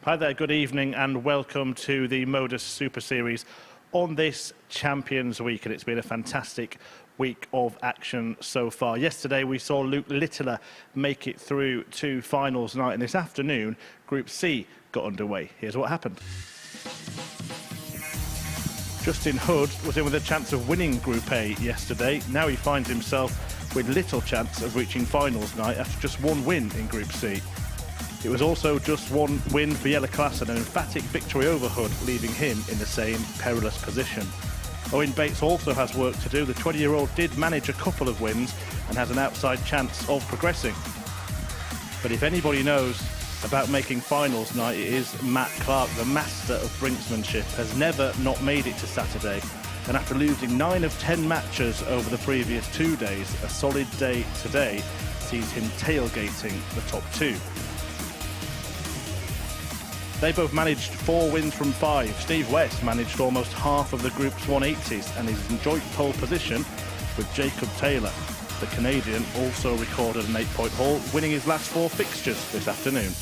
Hi there, good evening and welcome to the MODUS Super Series on this Champions Week, and it's been a fantastic week of action so far. Yesterday we saw Luke Littler make it through to finals night, and this afternoon Group C got underway. Here's what happened. Justin Hood was in with a chance of winning Group A yesterday. Now he finds himself with little chance of reaching finals night after just one win in Group C. It was also just one win for Jelle Klassen, an emphatic victory over Hood, leaving him in the same perilous position. Owen Bates also has work to do. The 20-year-old did manage a couple of wins and has an outside chance of progressing. But if anybody knows about making finals night, it is Matt Clark, the master of brinksmanship, has never not made it to Saturday. And after losing 9 of 10 matches over the previous 2 days, a solid day today sees him tailgating the top 2. They both managed 4 wins from 5. Steve West managed almost half of the group's 180s and is in joint pole position with Jacob Taylor. The Canadian also recorded an 8-point haul, winning his last 4 fixtures this afternoon.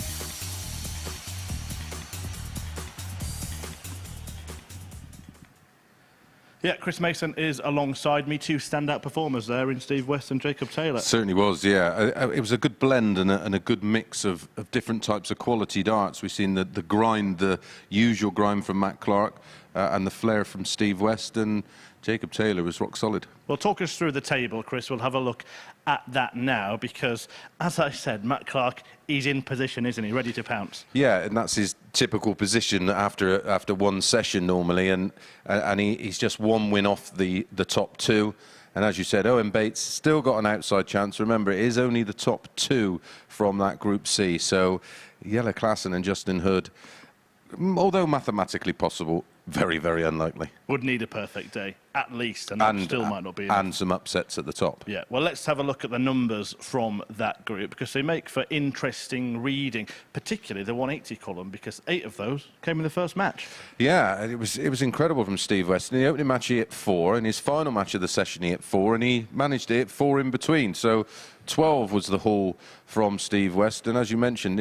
Yeah, Chris Mason is alongside me. 2 standout performers there in Steve West and Jacob Taylor. Certainly was, yeah. It was a good blend and a good mix of different types of quality darts. We've seen the grind, the usual grind from Matt Clark, and the flair from Steve West, and Jacob Taylor was rock solid. Well, talk us through the table, Chris. We'll have a look at that now because, as I said, Matt Clark, he's in position, isn't he? Ready to pounce. Yeah, and that's his typical position after one session normally, and he's just 1 win off the top 2. And as you said, Owen Bates still got an outside chance. Remember, it is only the top 2 from that Group C. So Jelle Klassen and Justin Hood, although mathematically possible, very, very unlikely. Would need a perfect day, at least, and that still might not be enough. And some upsets at the top. Yeah, well, let's have a look at the numbers from that group, because they make for interesting reading, particularly the 180 column, because 8 of those came in the first match. Yeah, it was incredible from Steve West. In the opening match, he hit 4. In his final match of the session, he hit 4, and he managed to hit 4 in between. So 12 was the haul from Steve West, and as you mentioned,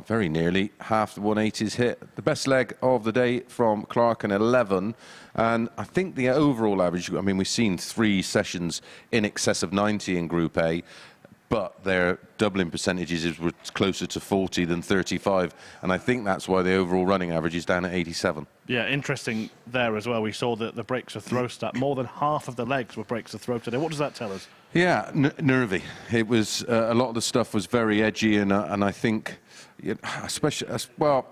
very nearly half the 180s hit. The best leg of the day from Clark, an 11. And I think the overall average, I mean, we've seen 3 sessions in excess of 90 in Group A, but their doubling percentages were closer to 40 than 35. And I think that's why the overall running average is down at 87. Yeah, interesting there as well. We saw that the breaks of throw stat, more than half of the legs were breaks of throw today. What does that tell us? Yeah, nervy. It was, a lot of the stuff was very edgy, and I think, especially, well,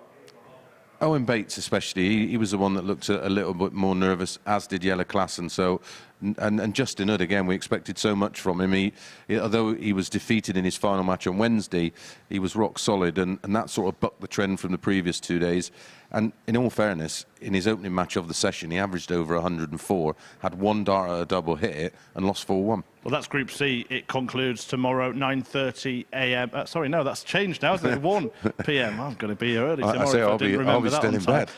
Owen Bates especially, he was the one that looked a little bit more nervous, as did Jelle Klassen. So, and Justin Hood, again, we expected so much from him. Although he was defeated in his final match on Wednesday, he was rock solid, and that sort of bucked the trend from the previous 2 days. And in all fairness, in his opening match of the session, he averaged over 104, had 1 dart at a double, hit it, and lost 4-1. Well, that's Group C. It concludes tomorrow, 9:30 a.m. Sorry, no, that's changed now, isn't it? 1 p.m. I'm going to be here early tomorrow. I'll be still in bed.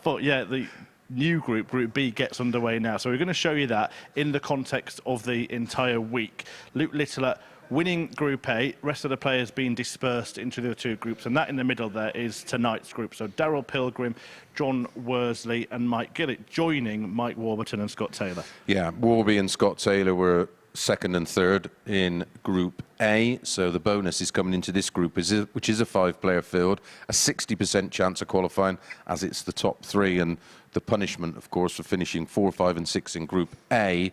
But yeah, the new group, Group B, gets underway now. So we're going to show you that in the context of the entire week. Luke Littler winning Group A, rest of the players being dispersed into the 2 groups, and that in the middle there is tonight's group. So Daryl Pilgrim, John Worsley and Mike Gillett joining Mike Warburton and Scott Taylor. Yeah, Warby and Scott Taylor were 2nd and 3rd in Group A, so the bonus is coming into this group, which is a 5-player field, a 60% chance of qualifying, as it's the top 3, and the punishment, of course, for finishing 4, 5 and 6 in Group A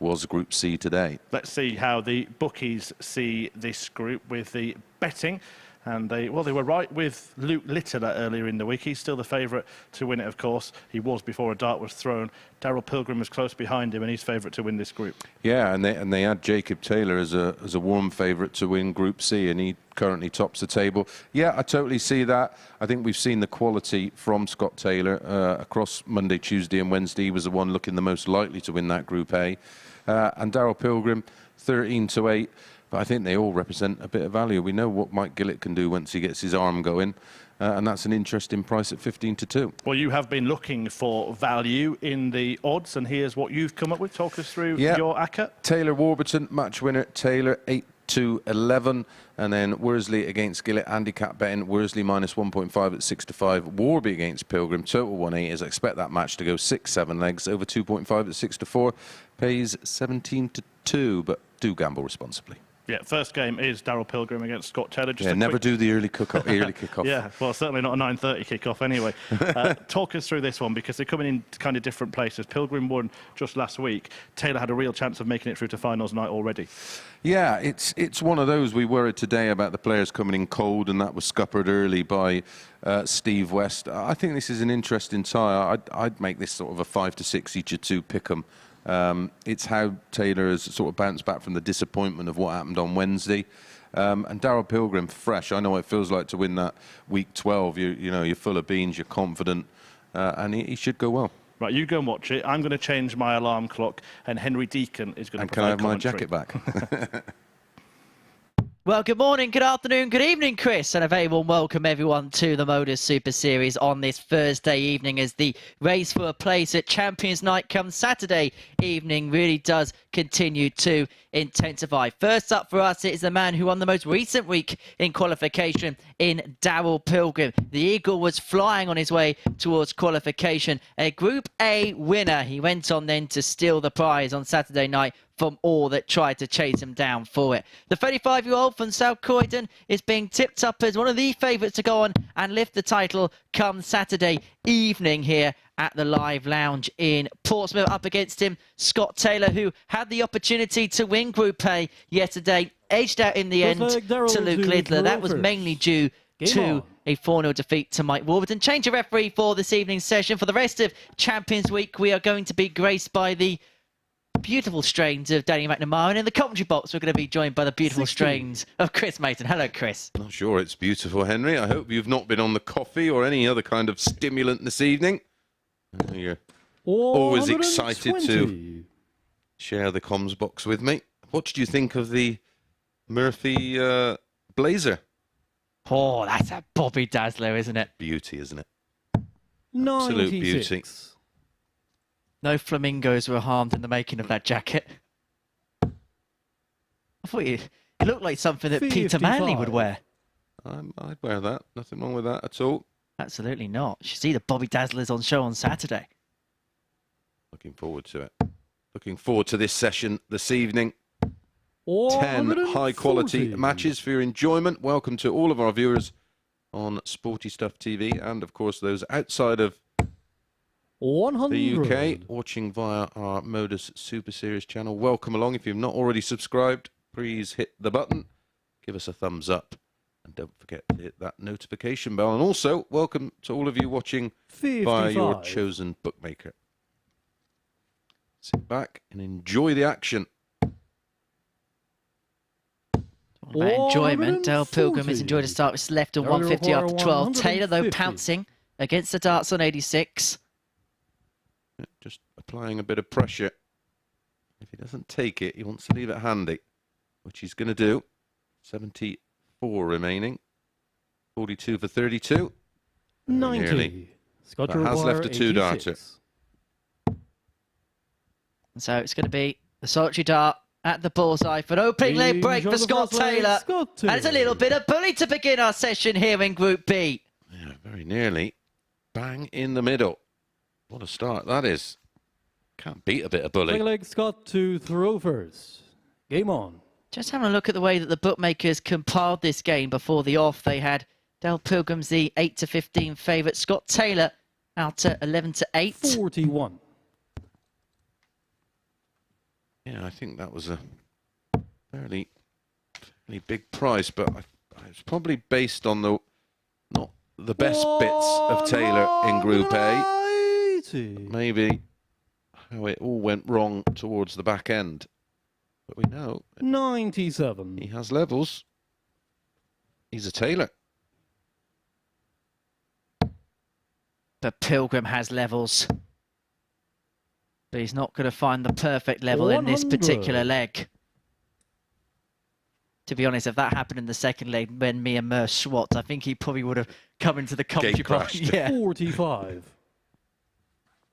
was Group C today. Let's see how the bookies see this group with the betting. And they were right with Luke Littler earlier in the week. He's still the favourite to win it, of course. He was before a dart was thrown. Daryl Pilgrim was close behind him, and he's favourite to win this group. Yeah, and they had Jacob Taylor as a warm favourite to win Group C, and he currently tops the table. Yeah, I totally see that. I think we've seen the quality from Scott Taylor across Monday, Tuesday and Wednesday. He was the one looking the most likely to win that Group A. And Daryl Pilgrim, 13-8. But I think they all represent a bit of value. We know what Mike Gillett can do once he gets his arm going. And that's an interesting price at 15-2. Well, you have been looking for value in the odds, and here's what you've come up with. Talk us through your ACCA. Taylor Warburton, match winner. Taylor, 2-11. And then Worsley against Gillett, handicap betting. Worsley minus 1.5 at 6-5. Warby against Pilgrim, total 180. I expect that match to go 6-7 legs, over 2.5 at 6-4. Pays 17-2, but do gamble responsibly. Yeah, first game is Daryl Pilgrim against Scott Taylor. Just never do the early kickoff. Yeah, well, certainly not a 9:30 kickoff anyway. Talk us through this one, because they're coming in kind of different places. Pilgrim won just last week. Taylor had a real chance of making it through to finals night already. Yeah, it's one of those. We worried today about the players coming in cold, and that was scuppered early by Steve West. I think this is an interesting tie. I'd make this sort of a 5-6 each of two pick 'em. It's how Taylor has sort of bounced back from the disappointment of what happened on Wednesday. And Daryl Pilgrim, fresh. I know what it feels like to win that week 12. You're full of beans, you're confident, and he should go well. Right, you go and watch it. I'm going to change my alarm clock, and Henry Deacon is going to provide commentary. And can I have my jacket back? Well, good morning, good afternoon, good evening, Chris, and a very warm welcome, everyone, to the MODUS Super Series on this Thursday evening, as the race for a place at Champions Night come Saturday evening really does continue to intensify. First up for us, it is the man who won the most recent week in qualification in Daryl Pilgrim. The Eagle was flying on his way towards qualification, a Group A winner. He went on then to steal the prize on Saturday night from all that tried to chase him down for it. The 35-year-old from South Croydon is being tipped up as one of the favourites to go on and lift the title come Saturday evening here at the Live Lounge in Portsmouth. Up against him, Scott Taylor, who had the opportunity to win Group A yesterday, edged out in the end to Luke Lidler. That was mainly due to a 4-0 defeat to Mike Warburton. Change of referee for this evening's session. For the rest of Champions Week, we are going to be graced by the beautiful strains of Danny McNamara, and in the commentary box we're going to be joined by the beautiful strains of Chris Mason. Hello, Chris. Not sure it's beautiful, Henry. I hope you've not been on the coffee or any other kind of stimulant this evening. You're always excited to share the comms box with me. What did you think of the Murphy blazer? Oh, that's a Bobby Dazzler, isn't it? Beauty, isn't it? 96. Absolute beauty. No flamingos were harmed in the making of that jacket. I thought it looked like something that 55. Peter Manley would wear. I'd wear that. Nothing wrong with that at all. Absolutely not. You should see the Bobby Dazzlers on show on Saturday. Looking forward to it. Looking forward to this session this evening. 10 high-quality matches for your enjoyment. Welcome to all of our viewers on Sporty Stuff TV, and, of course, those outside of 100. the UK watching via our MODUS Super Series channel. Welcome along. If you've not already subscribed, please hit the button, give us a thumbs up, and don't forget to hit that notification bell. And also, welcome to all of you watching 55. via your chosen bookmaker. Sit back and enjoy the action. About enjoyment, Dale Pilgrim has enjoyed a start with left on 150 after 12. Taylor, though, pouncing against the darts on 86. Just applying a bit of pressure. If he doesn't take it, he wants to leave it handy, which he's going to do. 74 remaining. 42 for 32. 90. Nearly. Scott That has left a two-darter. So it's going to be the solitary dart at the bullseye for an opening leg break for Scott Taylor. And it's a little bit of bully to begin our session here in Group B. Yeah, very nearly. Bang in the middle. What a start that is. Can't beat a bit of bully. Leg Scott to throw first. Game on. Just having a look at the way that the bookmakers compiled this game before the off. They had Dale Pilgrim's the 8-15 favourite. Scott Taylor out at 11-8. 41. Yeah, I think that was a fairly big price, but it's probably based on the not the best bits of Taylor in Group A. Maybe how it all went wrong towards the back end. But we know 97. he has levels. He's a Taylor. But Pilgrim has levels. But he's not going to find the perfect level in this particular leg. To be honest, if that happened in the second leg when me and Merce swapped, I think he probably would have come into the commentary box. Yeah. 45.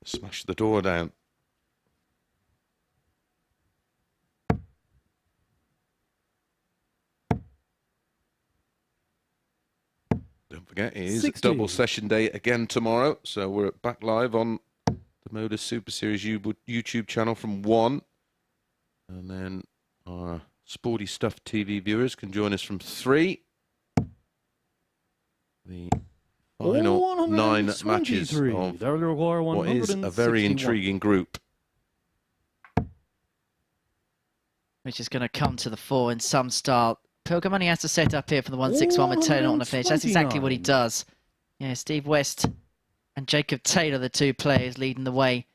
Smash the door down. forget, it is 60. double session day again tomorrow. So we're back live on the MODUS Super Series YouTube channel from 1. And then our Sporty Stuff TV viewers can join us from 3. The final 9 matches of what is a very intriguing group. Which is going to come to the fore in some style. Pilgrim only has to set up here for the 161 with Taylor on the finish. That's exactly what he does. Yeah, Steve West and Jacob Taylor, the two players leading the way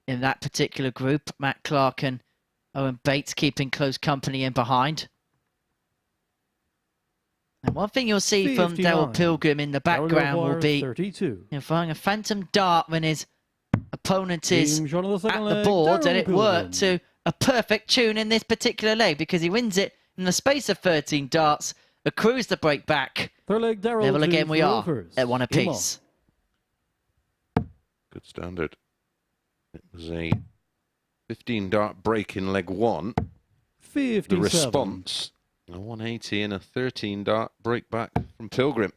in that particular group. Matt Clark and Owen Bates keeping close company in behind. And one thing you'll see from Daryl Pilgrim in the background will be firing a phantom dart when his opponent is at the board, and it worked to a perfect tune in this particular leg because he wins it in the space of 13 darts, accrues the break back. Level again we are at 1 apiece. Good standard. It was a 15 dart break in leg 1. 57. The response, a 180 and a 13 dart break back from Pilgrim.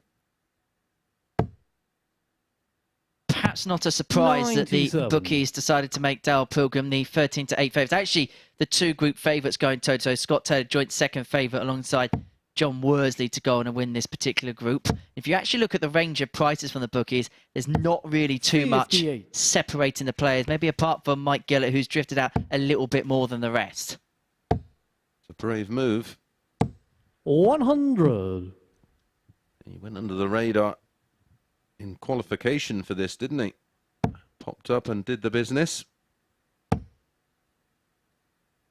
Perhaps not a surprise that the bookies decided to make Daryl Pilgrim the 13-8 favourites. Actually, the 2 group favourites going toe-to-toe. Scott Taylor, joint second favourite alongside John Worsley to go on and win this particular group. If you actually look at the range of prices from the bookies, there's not really too much separating the players, maybe apart from Mike Gillett, who's drifted out a little bit more than the rest. It's a brave move. 100. He went under the radar in qualification for this, didn't he? Popped up and did the business.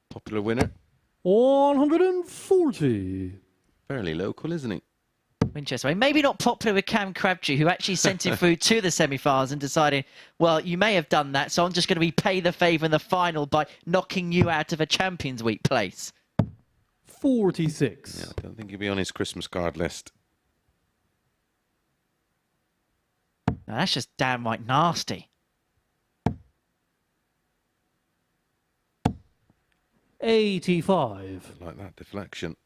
Popular winner. 140. Fairly local, isn't he? Winchester. Maybe not popular with Cam Crabtree, who actually sent him through to the semi-finals and decided, well, you may have done that, so I'm just going to repay the favour in the final by knocking you out of a Champions Week place. 46. Yeah, I don't think he'll be on his Christmas card list. Now, that's just downright nasty. 85. Like that deflection.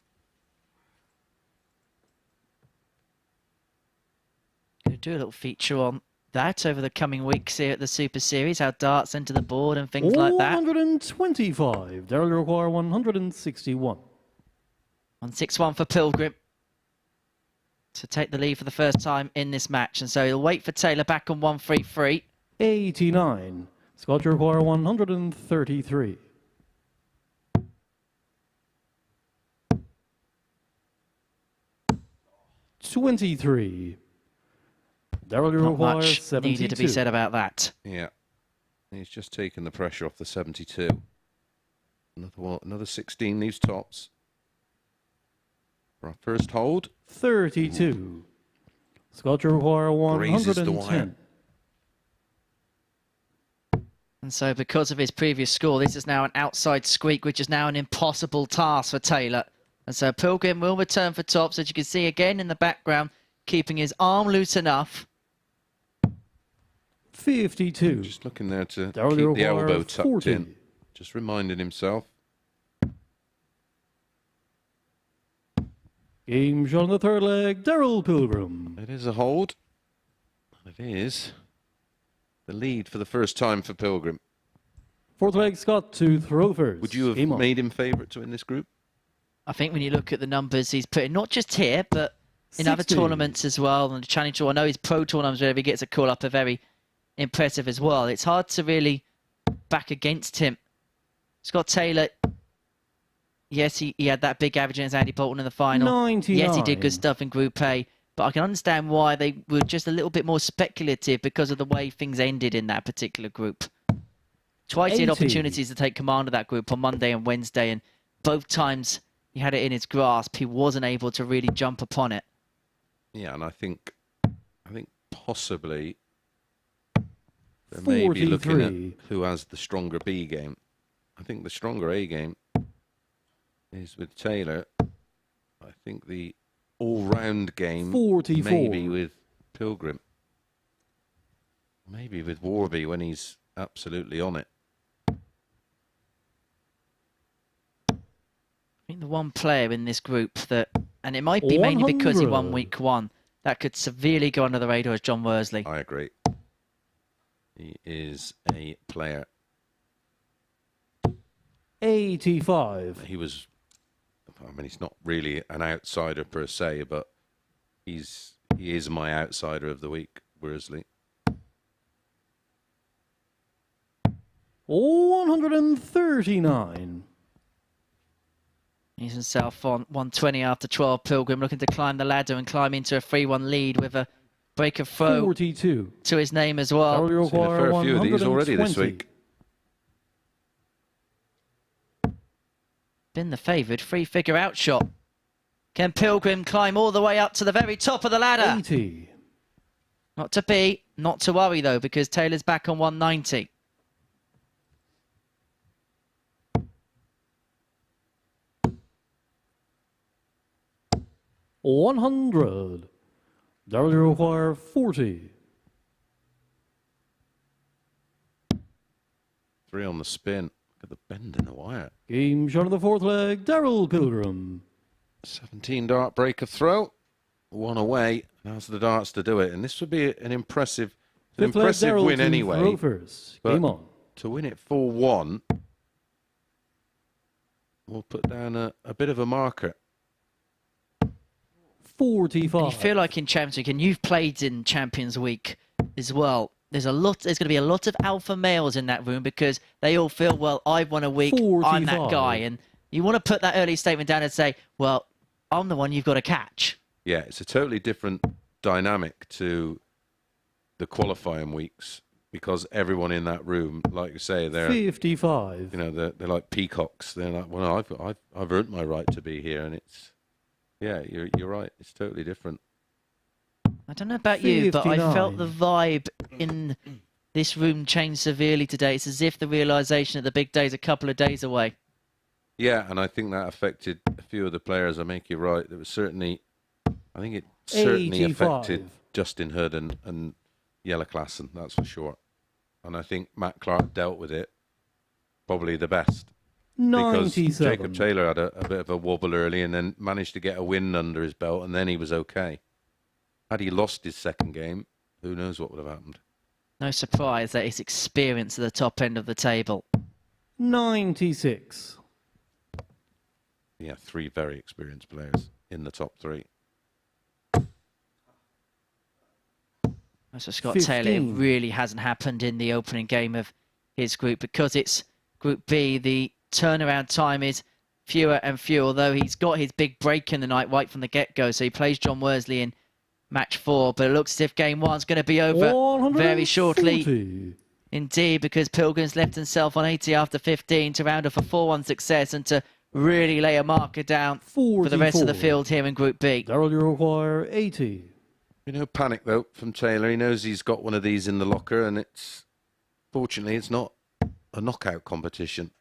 Going to do a little feature on that over the coming weeks here at the Super Series, how darts enter the board and things like that. 125. Daryl require 161. 161 for Pilgrim to take the lead for the first time in this match. And so he'll wait for Taylor back on 133. 89. Scott require 133. 23. Daryl Not require much 72. needed to be said about that. Yeah. He's just taken the pressure off the 72. Another 16 leaves tops. For our first hold. 32. Scott require 110. And so because of his previous score, this is now an outside squeak, which is now an impossible task for Taylor. And so Pilgrim will return for tops, as you can see again in the background, keeping his arm loose enough. 52. Just looking there to Daryl keep the elbow tucked 40. in. Just reminding himself. Game shot on the third leg, Daryl Pilgrim. It is a hold. It is the lead for the first time for Pilgrim. Fourth leg, Scott to throw first. Would you have made him favourite to win this group? I think when you look at the numbers he's put in, not just here, but in 60. other tournaments as well, and the Challenge Tour. I know his pro tournaments, wherever he gets a call up, are very impressive as well. It's hard to really back against him. Scott Taylor, yes, he had that big average against Andy Bolton in the final. 99. Yes, he did good stuff in Group A, but I can understand why they were just a little bit more speculative because of the way things ended in that particular group. Twice he had 80. opportunities to take command of that group on Monday and Wednesday, and both times he had it in his grasp. He wasn't able to really jump upon it. Yeah, and I think possibly they may be looking at who has the stronger B game. I think the stronger A game is with Taylor. I think the all-round game 44. maybe with Pilgrim. Maybe with Warby when he's absolutely on it. I think the one player in this group that, and it might be mainly because he won 100. week 1, that could severely go under the radar is John Worsley. I agree. He is a player. 85. He was, I mean, he's not really an outsider per se, but he is my outsider of the week, Worsley. 139. He's himself on 120 after 12. Pilgrim looking to climb the ladder and climb into a 3-1 lead with a break of throw 42. to his name as well. Darryl Seen a Require fair few of these already this 120. week. Been the favoured three-figure outshot. Can Pilgrim climb all the way up to the very top of the ladder? 80. Not to be, not to worry though, because Taylor's back on 190. $100. Darryl Require 40. 3 on the spin. Look at the bend in the wire. Game shot of the fourth leg, Daryl Pilgrim. 17 dart break of throw. 1 away. Now's the darts to do it. And this would be an impressive Fifth leg, Daryl win to anyway. throw first. But Game on. to win it 4-1, we'll put down a bit of a marker. 45. You feel like in Champions Week, and you've played in Champions Week as well, there's going to be a lot of alpha males in that room because they all feel, well, I've won a week, I'm that 45. guy. And you want to put that early statement down and say, well, I'm the one you've got to catch. Yeah, it's a totally different dynamic to the qualifying weeks because everyone in that room, like you say, they're 55. they're like peacocks. They're like, well, I've earned my right to be here, and it's you're right. It's totally different. I don't know about you, but I 59. felt the vibe in this room change severely today. It's as if the realisation that the big day's a couple of days away. Yeah, and I think that affected a few of the players. I make you right. There was certainly, I think it certainly 85. affected Justin Hood and Yella Klassen, that's for sure. And I think Matt Clark dealt with it probably the best. Because 97. Jacob Taylor had a bit of a wobble early and then managed to get a win under his belt, and then he was okay. Had he lost his second game, who knows what would have happened. No surprise that his experience at the top end of the table. 96. Yeah, 3 very experienced players in the top 3. As for Scott Taylor, it 15. really hasn't happened in the opening game of his group because it's Group B. The turnaround time is fewer and fewer, although he's got his big break in the night right from the get-go. So he plays John Worsley in match 4, but it looks as if game 1's going to be over very shortly. 140. Indeed, because Pilgrim's left himself on 80 after 15 to round off a 4-1 success and to really lay a marker down for the rest of the 44. field here in Group B. Darryl Require 80. No panic though from Taylor. He knows he's got one of these in the locker, and fortunately it's not a knockout competition.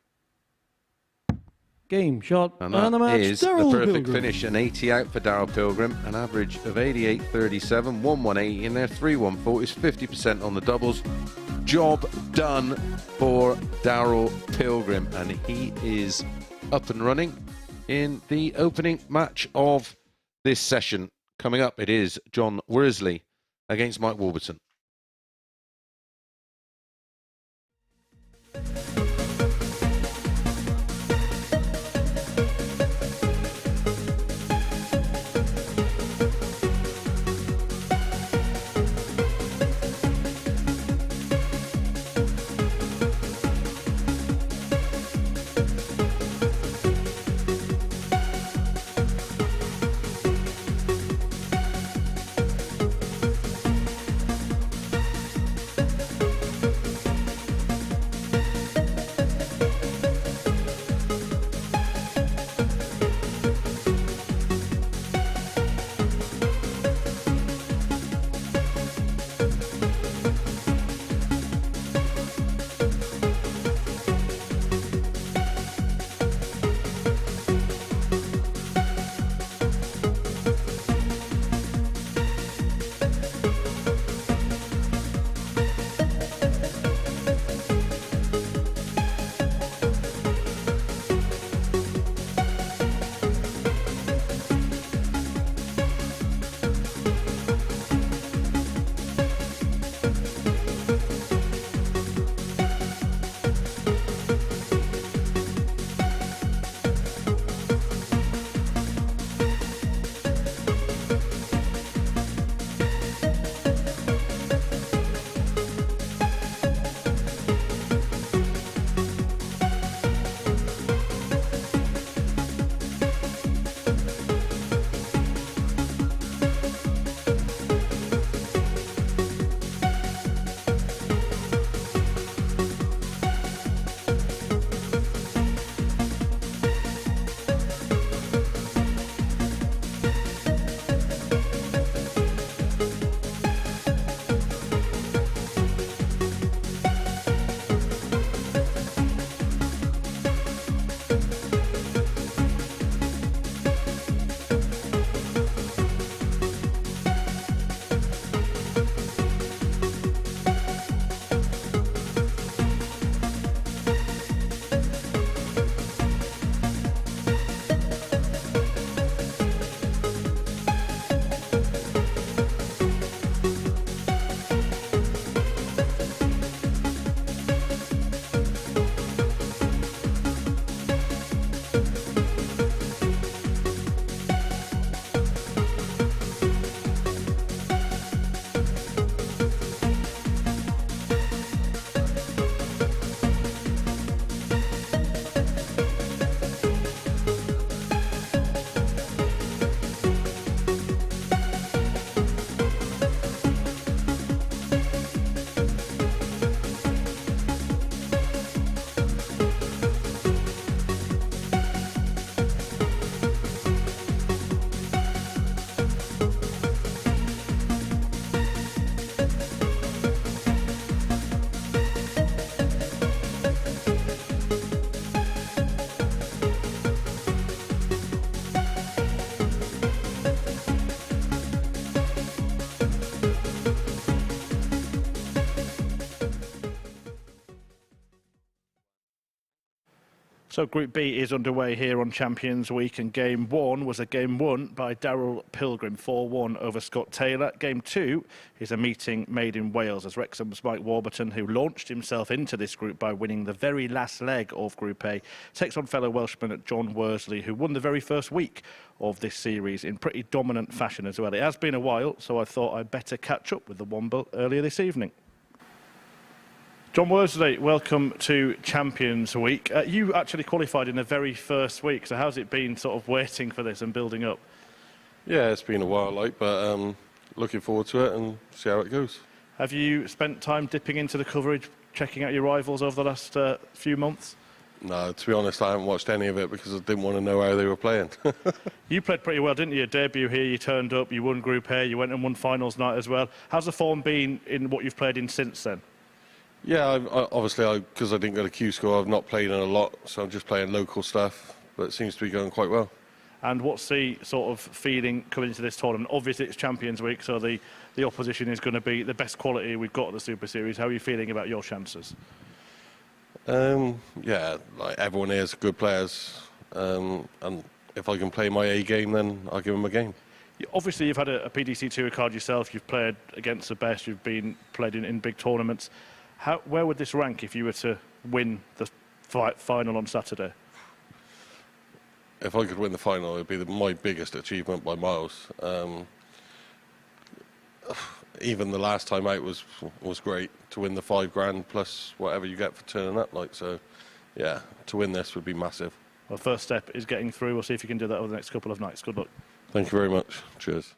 Game shot And the that match. is the Daryl perfect Pilgrim. finish. An 80 out for Darryl Pilgrim, an average of 88.37, 1-1-80 in there, 3-1-4 is 50% on the doubles. Job done for Darryl Pilgrim, and he is up and running in the opening match of this session. Coming up, it is John Worsley against Mike Warburton. So Group B is underway here on Champions Week, and Game 1 was a game won by Daryl Pilgrim, 4-1 over Scott Taylor. Game 2 is a meeting made in Wales as Wrexham's Mike Warburton, who launched himself into this group by winning the very last leg of Group A, takes on fellow Welshman John Worsley, who won the very first week of this series in pretty dominant fashion as well. It has been a while, so I thought I'd better catch up with the Womble earlier this evening. John Worsley, welcome to Champions Week. You actually qualified in the very first week, so how's it been sort of waiting for this and building up? Yeah, it's been a while, but looking forward to it and see how it goes. Have you spent time dipping into the coverage, checking out your rivals over the last few months? No, to be honest, I haven't watched any of it because I didn't want to know how they were playing. You played pretty well, didn't you? Your debut here, you turned up, you won Group A, you went and won finals night as well. How's the form been in what you've played in since then? Yeah, obviously, because I didn't go to Q School, I've not played in a lot, so I'm just playing local stuff, but it seems to be going quite well. And what's the sort of feeling coming into this tournament? Obviously, it's Champions Week, so the opposition is going to be the best quality we've got at the Super Series. How are you feeling about your chances? Yeah, like everyone here is good players, and if I can play my A game, then I'll give them a game. Obviously, you've had a PDC Tour card yourself. You've played against the best. You've played in big tournaments. Where would this rank if you were to win the final on Saturday? If I could win the final, it would be my biggest achievement by miles. Even the last time out was great to win the $5,000 plus whatever you get for turning up. So, yeah, to win this would be massive. Well, first step is getting through. We'll see if you can do that over the next couple of nights. Good luck. Thank you very much. Cheers.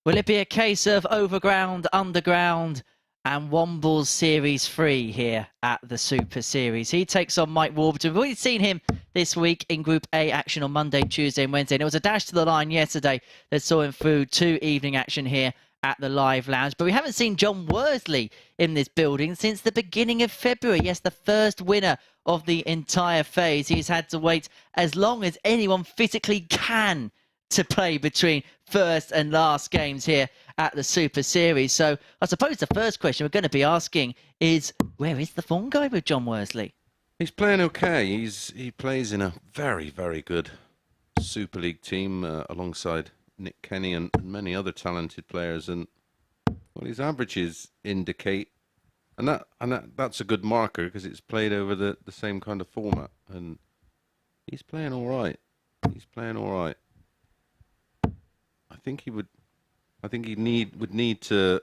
Will it be a case of overground, underground, and Womble's Series 3 here at the Super Series? He takes on Mike Warburton. We've already seen him this week in Group A action on Monday, Tuesday and Wednesday. And it was a dash to the line yesterday that saw him through to evening action here at the Live Lounge. But we haven't seen John Worsley in this building since the beginning of February. Yes, the first winner of the entire phase. He's had to wait as long as anyone physically can to play between first and last games here at the Super Series. So I suppose the first question we're going to be asking is, where is the form going with John Worsley? He's playing okay. He plays in a very, very good Super League team alongside Nick Kenny and many other talented players. And well, his averages indicate, and that's a good marker because it's played over the same kind of format. And he's playing all right. He's playing all right. I think he would need to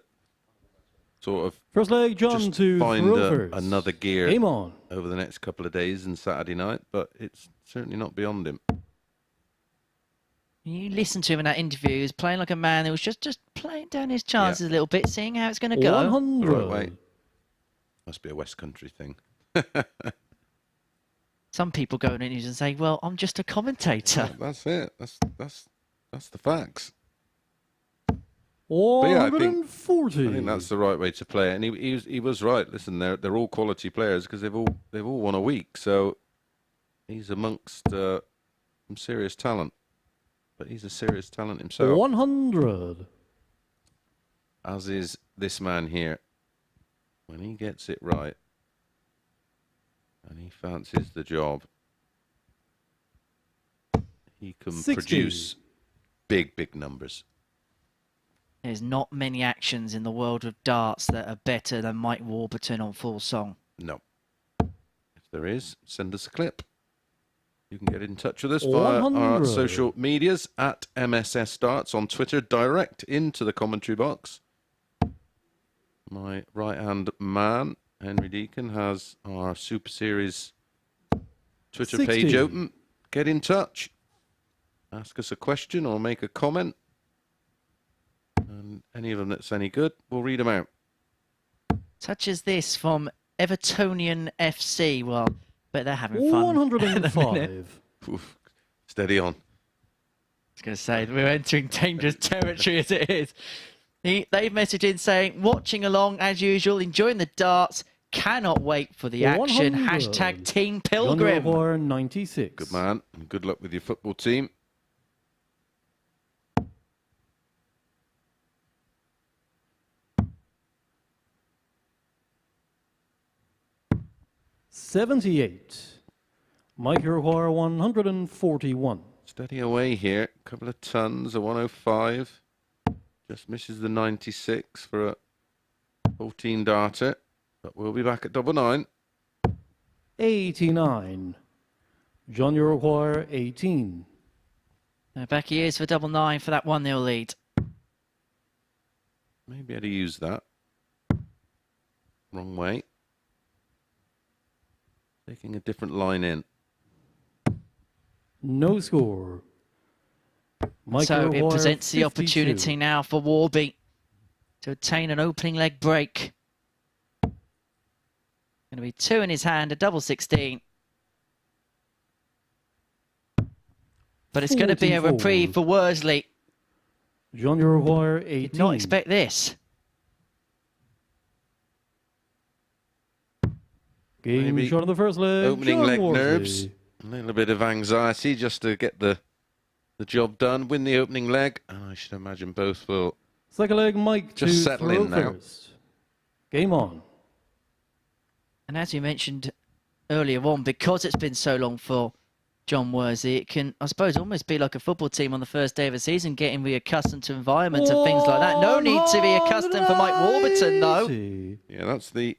sort of First leg, John just to find Rovers. another gear Game on. over the next couple of days and Saturday night, but it's certainly not beyond him. You listen to him in that interview. He was playing like a man who was just playing down his chances a little bit, seeing how it's going to go. 100. Right, wait. Must be a West Country thing. Some people go in interviews and say, well, I'm just a commentator. Yeah, that's it. That's the facts. 140. I think that's the right way to play it. And he was right. Listen, they're all quality players because they've all won a week. So he's amongst some serious talent. But he's a serious talent himself. 100. As is this man here. When he gets it right and he fancies the job, he can 60. produce big numbers. There's not many actions in the world of darts that are better than Mike Warburton on full song. No. If there is, send us a clip. You can get in touch with us via 100. our social medias at MSS Darts on Twitter, direct into the commentary box. My right-hand man, Henry Deacon, has our Super Series Twitter 60. page open. Get in touch. Ask us a question or make a comment. And any of them that's any good, we'll read them out. Such as this from Evertonian FC. Well, but they're having fun. 105. Oof. Steady on. I was going to say, we're entering dangerous territory as it is. They've messaged in saying, watching along as usual, enjoying the darts, cannot wait for the action. 100. Hashtag Team John Pilgrim. Rovers, 96. Good man. And good luck with your football team. 78. Mike require 141. Steady away here. A couple of tons, a 105. Just misses the 96 for a 14 darter. But we'll be back at double nine. 89. John, you require 18. Back he is for double nine for that 1-0 lead. Maybe I'd use that. Wrong way. Taking a different line in. No score. Mike So it require presents the 52. opportunity now for Warby to attain an opening leg break. Going to be 2 in his hand, a double 16. But it's going to be a 44. reprieve for Worsley. John, you require 18. Did not expect this. Game Maybe shot of the first leg. Opening John leg Worsley. nerves. A little bit of anxiety just to get the job done. Win the opening leg. And I should imagine both will. Second leg, Mike Just to settle throw in now. first. Game on. And as you mentioned earlier on, because it's been so long for John Worsley, it can, I suppose, almost be like a football team on the first day of a season, getting reaccustomed to environments and things like that. No need to be accustomed for Mike Warburton, though. 180. Yeah, that's the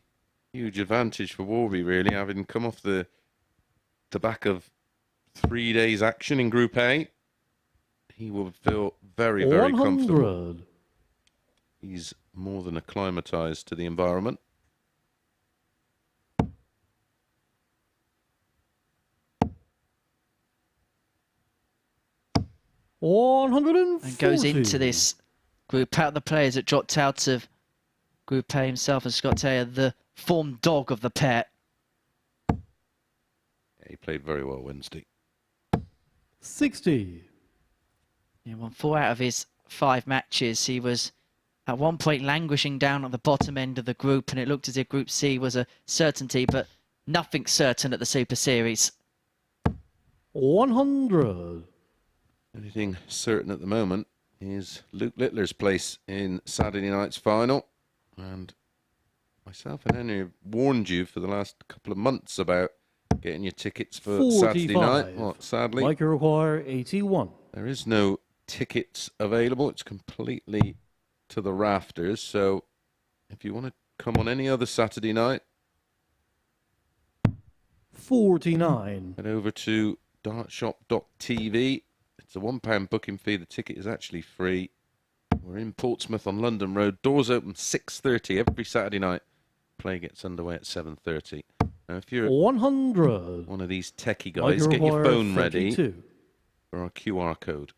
huge advantage for Warby, really, having come off the back of 3 days action in Group A. He will feel very, very comfortable. 100. He's more than acclimatized to the environment. And goes into this group out. The players that dropped out of Group A, himself and Scott Taylor, the form dog of the pair. Yeah, he played very well Wednesday. 60. He won 4 out of his 5 matches. He was at one point languishing down at the bottom end of the group, and it looked as if Group C was a certainty, but nothing certain at the Super Series. 100. Anything certain at the moment is Luke Littler's place in Saturday night's final. And myself and Henry have warned you for the last couple of months about getting your tickets for 45. Saturday night. Well, sadly, Mike require 81. there is no tickets available. It's completely to the rafters. So if you want to come on any other Saturday night, 49. head over to dartshop.tv. It's a £1 booking fee. The ticket is actually free. We're in Portsmouth on London Road. Doors open 6:30 every Saturday night. Play gets underway at 7:30. Now, if you're 100. one of these techie Mike guys, get your require phone ready 32. for our QR code.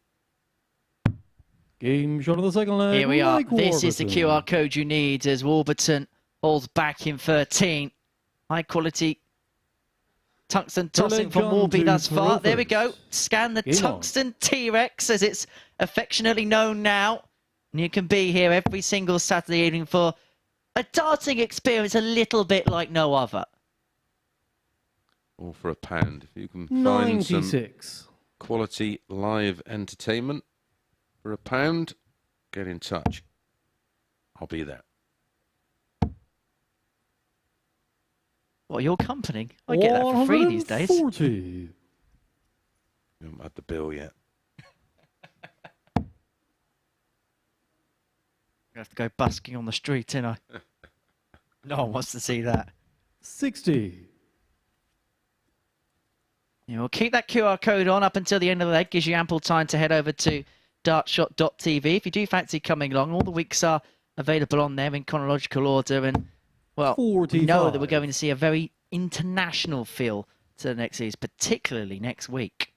Game shot of the second leg. Here we are. Mike This is the Warburton. QR code you need as Warburton holds back in 13. High quality tungsten tossing from John Warby to thus far. throw There we go. first. Scan the Game on. tungsten T-Rex, as it's affectionately known now. And you can be here every single Saturday evening for a darting experience a little bit like no other. Or for £1. If you can find some 96. quality live entertainment for £1, get in touch. I'll be there. Well, your company. I get that for free these days. 140. We haven't had the bill yet. I have to go busking on the street, innit? No one wants to see that. 60. Yeah, we'll keep that QR code on up until the end of the leg. Gives you ample time to head over to dartshot.tv. If you do fancy coming along, all the weeks are available on there in chronological order. And, well, we know that we're 45. going to see a very international feel to the next series, particularly next week.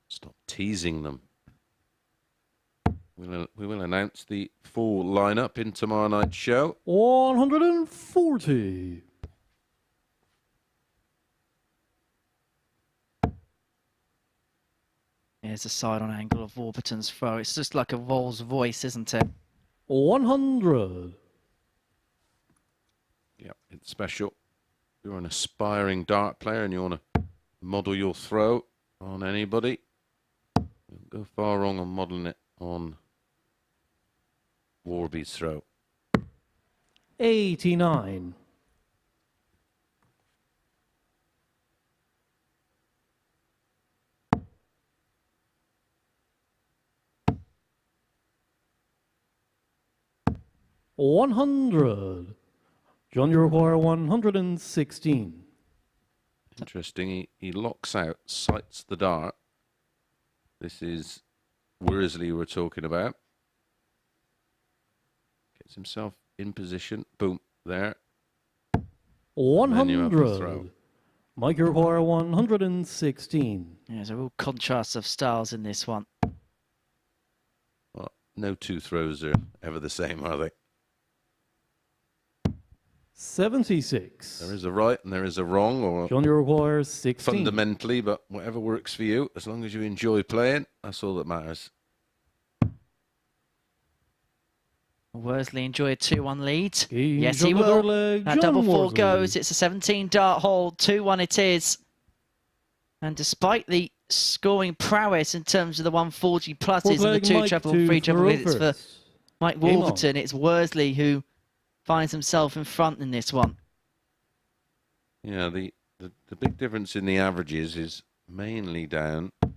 Stop teasing them. We will announce the full lineup in tomorrow night's show. 140. Here's a side-on angle of Warburton's throw. It's just like a Rolls Royce, isn't it? 100. Yeah, it's special. If you're an aspiring dart player and you want to model your throw on anybody, don't go far wrong on modeling it on Warby's throw. 89. 100. John, you require 116. Interesting. He locks out, sights the dart. This is Worsley we're talking about. Gets himself in position. Boom. There. And then you have the throw. 100. Mike, you require 116. Yeah, there's a real contrast of styles in this one. Well, no two throws are ever the same, are they? 76. There is a right and there is a wrong, or John, you require 16. fundamentally, but whatever works for you, as long as you enjoy playing, that's all that matters. Worsley enjoy a 2-1 lead. Game Yes, he John with will. our leg, That John double four Worsley. goes. It's a 17 dart hole. 2-1 it is. And despite the scoring prowess in terms of the 140 pluses and the Fourth leg, two Mike treble, to three treble throw hits for first. Mike Game on. Wolverton, it's Worsley who finds himself in front in this one. Yeah, the big difference in the averages is mainly down to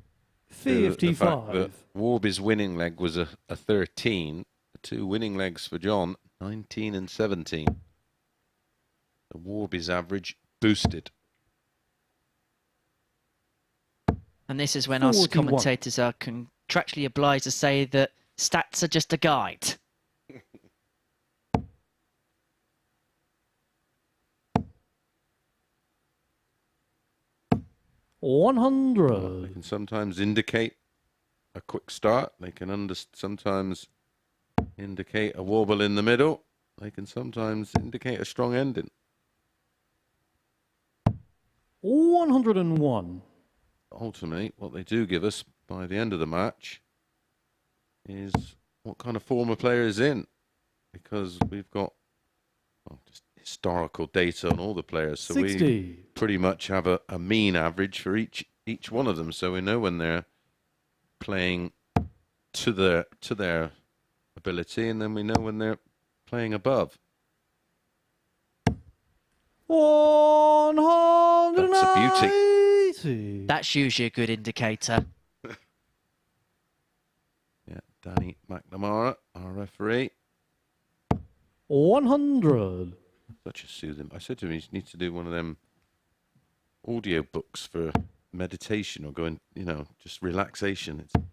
the 55. fact that Warby's winning leg was a 13. The two winning legs for John, 19 and 17. The Warby's average boosted. And this is when us 41. commentators are contractually obliged to say that stats are just a guide. 100. They can sometimes indicate a quick start. They can sometimes indicate a wobble in the middle. They can sometimes indicate a strong ending. 101. Ultimately, what they do give us by the end of the match is what kind of form a player is in, because we've got just historical data on all the players, so 60. we pretty much have a mean average for each one of them, so we know when they're playing to their ability, and then we know when they're playing above. 180. That's a beauty. That's usually a good indicator. Yeah, Danny McNamara, our referee. 100. Such a soothing. I said to him, he needs to do one of them audio books for meditation or going, just relaxation. It's a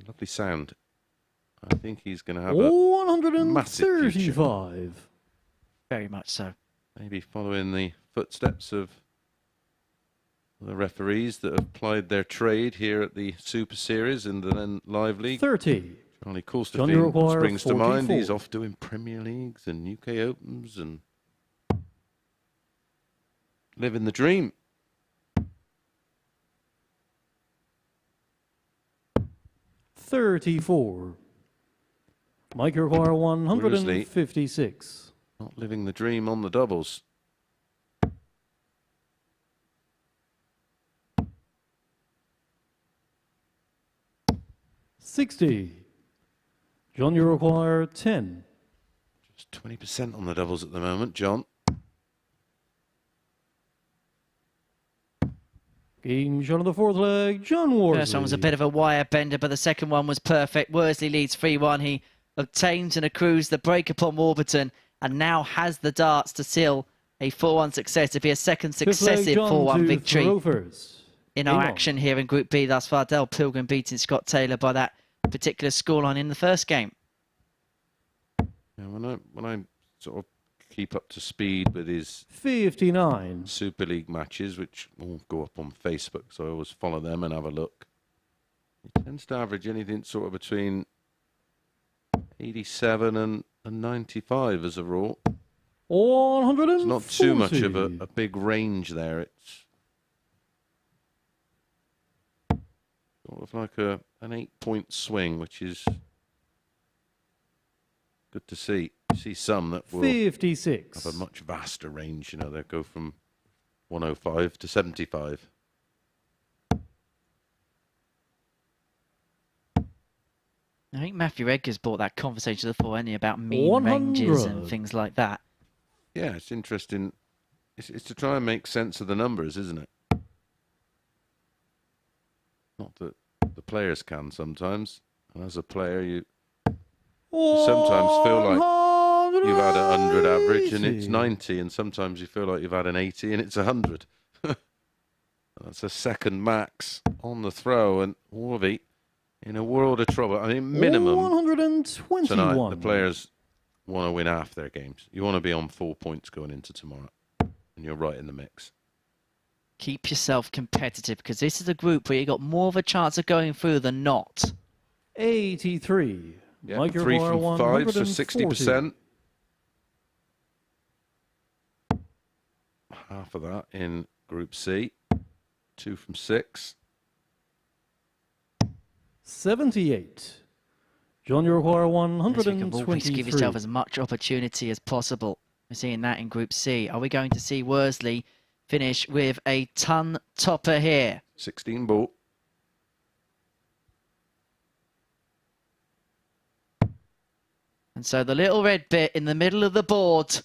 lovely sound. I think he's going to have a massive future. 135. Very much so. Maybe following the footsteps of the referees that have plied their trade here at the Super Series and then Live League. 30. Charlie Johnny Coulston Require springs to mind. 44. He's off doing Premier Leagues and UK Opens and living the dream. 34. Mike require 156. Not living the dream on the doubles. 60. John, you require 10. Just 20% on the doubles at the moment, John. Game shot of the fourth leg, John Worsley. First one was a bit of a wire bender, but the second one was perfect. Worsley leads 3-1. He obtains and accrues the break upon Warburton and now has the darts to seal a 4-1 success, to be a second successive 4-1 victory in our action here in Group B thus far. Del Pilgrim beating Scott Taylor by that particular scoreline in the first game. Yeah, when I sort of keep up to speed with his 59 Super League matches, which all go up on Facebook, so I always follow them and have a look. He tends to average anything sort of between 87 and 95 as a rule. 140. It's not too much of a big range there. It's sort of like an 8-point swing, which is good to see. You see some that will 56 have a much vaster range. They go from 105 to 75. I think Matthew Edgar's brought that conversation before, hasn't he, about mean ranges and things like that. Yeah, it's interesting. It's to try and make sense of the numbers, isn't it? Not that the players can sometimes. And as a player, sometimes feel like you've had 100 average and it's 180. 90, and sometimes you feel like you've had an 80 and it's 100. That's a second max on the throw, and Warvey in a world of trouble. I mean, minimum 121. tonight, the players want to win half their games. You want to be on 4 points going into tomorrow, and you're right in the mix. Keep yourself competitive, because this is a group where you got more of a chance of going through than not. 83. Yeah, Mike 3 from 5, so 140. 60%. Half of that in Group C. 2 from 6. 78. John, you require Unless you can always 123. give yourself as much opportunity as possible. We're seeing that in Group C. Are we going to see Worsley finish with a ton topper here? 16 ball. And so the little red bit in the middle of the board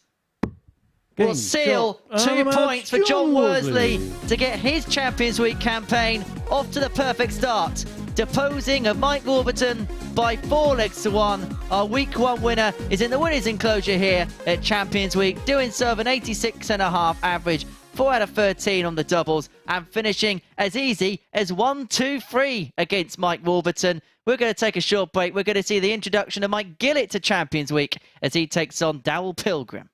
will Game, seal shot, 2 and a points for match, John John Worsley Worsley. to get his Champions Week campaign off to the perfect start. Deposing of Mike Warburton by 4 legs to 1. Our Week 1 winner is in the winners' enclosure here at Champions Week, doing so of an 86.5 average, 4 out of 13 on the doubles, and finishing as easy as 1-2-3 against Mike Warburton. We're going to take a short break. We're going to see the introduction of Mike Gillett to Champions Week as he takes on Dowell Pilgrim.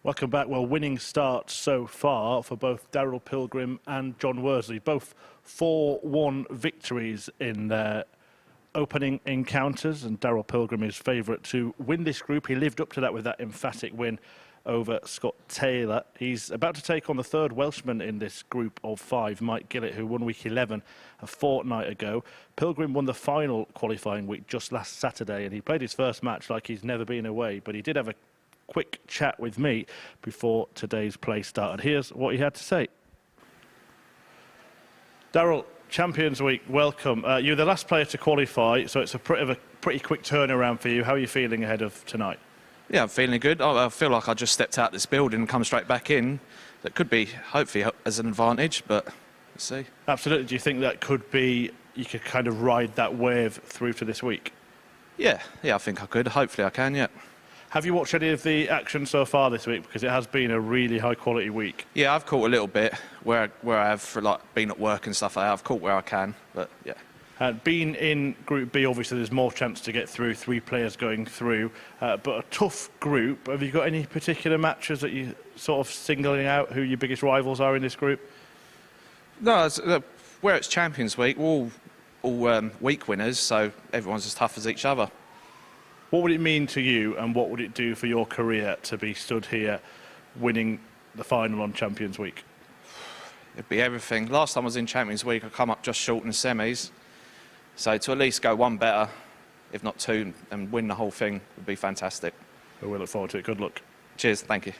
Welcome back. Well, winning starts so far for both Daryl Pilgrim and John Worsley. Both 4-1 victories in their opening encounters, and Daryl Pilgrim is favourite to win this group. He lived up to that with that emphatic win over Scott Taylor. He's about to take on the third Welshman in this group of 5, Mike Gillett, who won week 11 a fortnight ago. Pilgrim won the final qualifying week just last Saturday, and he played his first match like he's never been away, but he did have a quick chat with me before today's play started. Here's what he had to say. Daryl, Champions Week, welcome. You're the last player to qualify, so it's a pretty quick turnaround for you. How are you feeling ahead of tonight? Yeah, I'm feeling good. I feel like I just stepped out this building and come straight back in. That could be, hopefully, as an advantage, but let's see. Absolutely. Do you think that could be, you could kind of ride that wave through to this week? Yeah, I think I could. Hopefully I can, yeah. Have you watched any of the action so far this week? Because it has been a really high-quality week. Yeah, I've caught a little bit where I have been at work and stuff like that. I've caught where I can, but yeah. Being in Group B, obviously, there's more chance to get through, 3 players going through, but a tough group. Have you got any particular matches that you sort of singling out who your biggest rivals are in this group? No, where it's Champions Week, we're all week winners, so everyone's as tough as each other. What would it mean to you, and what would it do for your career to be stood here winning the final on Champions Week? It'd be everything. Last time I was in Champions Week, I come up just short in the semis. So to at least go 1 better, if not 2, and win the whole thing would be fantastic. Well, we look forward to it. Good luck. Cheers. Thank you.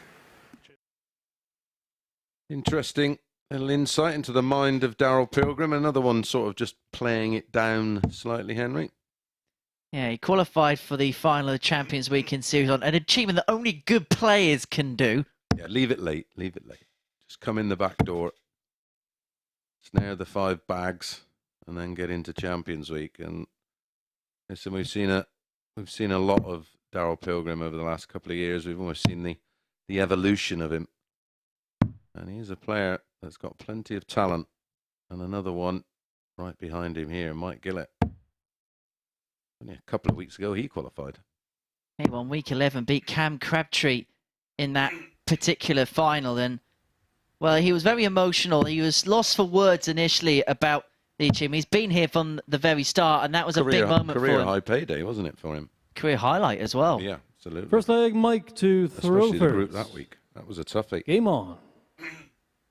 Interesting little insight into the mind of Daryl Pilgrim. Another one sort of just playing it down slightly, Henry. Yeah, he qualified for the final of the Champions Week in Series 1, an achievement that only good players can do. Yeah, leave it late. Leave it late. Just come in the back door, snare the 5 bags, and then get into Champions Week. And listen, we've seen a lot of Daryl Pilgrim over the last couple of years. We've almost seen the evolution of him, and he's a player that's got plenty of talent. And another one right behind him here, Mike Gillett. Only a couple of weeks ago, he qualified. He won week 11, beat Cam Crabtree in that particular final, and well, he was very emotional. He was lost for words initially about the achievement. He's been here from the very start, and that was a big moment for him. Career high payday, wasn't it, for him? Career highlight as well. Yeah, absolutely. First leg, Mike to throw Especially the group that week. That was a toughie. Game on.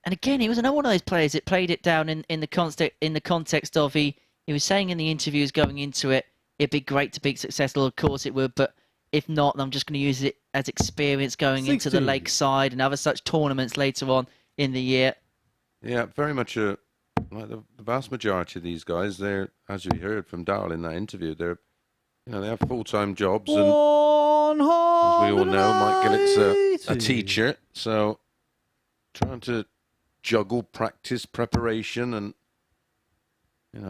And again, he was another one of those players that played it down in the context of he was saying in the interviews going into it, it'd be great to be successful. Of course it would, but if not, I'm just going to use it as experience going 60. into the Lakeside and other such tournaments later on in the year. Yeah, very much like the vast majority of these guys, they're, as you heard from Daryl in that interview, they have full-time jobs, and as we all know, Mike Gillett's a teacher, so trying to juggle practice, preparation, and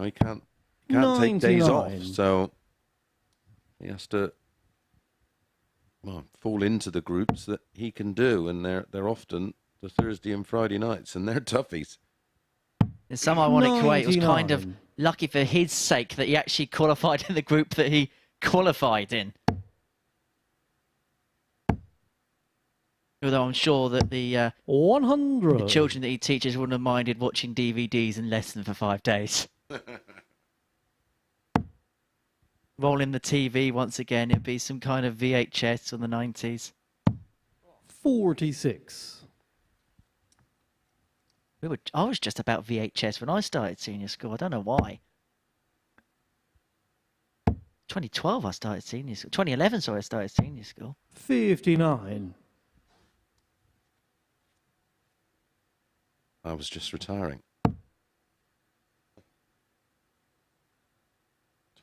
he can't take days off, so he has to fall into the groups that he can do, and they're often the Thursday and Friday nights, and they're toughies. In some ironic way, it was kind of lucky for his sake that he actually qualified in the group that he qualified in. Although I'm sure that the 100. the children that he teaches wouldn't have minded watching DVDs in lesson for 5 days. Rolling the TV once again, it'd be some kind of VHS from the 90s. 46. I was just about VHS when I started senior school. I don't know why. 2012 I started senior school. 2011, sorry, I started senior school. 59. I was just retiring.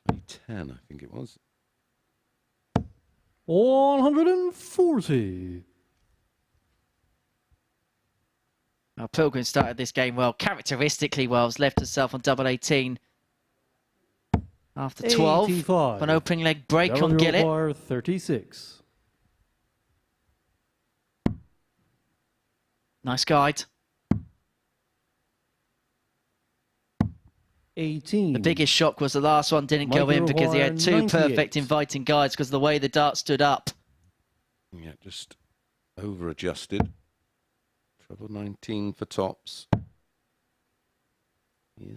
2010, I think it was. 140. Now, Pilgrim started this game well, characteristically well. Has left herself on double 18 after 12. 85. An opening leg break on Gillett. 36. Nice guide. 18. The biggest shock was the last one didn't go in because he had 2 perfect inviting guides because of the way the dart stood up. Yeah, just over-adjusted. Treble 19 for tops. He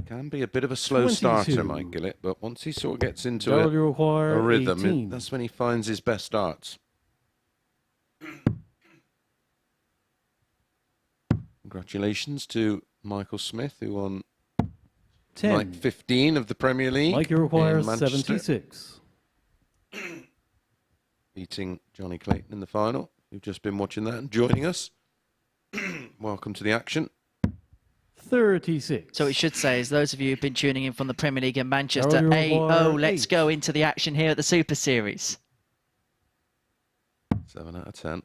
can be a bit of a slow 22. starter, Mike Gillett, but once he sort of gets into Darrell, you require a rhythm, 18. that's when he finds his best starts. Congratulations to Michael Smith, who won 10. night 15 of the Premier League. Mike, you require in Manchester, 76. beating Johnny Clayton in the final. You've just been watching that and joining us. Welcome to the action. 36. So it should say, as those of you who've been tuning in from the Premier League in Manchester, Darrell, you require let's 8. go into the action here at the Super Series. 7 out of 10.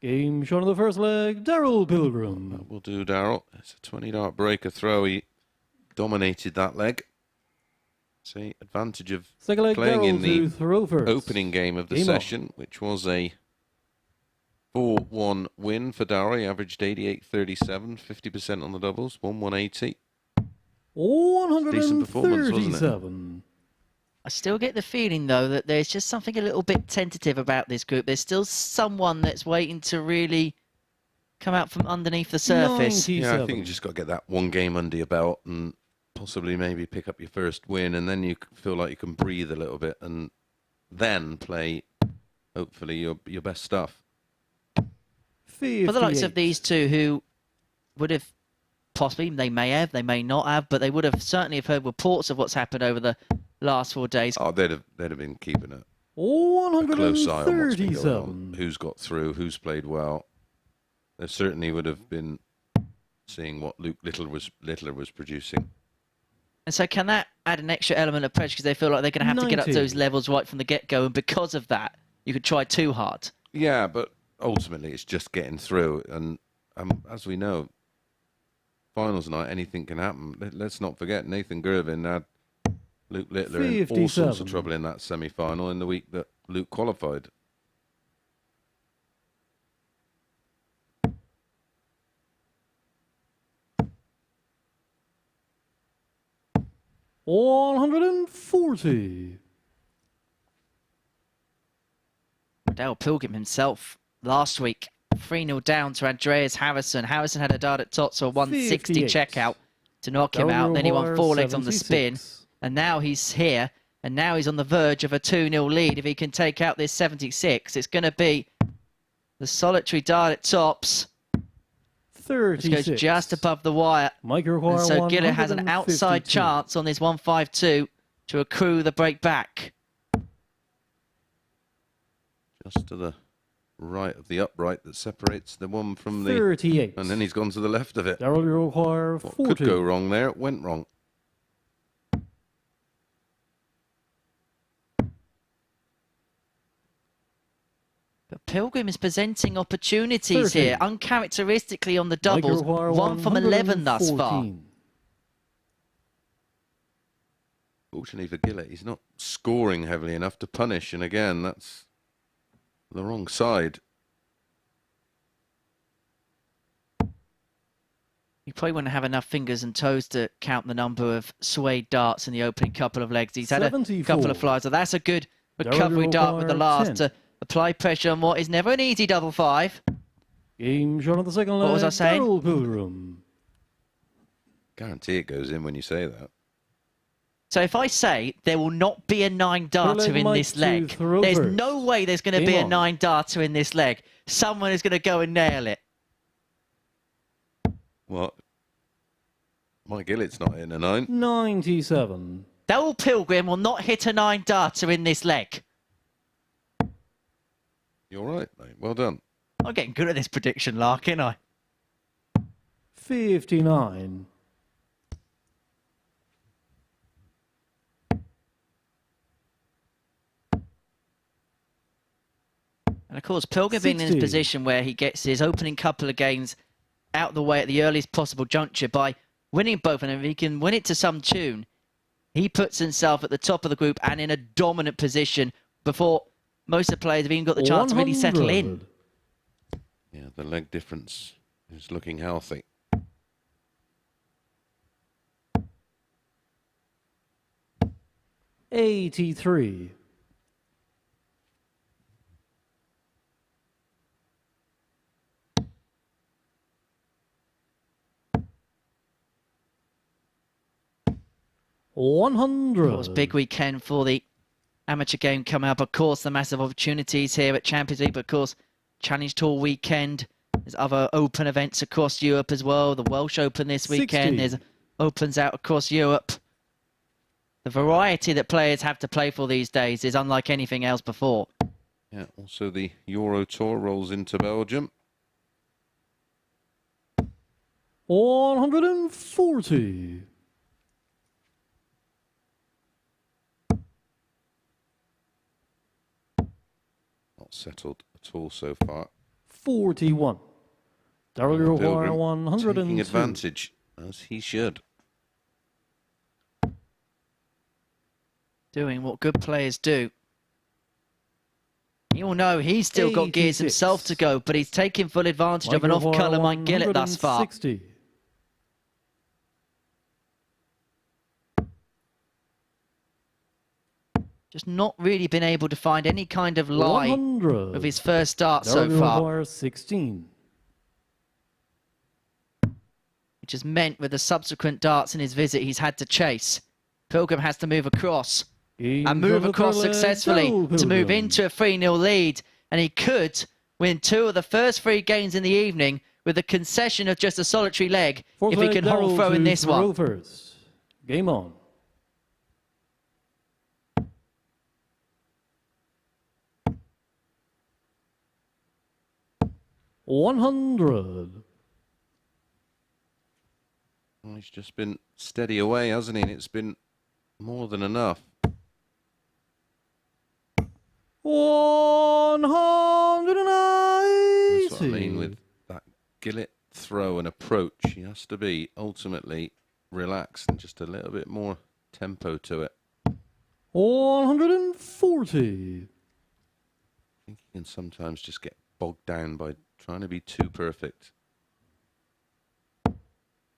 Game shown in the first leg, Darrell Pilgrim. That will do, Darrell. It's a 20-dart breaker throw. He dominated that leg. See, advantage of Second leg, playing Darrell in the to throw first. opening game of the Game session, which was a 4-1 win for Darrell. He averaged 88.37, 50% on the doubles, won 180. Decent performance, wasn't it? 137. I still get the feeling, though, that there's just something a little bit tentative about this group. There's still someone that's waiting to really come out from underneath the surface. 97. Yeah, I think you just got to get that one game under your belt and possibly maybe pick up your first win, and then you feel like you can breathe a little bit and then play, hopefully, your best stuff. 58. For the likes of these two who would have possibly, they may not have, but they would have certainly have heard reports of what's happened over the last 4 days. Oh, they'd have been keeping a close eye on what's been going on, 137. who's got through, who's played well. They certainly would have been seeing what Luke Littler was producing. And so can that add an extra element of pressure because they feel like they're going to have to get up to 90. those levels right from the get-go, and because of that, you could try too hard. Yeah, but ultimately it's just getting through, and as we know, finals night, anything can happen. Let's not forget Nathan Gervin had Luke Littler in all sorts 57. of trouble in that semi-final in the week that Luke qualified. $140. Dale Pilgrim himself last week, 3-0 down to Andreas Harrison. Harrison had a dart at tots, so a 160 58. checkout to knock him out. Then he won 4 legs on the spin. 76. And now he's here, and now he's on the verge of a 2-0 lead. If he can take out this 76, it's going to be the solitary dart at tops. 36. This goes just above the wire. Mike, you And require so Gillett has an outside 152. chance on this 152 to accrue the break back. Just to the right of the upright that separates the one from the... 38. And then he's gone to the left of it. Darrell, you require What 40. could go wrong there, it went wrong. But Pilgrim is presenting opportunities here, 30. uncharacteristically on the Mike, you doubles. require 1 from 11 thus far. 114. Fortunately for Gillett, he's not scoring heavily enough to punish, and again, that's the wrong side. You probably wouldn't have enough fingers and toes to count the number of swayed darts in the opening couple of legs. He's had a 74. couple of flies, so that's a good Darrell, recovery you dart with the require last 10. to apply pressure on what is never an easy double 5. Game shown on the second leg. What was I saying? Darrell Pilgrim. Guarantee it goes in when you say that. So if I say there will not be a 9 darter in Mike this to leg, throw there's first. no way there's going to be Game a on. 9 darter in this leg. Someone is going to go and nail it. What? Mike Gillett's not in a 9. 97. Darrell Pilgrim will not hit a 9 darter in this leg. You're right, mate. Well done. I'm getting good at this prediction, Lark, ain't I? 59. And of course, Pilgrim being in this 60. position where he gets his opening couple of games out the way at the earliest possible juncture by winning both of them. If he can win it to some tune, he puts himself at the top of the group and in a dominant position before most of the players have even got the chance to really settle in. 100. Yeah, the leg difference is looking healthy. $83. 100. Of course, big weekend for the amateur game coming up. Of course, the massive opportunities here at Champions League. But of course, Challenge Tour weekend. There's other open events across Europe as well. The Welsh Open this weekend. 60. There's opens out across Europe. The variety that players have to play for these days is unlike anything else before. Yeah, also the Euro Tour rolls into Belgium. 140. Not settled at all so far. 41. Daryl Uruguay, Pilgrim 102. taking advantage, as he should. Doing what good players do. You all know he's still got gears 86. himself to go, but he's taking full advantage of an off-colour Mike Gillett thus far. 160. Just not really been able to find any kind of lie 100. of his first start so Daryl far. Uruguay, 16. Which has meant with the subsequent darts in his visit, he's had to chase. Pilgrim has to move across. And move across successfully to move into a 3-0 lead. And he could win 2 of the first 3 games in the evening with the concession of just a solitary leg if he can hold throw in this one. Rovers. Game on. $100. Well, he's just been steady away, hasn't he? And it's been more than enough. 190. That's what I mean with that Gillett throw and approach. He has to be ultimately relaxed and just a little bit more tempo to it. 140. I think he can sometimes just get bogged down by trying to be too perfect.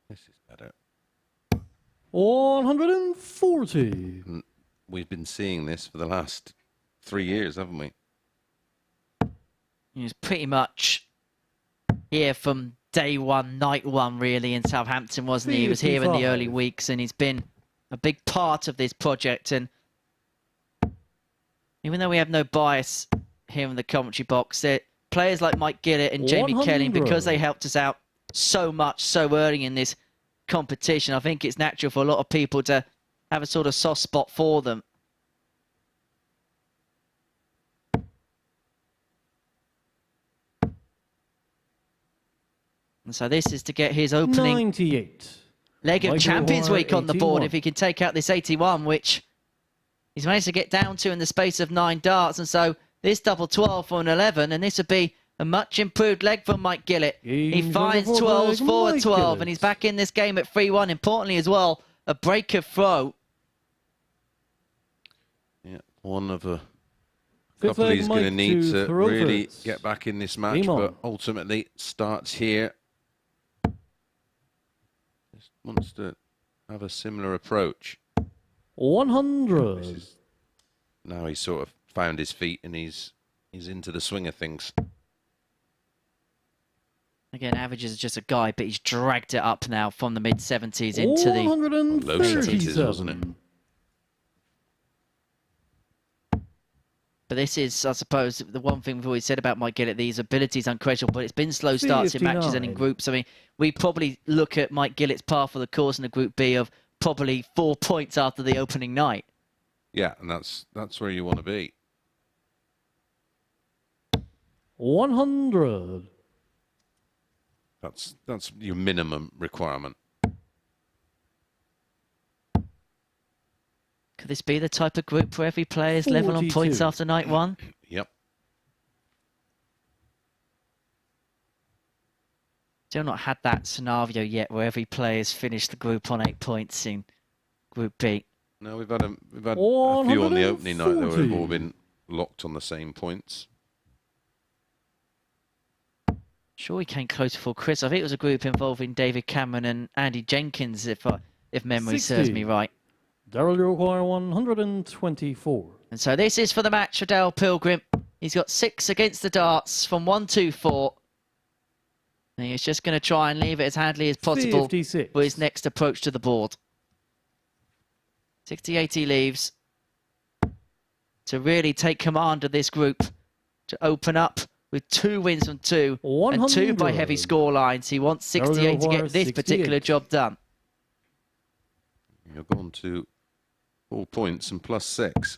This is better. 140. And we've been seeing this for the last 3 years, haven't we? He was pretty much here from day one, night one, really, in Southampton, wasn't he? He was here in the early 55. weeks, and he's been a big part of this project. And even though we have no bias here in the commentary box, players like Mike Gillett and Jamie 100. Kelly, because they helped us out so much, so early in this competition, I think it's natural for a lot of people to have a sort of soft spot for them. And so this is to get his opening 98. leg of Michael Champions Moore, Week on the board 81. if he can take out this 81, which he's managed to get down to in the space of 9 darts. And so this double 12 for an 11, and this would be a much improved leg from Mike Gillett. He Games finds over for 12s leg, for a Mike 12, Gillett. and he's back in this game at 3-1. Importantly as well, a break of throw. Yeah, one of a Fifth couple leg, he's going to Mike need to Rovers. really get back in this match, Game on. but ultimately starts here. Just wants to have a similar approach. 100. Now he's sort of found his feet and he's into the swing of things. Again, averages just a guy, but he's dragged it up now from the mid-70s into the... Low 70s, wasn't it? 137. But this is, I suppose, the one thing we've always said about Mike Gillett, these abilities unquestionable, but it's been slow starts in matches and in 59. groups. I mean, we probably look at Mike Gillett's path for the course in the Group B of probably 4 points after the opening night. Yeah, and that's where you want to be. 100. That's your minimum requirement. Could this be the type of group where every player is level on points 42. after night one? Yep. Still not had that scenario yet where every player's finished the group on 8 points in Group B. No, we've had a few on the opening night that have 140. all been locked on the same points. Sure, he came close before Chris. I think it was a group involving David Cameron and Andy Jenkins, if memory serves 60. me right. Daryl Uruguay, 124. And so this is for the match for Dale Pilgrim. He's got 6 against the darts from 1, 2, 4. And he's just going to try and leave it as handily as possible 56. for his next approach to the board. 60-80 leaves to really take command of this group, to open up with 2 wins from 2 and 2 by heavy 100. score lines. He wants 68 to get this particular job done. You're gone to 4 points and +6.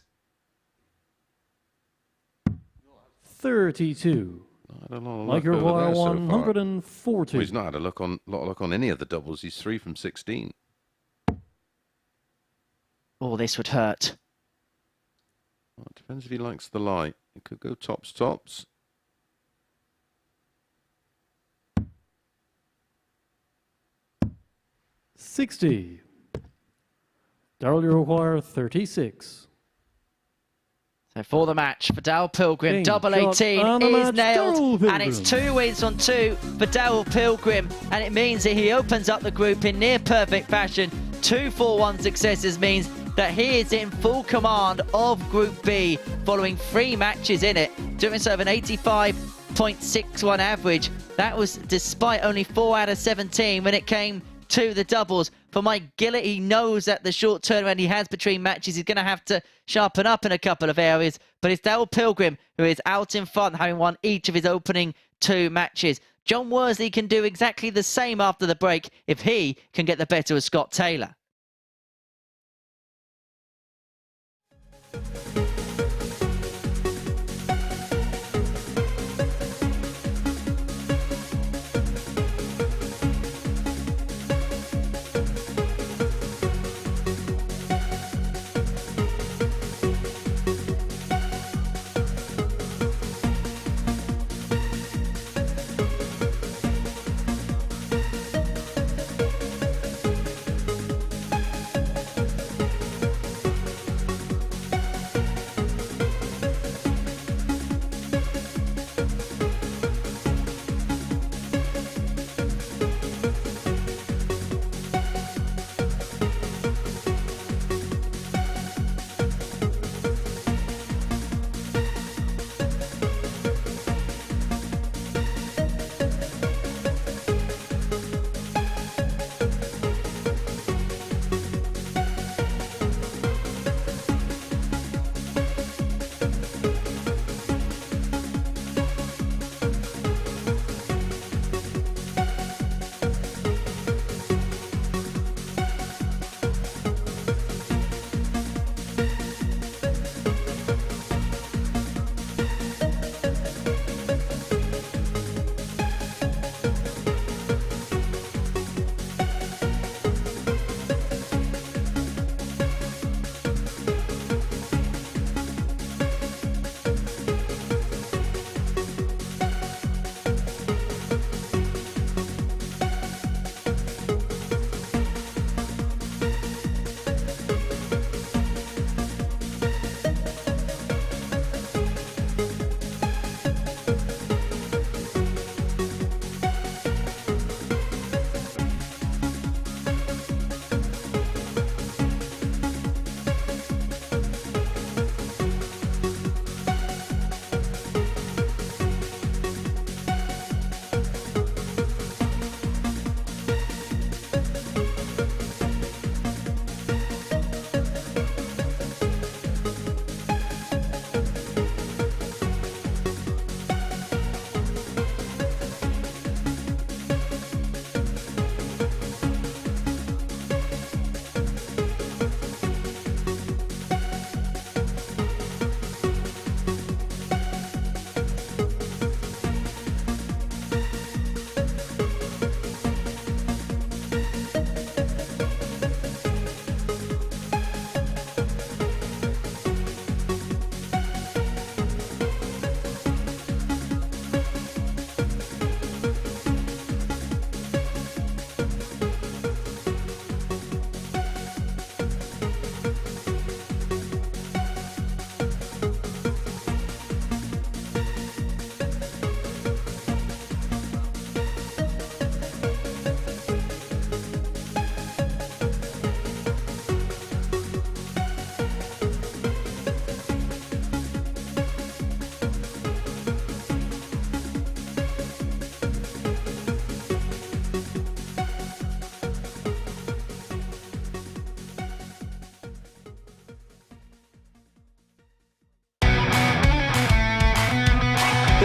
32. I don't know. Mike Require 140. Well, he's not had a lot of luck on any of the doubles. He's 3 from 16. Oh, this would hurt. Well, it depends if he likes the light. It could go tops. 60. Darrell, you require 36. So for the match, for Darrell Pilgrim, Game double shot 18 on the is match, nailed. Darrell And it's Pilgrim. 2 wins on 2 for Darrell Pilgrim. And it means that he opens up the group in near perfect fashion. 2 4-1 successes means that he is in full command of Group B following 3 matches in it, doing so of an 85.61 average. That was despite only 4 out of 17 when it came to the doubles. For Mike Gillett, he knows that the short turnaround he has between matches, he's going to have to sharpen up in a couple of areas. But it's Darrell Pilgrim who is out in front, having won each of his opening 2 matches. John Worsley can do exactly the same after the break if he can get the better of Scott Taylor.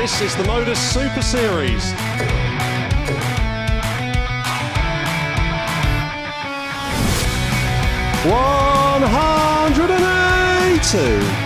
This is the MODUS Super Series. 182.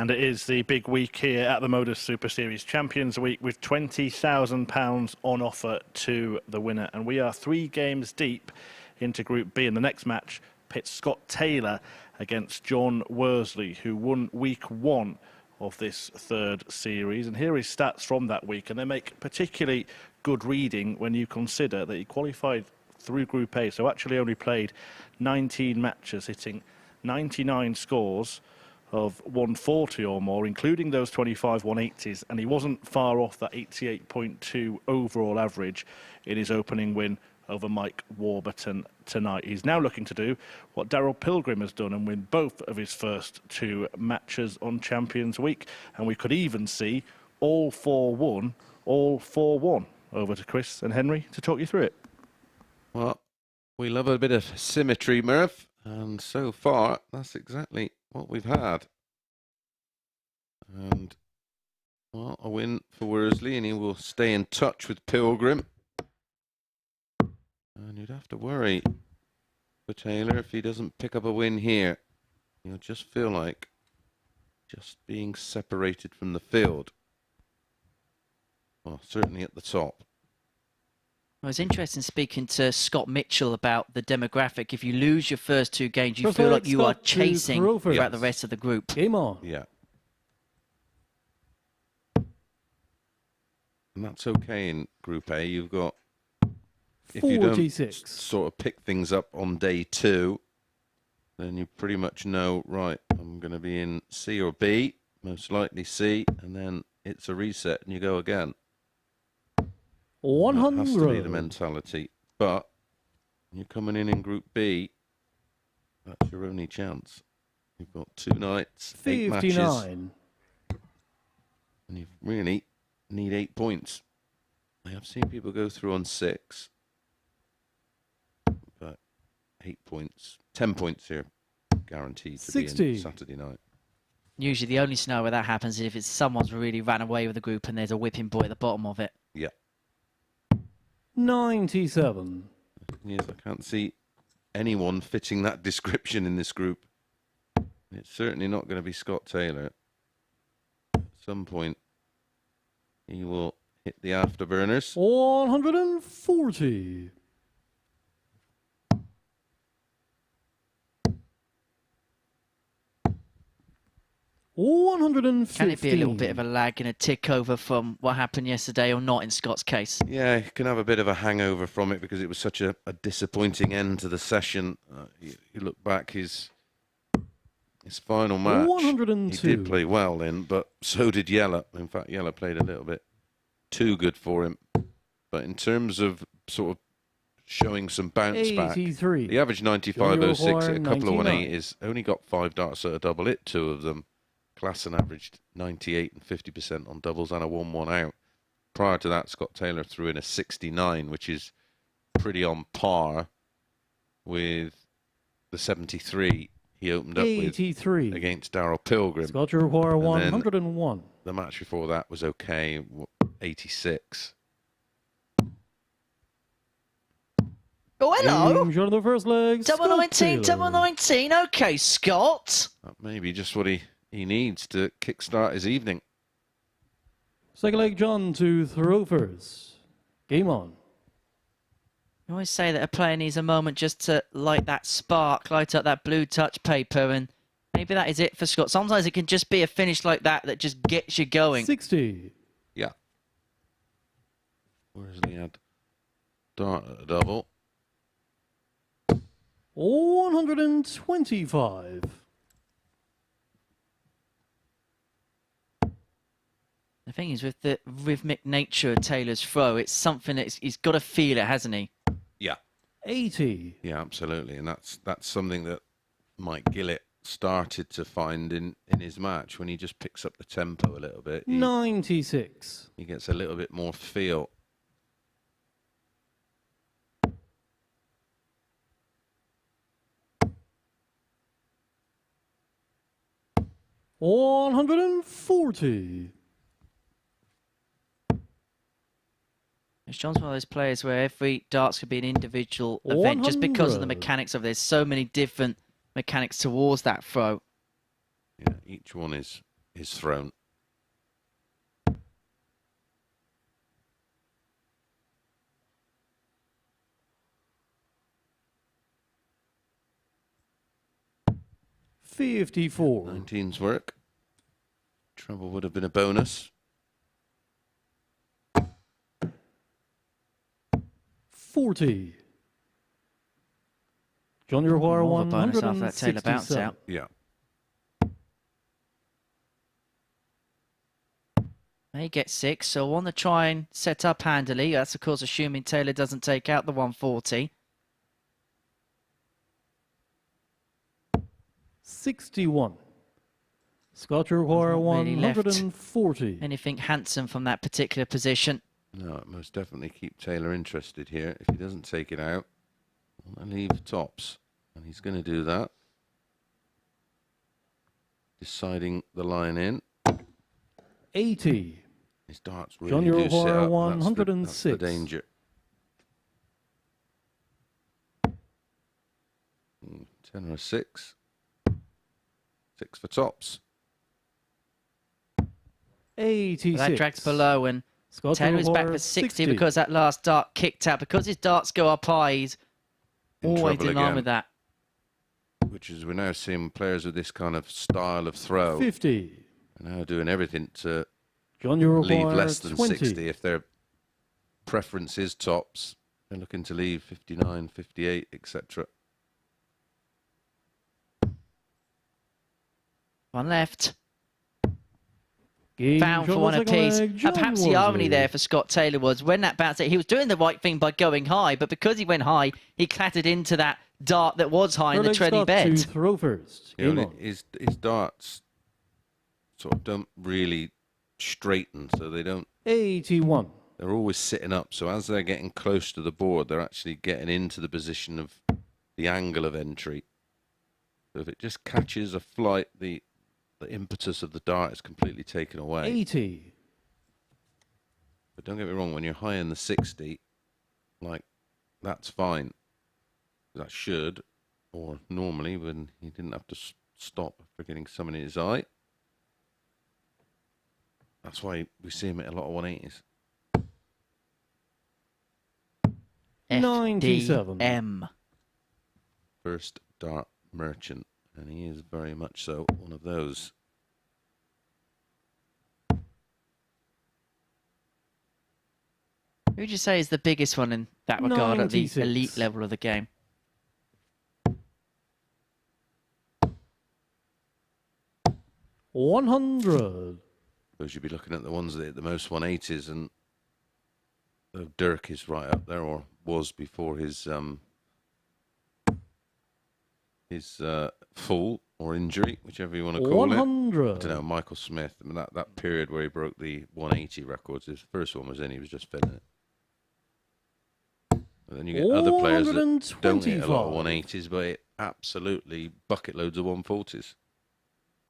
And it is the big week here at the MODUS Super Series Champions Week with £20,000 on offer to the winner. And we are 3 games deep into Group B. And the next match pits Scott Taylor against John Worsley, who won week 1 of this 3rd series. And here are his stats from that week. And they make particularly good reading when you consider that he qualified through Group A. So actually only played 19 matches, hitting 99 scores of 140 or more, including those 25 180s, and he wasn't far off that 88.2 overall average in his opening win over Mike Warburton tonight. He's now looking to do what Daryl Pilgrim has done and win both of his first 2 matches on Champions Week, and we could even see all 4-1, all 4-1. Over to Chris and Henry to talk you through it. Well, we love a bit of symmetry, Murph, and so far that's exactly what we've had. And, well, a win for Worsley, and he will stay in touch with Pilgrim. And you'd have to worry for Taylor if he doesn't pick up a win here. He'll just feel like just being separated from the field. Well, certainly at the top. It was interesting speaking to Scott Mitchell about the demographic. If you lose your first 2 games, you feel like you are chasing throughout the rest of the group. Game on. Yeah. And that's okay in Group A. You've got, if you don't sort of pick things up on day 2, then you pretty much know, right, I'm going to be in C or B, most likely C, and then it's a reset and you go again. 100. That has to be the mentality. But you're coming in Group B, that's your only chance. You've got 2 nights, 8 matches, 59. and you really need 8 points. I have seen people go through on 6, but 8 points, 10 points here, guaranteed to 60. be in Saturday night. Usually the only scenario where that happens is if it's someone's really ran away with the group and there's a whipping boy at the bottom of it. Yeah. 97. Yes, I can't see anyone fitting that description in this group. It's certainly not going to be Scott Taylor. At some point, he will hit the afterburners. 140. 115. Can it be a little bit of a lag and a tick over from what happened yesterday or not in Scott's case? Yeah, he can have a bit of a hangover from it because it was such a disappointing end to the session. You look back, his final match, 102. he did play well in, but so did Yella. In fact, Yella played a little bit too good for him. But in terms of sort of showing some bounce 83. back, the average 95.06 at a couple 99. of 180s, only got 5 darts at a double, hit 2 of them. Klassen averaged 98 and 50% on doubles and a 1-1 out. Prior to that, Scott Taylor threw in a 69, which is pretty on par with the 73 he opened up 83. with against Daryl Pilgrim. Scott, you require And 101. The match before that was okay, 86. Oh, hello. Shot of the first leg. Double Scott 19, Taylor. double 19. Okay, Scott. That may be just what he needs to kickstart his evening. Second leg, John to Throfers. Game on. You always say that a player needs a moment just to light that spark, light up that blue touch paper, and maybe that is it for Scott. Sometimes it can just be a finish like that that just gets you going. 60. Yeah. Whereas he had dart at a double. 125. thing is, with the rhythmic nature of Taylor's throw, it's something that he's got to feel it, hasn't he? Yeah. 80. Yeah, absolutely. And that's something that Mike Gillett started to find in his match when he just picks up the tempo a little bit. 96. He gets a little bit more feel. $140. John's one of those players where every darts could be an individual event just because of the 100. mechanics of it. There's so many different mechanics towards that throw. Yeah, each one is thrown. $54. 19's work. Treble would have been a bonus. 40. John, you require More of a bonus after that Taylor bounce 167. out. Yeah. He gets 6, so I want to try and set up handily. That's, of course, assuming Taylor doesn't take out the 140. 61. Scott, you require Hasn't really left 140. anything handsome from that particular position. No, it most definitely keep Taylor interested here. If he doesn't take it out, I leave tops. And he's going to do that. Deciding the line in. 80. His darts John, really you do sit require up. 106. That's the danger. 10 or a 6. 6 for tops. 86. That drags below, and Scott, you Taylor is back require for 60 because that last dart kicked out. Because his darts go up high, he's always trouble in line again. with that. Which is, we're now seeing players with this kind of style of throw 50. are now doing everything to John, you require leave less than 20. 60. If their preference is tops, they're looking to leave 59, 58, etc. One left. Game Found for shot one on the second apiece. leg, And John perhaps the irony Worsley. there for Scott Taylor was when that bounce, he was doing the right thing by going high, but because he went high, he clattered into that dart that was high in the Curling treading Scott bed. to throw first. You know, Game on. his darts sort of don't really straighten, so they don't. 81. They're always sitting up. So as they're getting close to the board, they're actually getting into the position of the angle of entry. So if it just catches a flight, the impetus of the dart is completely taken away. 80. But don't get me wrong, when you're high in the 60, like, that's fine. That should, or normally when he didn't have to stop for getting something in his eye. That's why we see him at a lot of 180s. 97. FDM. First dart merchant, and he is very much so one of those. Who would you say is the biggest one in that regard at the 96. elite level of the game? $100. Suppose you'd be looking at the ones that hit the most 180s, and Dirk is right up there, or was before his fall or injury, whichever you want to call it. I 100. don't know, Michael Smith. I mean, that period where he broke the 180 records, his first one was in, he was just filling it. And then you get other players that don't hit a lot of 180s, but hit absolutely bucket loads of 140s.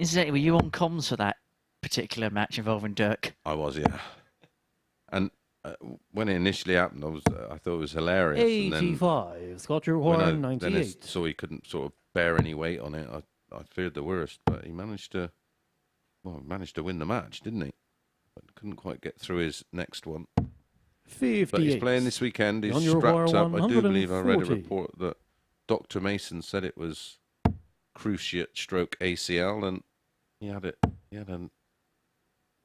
Incidentally, were you on comms for that particular match involving Dirk? I was, yeah. And when it initially happened, I thought it was hilarious. And then 85. Scott, you when require then I 98. saw he couldn't sort of bear any weight on it, I feared the worst. But he managed to win the match, didn't he? But couldn't quite get through his next one. 58. But he's playing this weekend. He's On your strapped wire, up. I do believe I read a 140. report that Dr. Mason said it was cruciate stroke ACL, and he had a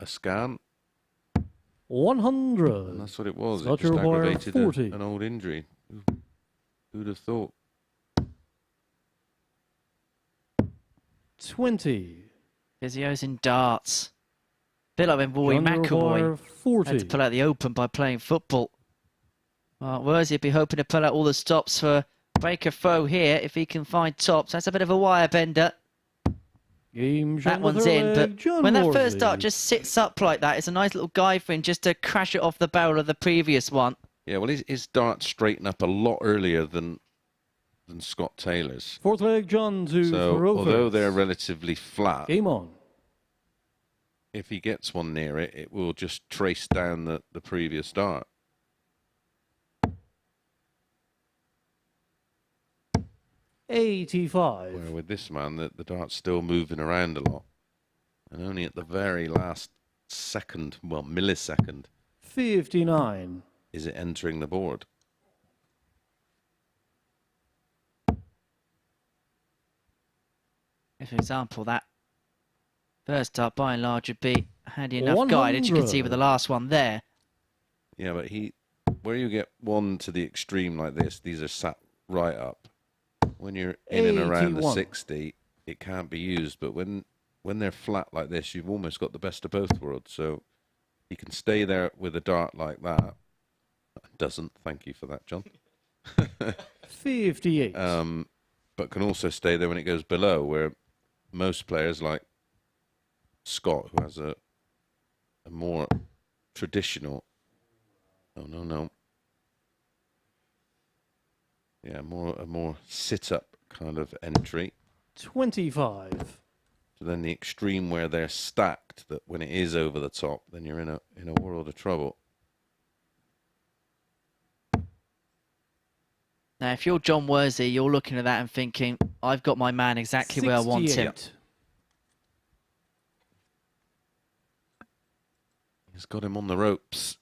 scan, 100. and that's what it was. It Scott, just you require aggravated 40. an old injury. Who'd have thought? 20. Physio's in darts. bit like when Rory John McIlroy Uruguay, had to 40. pull out the Open by playing football. Well, Worsley would be hoping to pull out all the stops for break a throw here if he can find tops. That's a bit of a wire bender. Game That shown the one's third in, leg, but John when that Worsley. first dart just sits up like that, it's a nice little guide for him just to crash it off the barrel of the previous one. Yeah, well, his darts straighten up a lot earlier than Scott Taylor's. Fourth leg, John to So, throw although first. they're relatively flat, Game on. if he gets one near it, it will just trace down the previous dart. 85. Where with this man, the dart's still moving around a lot. And only at the very last second, well, millisecond, 59. is it entering the board. For example, that first dart by and large would be handy enough guide, as you can see with the last one there. Yeah, but where you get one to the extreme like this, these are sat right up. When you're in and around the 81. 60, it can't be used. But when they're flat like this, you've almost got the best of both worlds. So you can stay there with a dart like that. Doesn't. Thank you for that, John. 58. But can also stay there when it goes below, where most players like Scott, who has a more traditional... Oh, no. Yeah, a more sit-up kind of entry. 25. So then the extreme where they're stacked, that when it is over the top, then you're in a world of trouble. Now, if you're John Worsley, you're looking at that and thinking, I've got my man exactly where I want him. 68. He's got him on the ropes.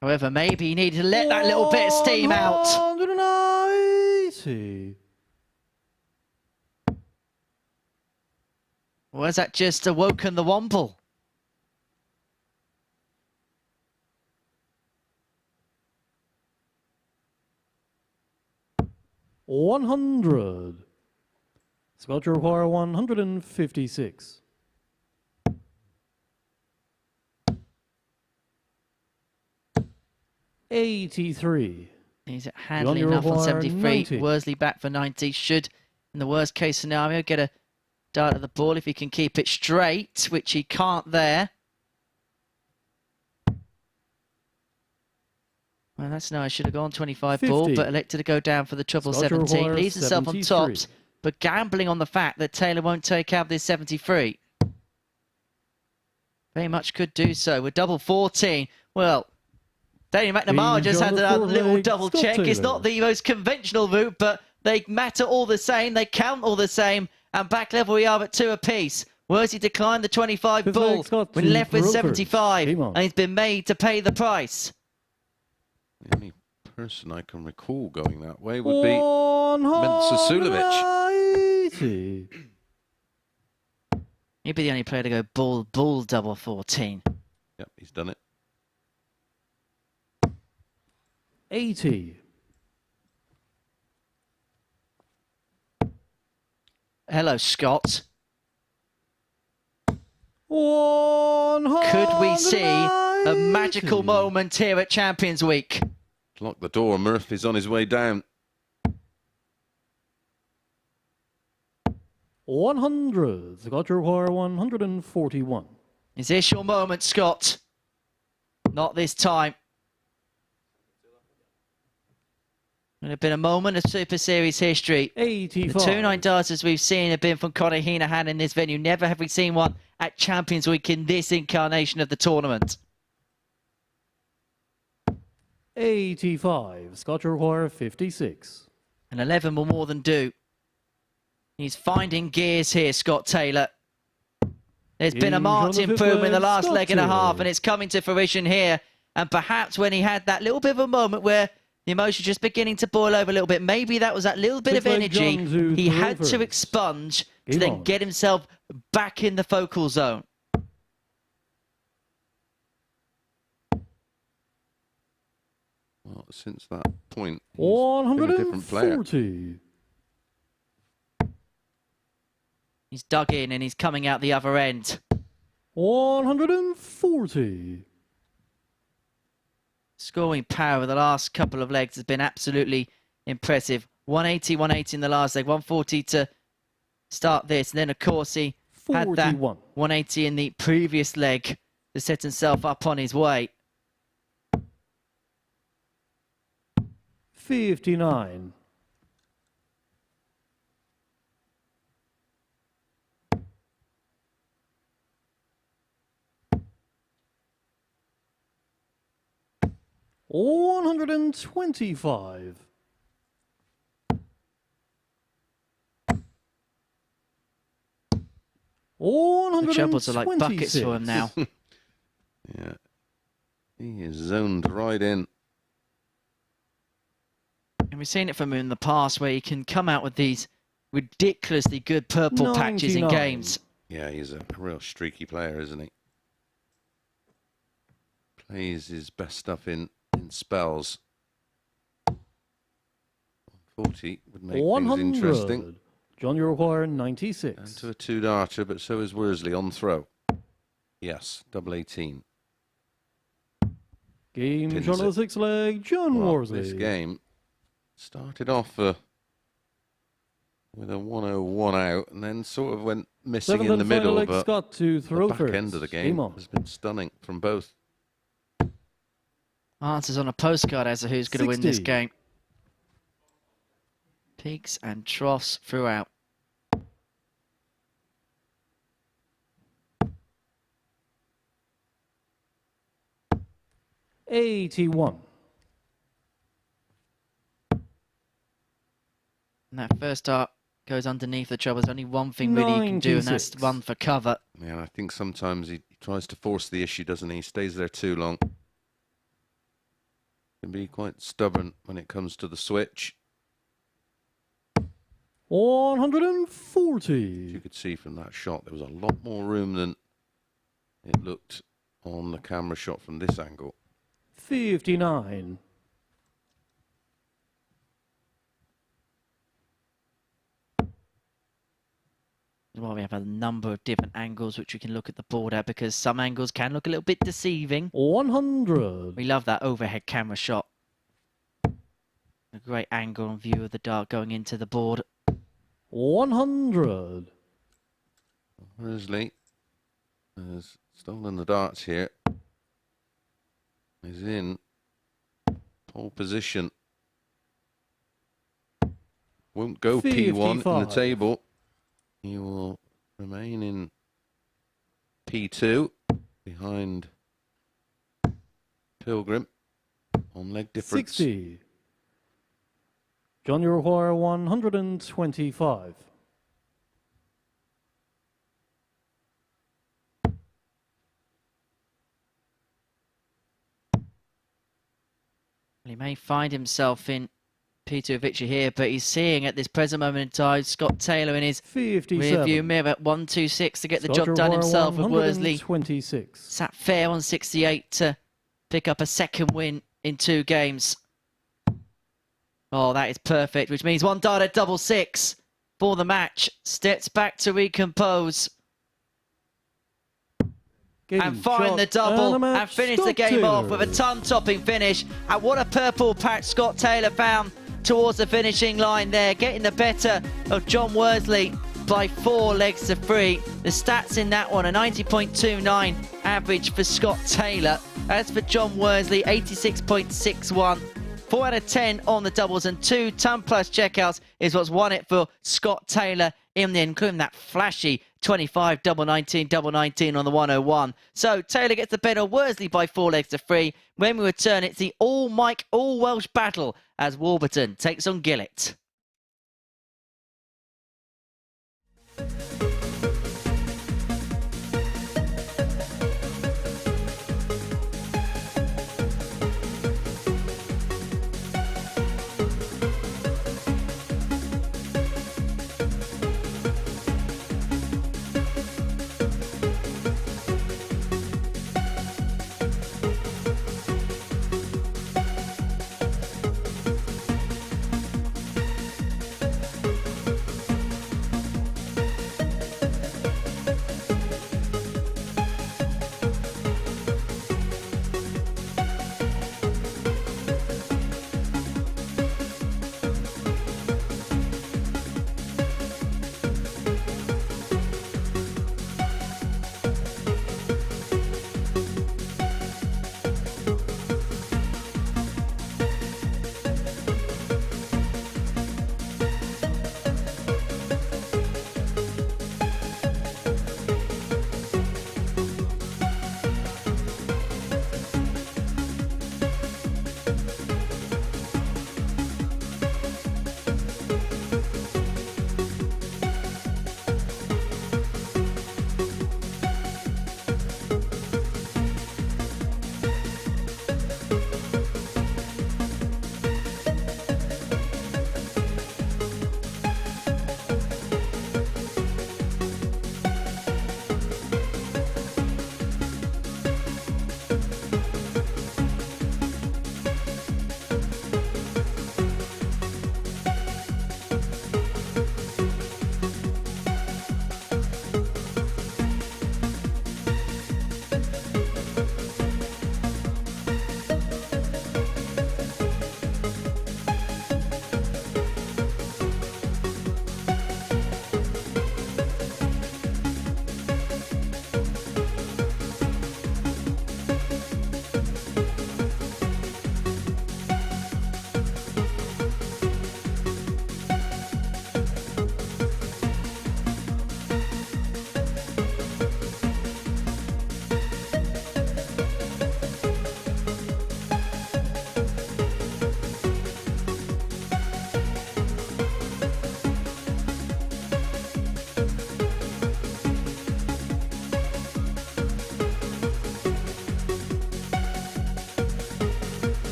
However, maybe he needed to let that little bit of steam out. 190. Or has that just awoken the Womble? $100. Scott require 156. $83. He's handling Johnny enough on Revoir, 73. 90. Worsley back for 90. Should, in the worst case scenario, get a dart at the ball if he can keep it straight, which he can't there. Well, that's no, I should have gone 25 ball, 50. but elected to go down for the treble Scott 17. Revoir, Leaves himself on 73. tops, but gambling on the fact that Taylor won't take out this 73. Very much could do so with double 14. Well, Daniel McNamara just had a little double check. It's not the most conventional route, but they matter all the same. They count all the same. And back level we are at 2 apiece. Worsley declined the 25 ball. We're left with 75. And he's been made to pay the price. The only person I can recall going that way would be Mensa Sulovic. He'd be the only player to go bull double 14. Yep, he's done it. 80. Hello, Scott. 190. Could we see a magical moment here at Champions Week? Lock the door. Murphy's on his way down. 100. Scott require 141. Is this your moment, Scott? Not this time. It had been a moment of Super Series history. 85. The 2 9 darters we've seen have been from Conor Heenahan in this venue. Never have we seen one at Champions Week in this incarnation of the tournament. 85. Scott require 56. And 11 will more than do. He's finding gears here, Scott Taylor. There's been a marked improvement in the last leg and a half, and it's coming to fruition here. And perhaps when he had that little bit of a moment where the emotion just beginning to boil over a little bit, maybe that was that little bit of energy he had to expunge to then get himself back in the focal zone. Well, since that point, he's been a different player. 140. He's dug in and he's coming out the other end. 140. Scoring power of the last couple of legs has been absolutely impressive. 180, 180 in the last leg, 140 to start this. And then, of course, he had that 180 in the previous leg to set himself up on his way. 59. $125. The trebles are like buckets for him now. Yeah. He is zoned right in. And we've seen it from him in the past where he can come out with these ridiculously good purple patches in games. Yeah, he's a real streaky player, isn't he? Plays his best stuff in spells. 40 would make things interesting. John, you require 96. And to a two-darter, but so is Worsley on throw. Yes, double 18. Game Pins John of it. the sixth leg, John Worsley. This game started off with a 101 out, and then sort of went missing in the middle. But Scott to throw the back first. end of the game has been stunning from both. Answers on a postcard as to who's going to win this 60. game. Peaks and troughs throughout. $81. And that first dart goes underneath the treble. There's only one thing really you can do, and that's 96. run for cover. Yeah, I think sometimes he tries to force the issue, doesn't he? He stays there too long. Can be quite stubborn when it comes to the switch. 140. You could see from that shot there was a lot more room than it looked on the camera shot from this angle. 59. Well, we have a number of different angles which we can look at the board at, because some angles can look a little bit deceiving. 100. We love that overhead camera shot. A great angle and view of the dart going into the board. 100. Worsley has stolen the darts here. He's in pole position. Won't go P1 in the 55. table. He will remain in P2 behind Pilgrim on leg difference. 60. John, you require 125. He may find himself in P2 victory here, but he's seeing at this present moment in time Scott Taylor in his 57. rearview mirror at 126 to get the Scott, job done you require himself with Worsley. 126. Sat fair on 68 to pick up a second win in 2 games. Oh, that is perfect, which means one dart at double 6 for the match. Steps back to recompose. And find the double and finish the game off with a ton-topping finish. And what a purple patch Scott Taylor found towards the finishing line there, getting the better of John Worsley by 4 legs to 3. The stats in that one, a 90.29 average for Scott Taylor. As for John Worsley, 86.61. 4 out of 10 on the doubles, and 2 ton-plus checkouts is what's won it for Scott Taylor in the end, including that flashy 25 double 19 on the 101. So Taylor gets the better of Worsley by 4 legs to 3. When we return, it's the all-Mike, all-Welsh battle as Warburton takes on Gillett.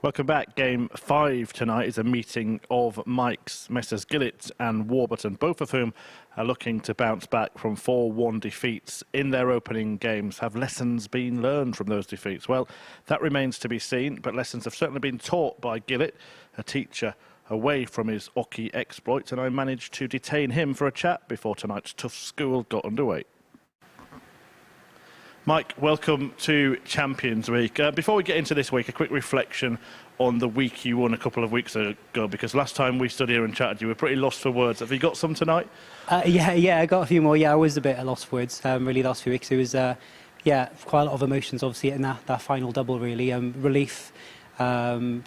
Welcome back. Game 5 tonight is a meeting of Mike's, Messrs Gillett and Warburton, both of whom are looking to bounce back from 4-1 defeats in their opening games. Have lessons been learned from those defeats? Well, that remains to be seen, but lessons have certainly been taught by Gillett, a teacher away from his Oki exploits, and I managed to detain him for a chat before tonight's tough school got underway. Mike, welcome to Champions Week. Before we get into this week, a quick reflection on the week you won a couple of weeks ago, because last time we stood here and chatted, you were pretty lost for words. Have you got some tonight? Yeah, I got a few more. Yeah, I was a bit lost for words, really, last few weeks. It was, quite a lot of emotions, obviously, in that final double, really. Relief, and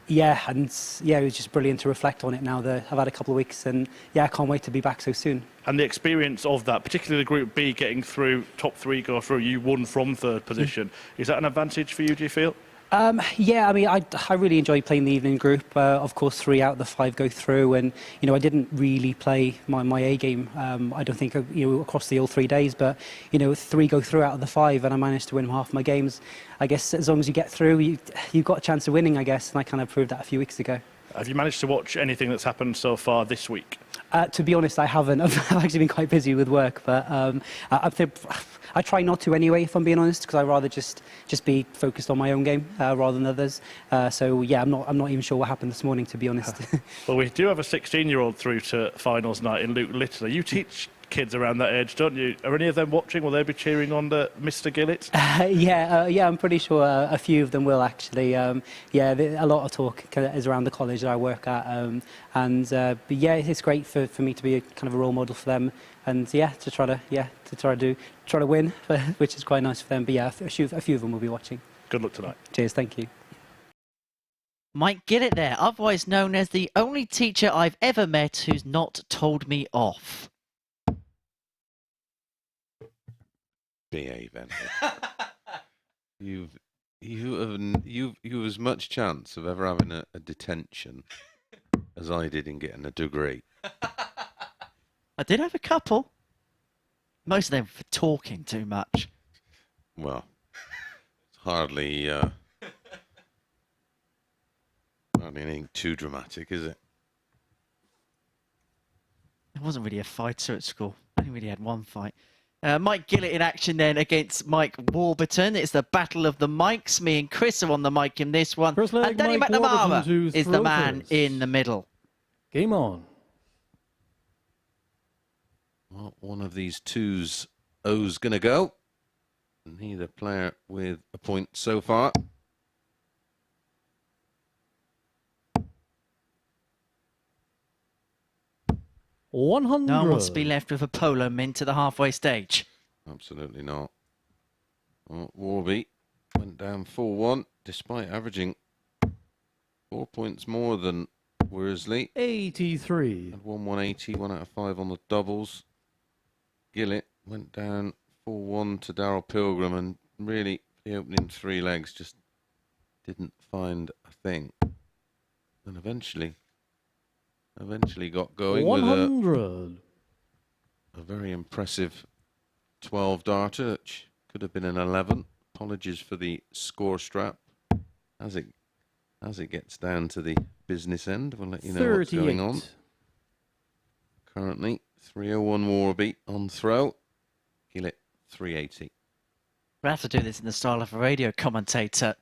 it was just brilliant to reflect on it now that I've had a couple of weeks, and yeah, I can't wait to be back so soon. And the experience of that, particularly the Group B getting through, top 3 go through, you won from 3rd position. Is that an advantage for you, do you feel? Yeah, I mean, I really enjoyed playing the evening group. Of course, 3 out of the 5 go through, and I didn't really play my A game. I don't think across the all 3 days, but 3 go through out of the 5, and I managed to win half my games. I guess as long as you get through, you've got a chance of winning, I guess, and I kind of proved that a few weeks ago. Have you managed to watch anything that's happened so far this week? To be honest, I haven't. I've actually been quite busy with work, but I try not to anyway, if I'm being honest, because I'd rather just be focused on my own game rather than others. So yeah, I'm not even sure what happened this morning, to be honest. Well, we do have a 16-year-old through to finals night in Luke Littler. You teach kids around that age, don't you? Are any of them watching? Will they be cheering on Mr. Gillett? Yeah, I'm pretty sure a few of them will actually. A lot of talk is around the college that I work at, but yeah, it's great for me to be kind of a role model for them, and to try to win, which is quite nice for them. But yeah, a few of them will be watching. Good luck tonight. Cheers, thank you. Mike Gillett there, otherwise known as the only teacher I've ever met who's not told me off. Behave, Andy. You've as much chance of ever having a detention as I did in getting a degree. I did have a couple. Most of them for talking too much. Well, it's hardly anything too dramatic, is it? There wasn't really a fighter at school. I only really had one fight. Mike Gillett in action then against Mike Warburton. It's the battle of the mics. Me and Chris are on the mic in this one. First leg, and Danny Mike McNamara is the man in the middle. Game on. Well, one of these 2's O's going to go. Neither player with a point so far. No one wants to be left with a polo mint to the halfway stage. Absolutely not. Well, Warby went down 4-1, despite averaging 4 points more than Worsley. 83. Had 180, 1 out of 5 on the doubles. Gillett went down 4-1 to Darryl Pilgrim, and really the opening 3 legs just didn't find a thing. And eventually got going 100. with a very impressive 12 darter, which could have been an 11. Apologies for the score strap. As it gets down to the business end, we'll let you know 38. what's going on. Currently 301 Warby on throw. Gillett 380. We'll have to do this in the style of a radio commentator.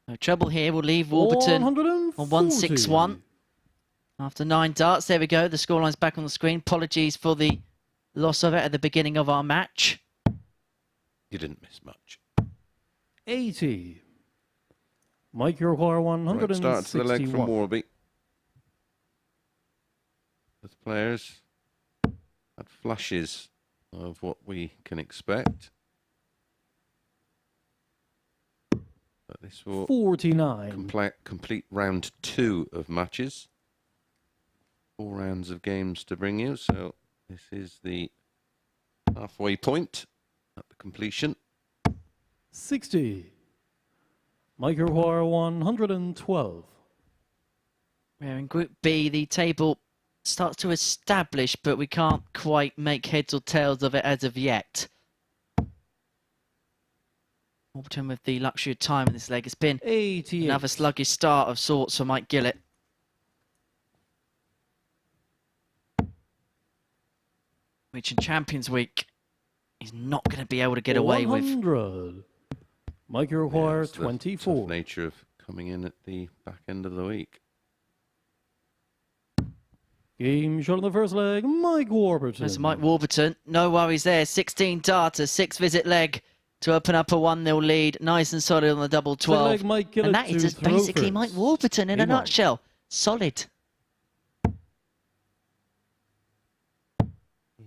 No trouble here. We'll leave Warburton on 161. After 9 darts, there we go. The scoreline's back on the screen. Apologies for the loss of it at the beginning of our match. You didn't miss much. 80. Mike, you require 161. Right, start to the leg from Warby. The players had flashes of what we can expect. But this will 49. complete round 2 of matches. 4 rounds of games to bring you. So this is the halfway point at the completion. 60. Mike, you require 112. We're in Group B. The table starts to establish, but we can't quite make heads or tails of it as of yet. Warburton with the luxury of time in this leg. It's been 88. another sluggish start of sorts for Mike Gillett. Which in Champions Week, he's not going to be able to get away with. 100. Mike, you require it's the 24. tough nature of coming in at the back end of the week. Game shot on the first leg, Mike Warburton. There's Mike Warburton. No worries there. 16 darter, 6-visit leg to open up a 1-0 lead. Nice and solid on the double 12. Leg, Mike Gillett And that is to just throw basically first. Mike Warburton in a Game on. nutshell. Solid.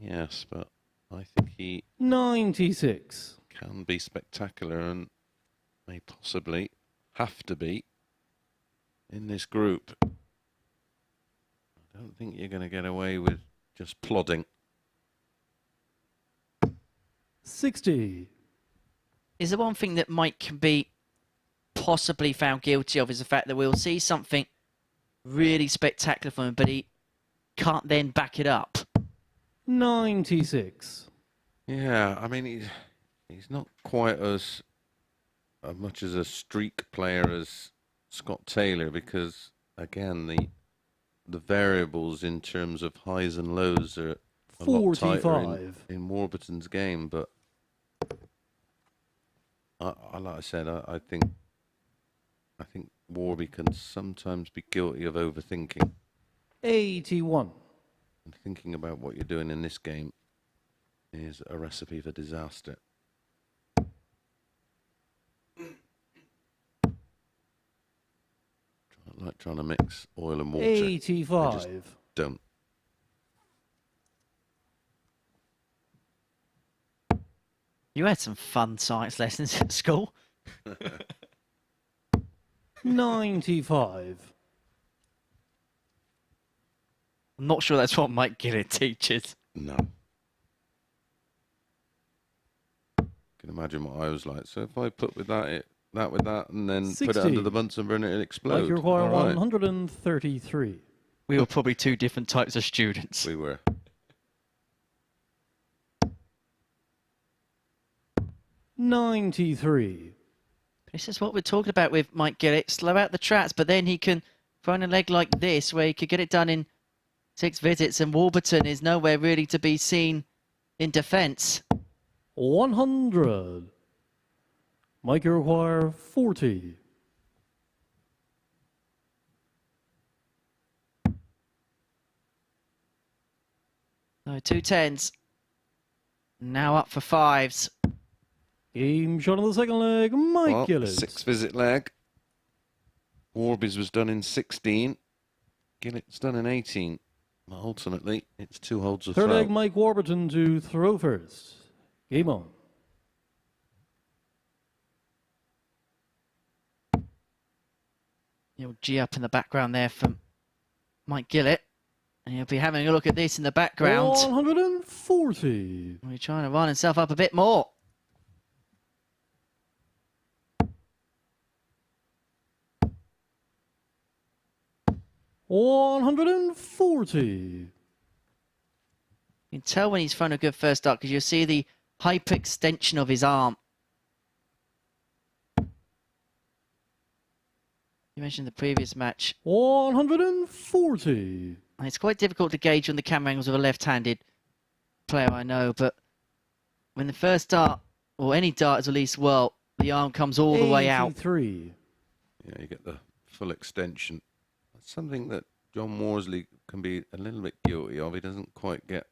Yes, but I think he 96. can be spectacular and may possibly have to be in this group. I don't think you're going to get away with just plodding. 60. Is the one thing that Mike can be possibly found guilty of is the fact that we'll see something really spectacular from him, but he can't then back it up. 96. Yeah, I mean, he's not quite as much as a streak player as Scott Taylor because, again, the variables in terms of highs and lows are a lot tighter 45. in Warburton's game. But like I said, I think Warby can sometimes be guilty of overthinking 81. and thinking about what you're doing in this game is a recipe for disaster. Like trying to mix oil and water. I just 85. don't. You had some fun science lessons at school. 95. I'm not sure that's what Mike Gillett teaches. No. Can imagine what I was like. So if I put with that with that, and then put it 60. under the Bunsen burner, it'll explode. Mike, you require All right. 133. We were probably two different types of students. We were. 93. This is what we're talking about with Mike Gillett. Slow out the tracks, but then he can throw in a leg like this where he could get it done in 6 visits, and Warburton is nowhere really to be seen in defence. 100. Mike, you require 40. So 2 10s. Now up for 5s. Game shot on the second leg, Mike Well, Gillett. 6-visit leg. Warby's was done in 16. Gillett's done in 18. But ultimately, it's 2 holds of Third throw. leg, Mike Warburton to throw first. Game on. You'll G up in the background there from Mike Gillett. And he'll be having a look at this in the background. 140. He's trying to run himself up a bit more. $140. You can tell when he's thrown a good first dart because you'll see the hyperextension of his arm. You mentioned the previous match. 140. It's quite difficult to gauge on the camera angles of a left-handed player, I know, but when the first dart, or any dart is released well, the arm comes all the way out. 83. Yeah, you get the full extension. That's something that John Worsley can be a little bit guilty of. He doesn't quite get to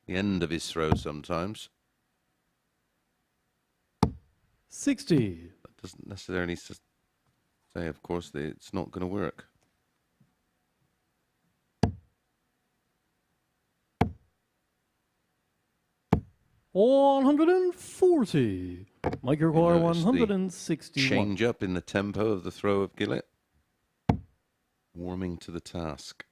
the end of his throw sometimes. 60. That doesn't necessarily say, of course, that it's not going to work. $140. Mike, you require notice the 161. Change up in the tempo of the throw of Gillett. Warming to the task.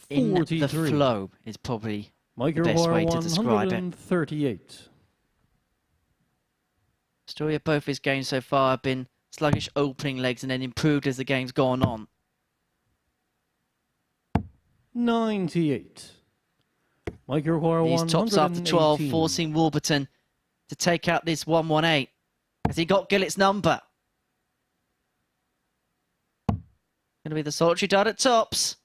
In the 43. flow is probably Mike, the you best require way to describe it. 138. Story of both his games so far have been sluggish opening legs and then improved as the game's gone on. 98. Mike, you require These tops after 12, 118. forcing Warburton to take out this 118. Has he got Gillett's number? Going to be the solitary dart at tops.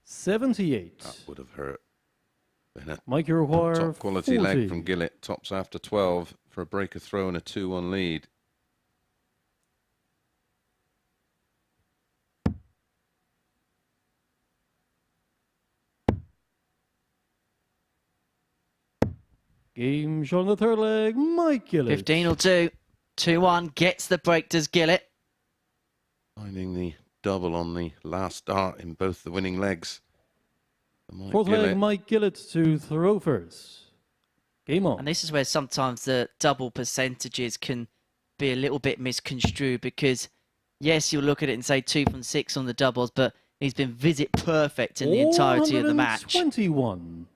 78. That would have hurt. Been a Mike, you require top quality 40. leg from Gillett. Tops after 12 for a breaker throw and a 2-1 lead. Game shot on the third leg, Mike Gillett. 15 will do. 2-1 gets the break, does Gillett. Finding the double on the last dart in both the winning legs. Mike Fourth leg, Gillett. Mike Gillett to throw first. Game on. And this is where sometimes the double percentages can be a little bit misconstrued because, yes, you'll look at it and say 2 from 6 on the doubles, but he's been visit perfect in the entirety of the match. 21.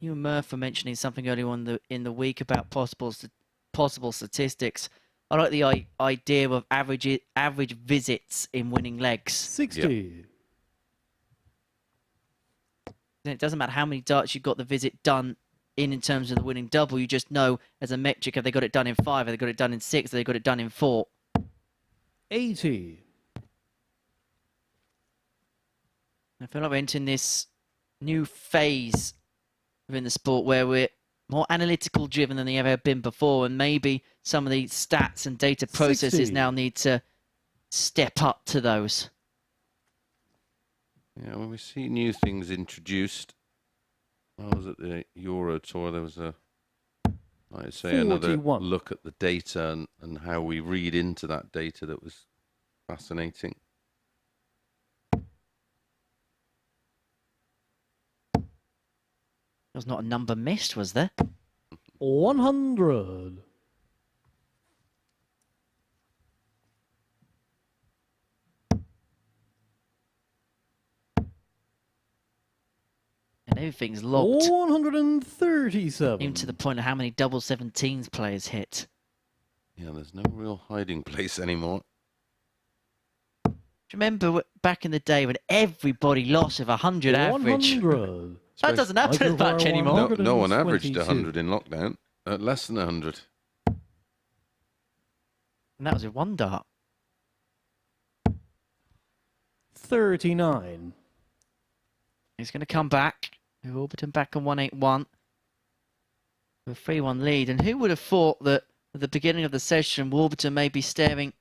You and Murph were mentioning something earlier on in the week about possible statistics. I like the idea of average visits in winning legs. 60. And it doesn't matter how many darts you've got the visit done in terms of the winning double. You just know as a metric, have they got it done in 5, have they got it done in 6, have they got it done in 4. 80. I feel like we're entering this new phase within the sport where we're more analytical driven than they ever have been before, and maybe some of the stats and data processes 60. now need to step up to those. Yeah, when we see new things introduced, I was at the Euro Tour, there was I'd say another 41. look at the data and how we read into that data that was fascinating. There was not a number missed, was there? 100. And everything's logged, 137. even to the point of how many double 17s players hit. Yeah, there's no real hiding place anymore. Do you remember back in the day when everybody lost with 100 average? 100. That doesn't happen as much anymore. No one averaged 122. 100 in lockdown. Less than 100. And that was with one dart. 39. He's going to come back. Warburton back on 181. With a 3-1 lead. And who would have thought that at the beginning of the session, Warburton may be staring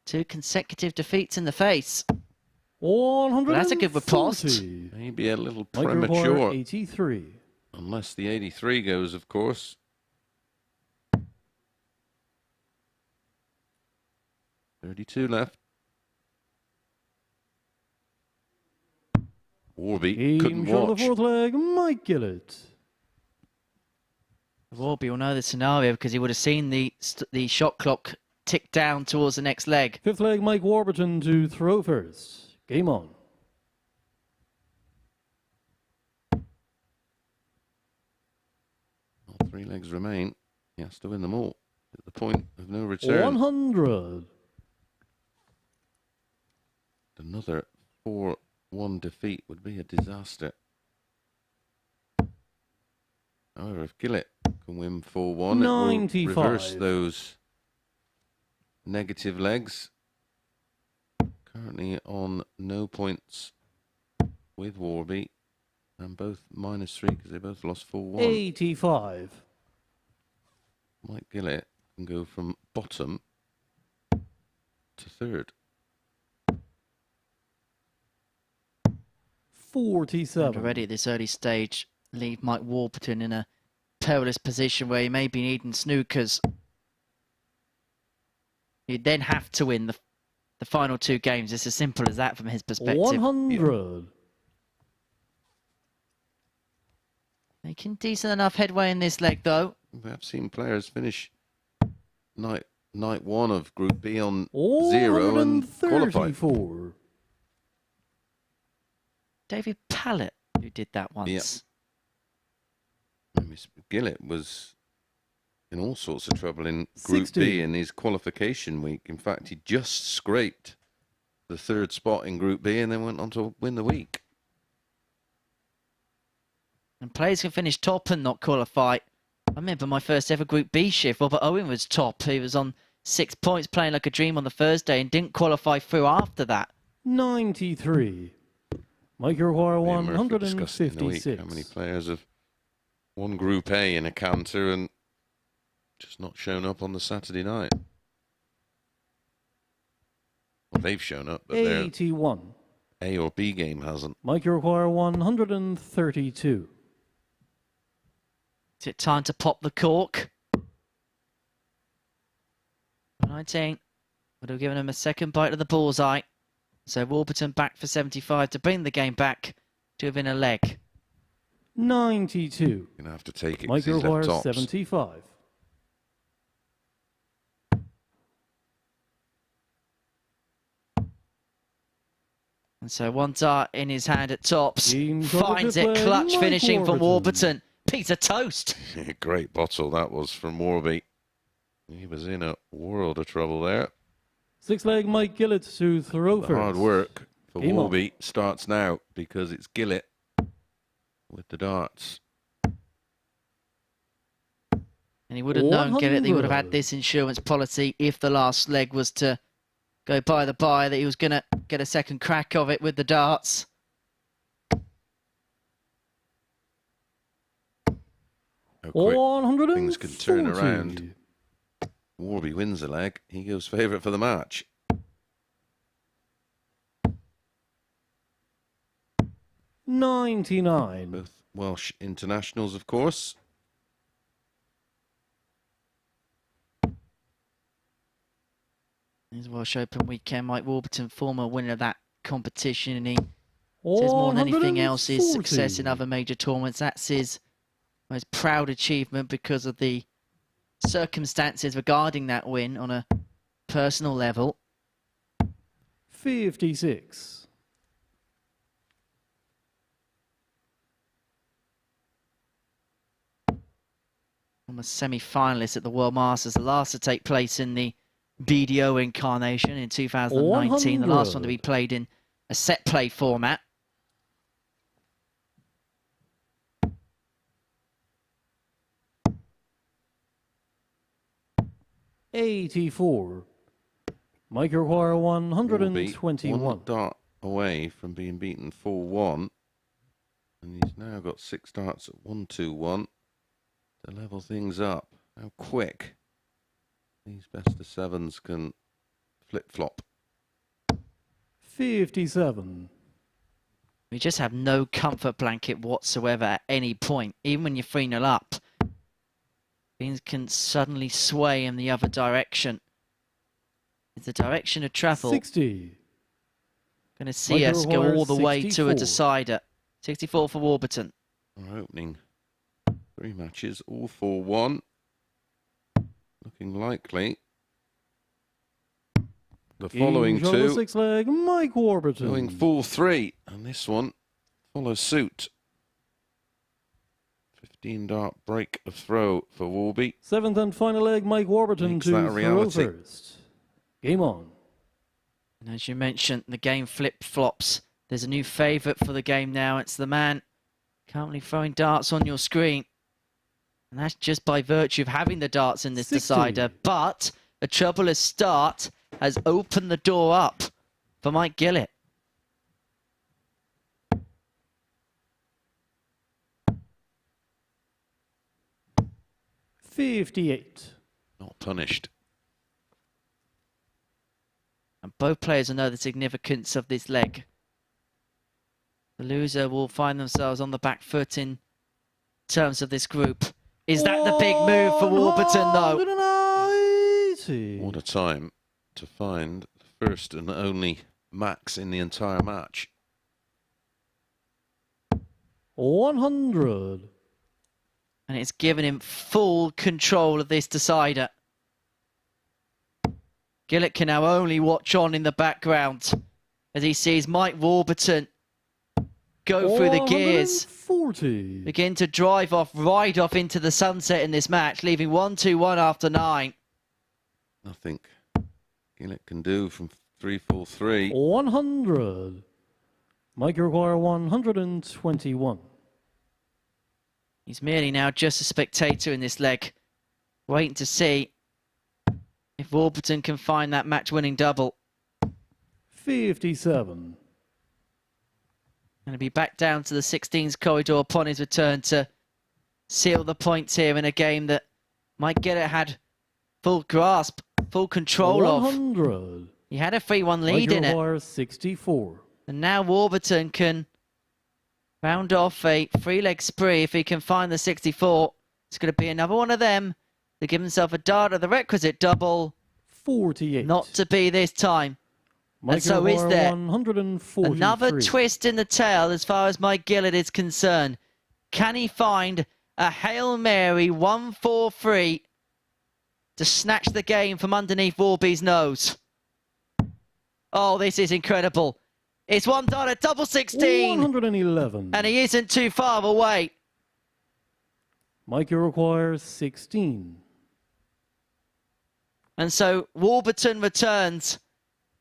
2 consecutive defeats in the face? 140. Well, that's a good riposte. Maybe a little Mike Report, premature. 83. Unless the 83 goes, of course. .32 left. Warby couldn't Game shot on watch. the fourth leg, Mike Gillett. Warby will know the scenario because he would have seen the shot clock tick down towards the next leg. Fifth leg, Mike Warburton to throw first. Game on. All 3 legs remain. He has to win them all at the point of no return. 100. Another 4-1 defeat would be a disaster. However, if Gillett can win 4-1, it will 95. reverse those negative legs. Currently on no points with Warby, and both -3 because they both lost 4-1. 85. Mike Gillett can go from bottom to third. 47. Already at this early stage, leave Mike Warburton in a perilous position where he may be needing snookers. He'd then have to win the final 2 games. It's as simple as that from his perspective. 100. Making decent enough headway in this leg, though. We have seen players finish night 1 of Group B on 0 and qualify. 134. David Pallett, who did that once. Miss Gillett was in all sorts of trouble in Group 60. B in his qualification week. In fact, he just scraped the 3rd spot in Group B and then went on to win the week. And players can finish top and not qualify. I remember my first ever Group B shift. Robert Owen was top. He was on 6 points, playing like a dream on the Thursday, and didn't qualify through after that. 93. Mike, you require Ian Murphy discussed in the week 156. how many players have won Group A in a canter and just not shown up on the Saturday night. Well, they've shown up, but their 81. A or B game hasn't. Mike, you require 132. Is it time to pop the cork? 19. Would have given him a second bite of the bullseye. So Warburton back for 75 to bring the game back to within a leg. 92. You're going to have to take it Mike, 'cause you he's left require tops. 75. And so one dart in his hand at tops. Team Finds it, Play, clutch Mike finishing from Warburton. Warburton. Peter Toast. Great bottle that was from Warby. He was in a world of trouble there. 6-leg Mike Gillett to throw The first. hard work for Game on. Warby starts now because it's Gillett with the darts. And he would have known, Gillett, that he would have had 100. this insurance policy if the last leg was to go by the by, that he was going to get a second crack of it with the darts. How quick 140. things can turn around. Warby wins the leg. He goes favourite for the match. 99. Both Welsh internationals, of course. His Welsh Open weekend, Mike Warburton, former winner of that competition, and he says more than anything else his success in 140. other major tournaments. That's his most proud achievement because of the circumstances regarding that win on a personal level. 56. Former semi-finalist at the World Masters, the last to take place in the BDO incarnation in 2019, the last one to be 100. played in a set play format. $84. Mike require Warby, 121. one dart away from being beaten 4-1. And he's now got 6 darts at 1-2-1 to level things up. How quick these best of sevens can flip-flop. 57. You just have no comfort blanket whatsoever at any point. Even when you're 3-0 up, things can suddenly sway in the other direction. Is the direction of travel 60. going to see us go all the way to a 64. decider? 64 for Warburton. Our opening 3 matches, all 4-1. Looking likely. The following Game show, the 2 6-leg Mike Warburton. going 4-3, and this one follows suit. 15 dart break of throw for Warby. 7th and final leg Mike Warburton Makes to that a throw reality. first. Game on. And as you mentioned, the game flip-flops. There's a new favourite for the game now. It's the man currently throwing darts on your screen. And that's just by virtue of having the darts in this 60. decider. But a troublous start has opened the door up for Mike Gillett. $58. Not punished. And both players will know the significance of this leg. The loser will find themselves on the back foot in terms of this group. Is that the big move for Warburton, though? 180. What a time to find the first and only max in the entire match. 100. And it's given him full control of this decider. Gillett can now only watch on in the background as he sees Mike Warburton go through the gears, 140. begin to drive off, ride off into the sunset in this match, leaving 1-2-1 after 9. Nothing Gillett can do from 3-4-3. 100. Mike require 121. He's merely now just a spectator in this leg, waiting to see if Warburton can find that match-winning double. 57. Going to be back down to the 16s corridor upon his return to seal the points here in a game that Mike Gillett had full grasp, full control 100. of. He had a 3-1 lead in it. 64. And now Warburton can round off a 3-leg spree if he can find the 64. It's going to be another one of them to give himself a dart at the requisite double. 48. Not to be this time. And so is there another twist in the tail as far as Mike Gillett is concerned. Can he find a Hail Mary 1-4-3 to snatch the game from underneath Warby's nose? Oh, this is incredible. It's one dart at double 16. 111. And he isn't too far away. Mikey requires 16. And so Warburton returns.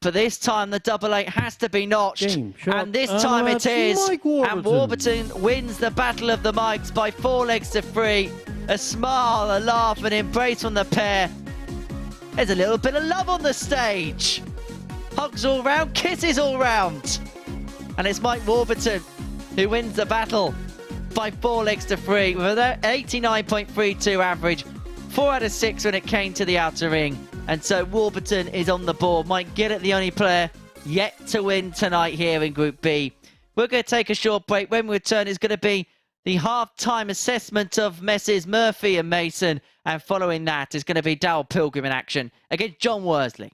For this time, the double 8 has to be notched. And this time it is. And Warburton wins the Battle of the Mikes by 4 legs to 3. A smile, a laugh, an embrace from the pair. There's a little bit of love on the stage. Hugs all round, kisses all round. And it's Mike Warburton who wins the battle by 4 legs to 3 with an 89.32 average. 4 out of 6 when it came to the outer ring. And so Warburton is on the board. Mike Gillett, the only player yet to win tonight here in Group B. We're going to take a short break. When we return, is going to be the half-time assessment of Messes Murphy and Mason. And following that is going to be Darryl Pilgrim in action against John Worsley.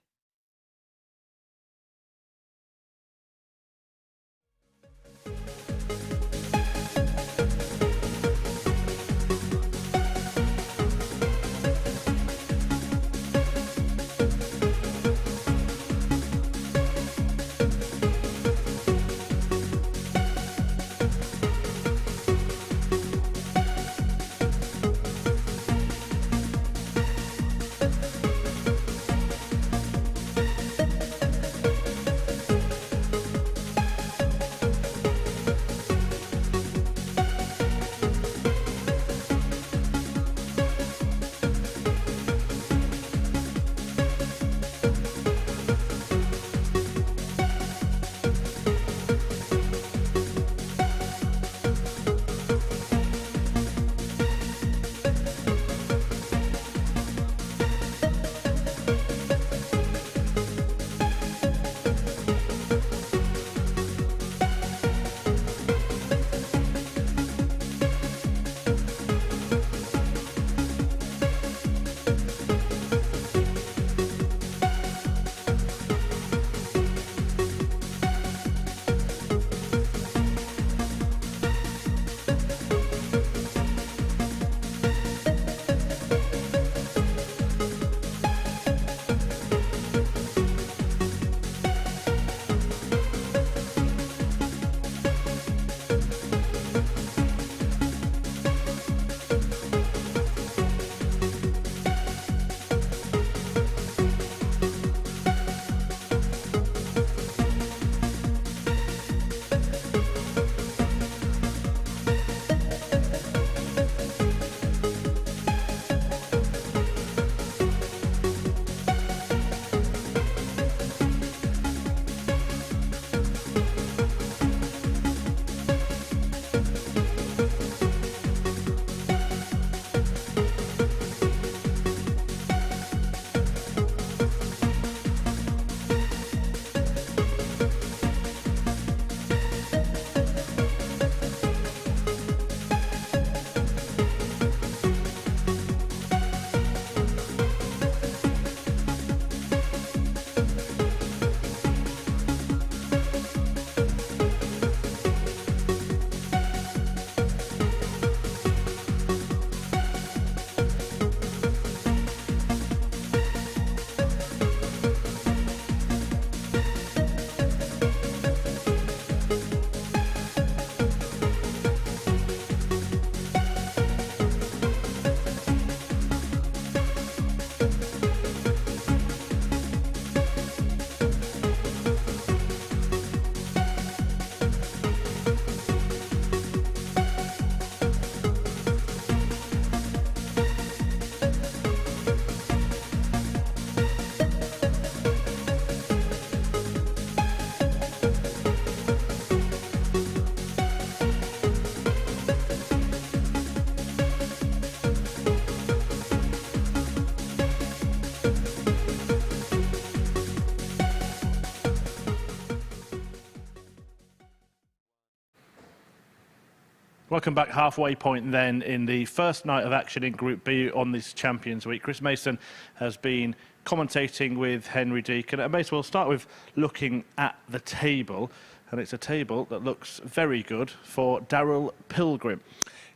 Welcome back. Halfway point then in the first night of action in Group B on this Champions Week. Chris Mason has been commentating with Henry Deacon. And Mason, we'll start with looking at the table. And it's a table that looks very good for Daryl Pilgrim.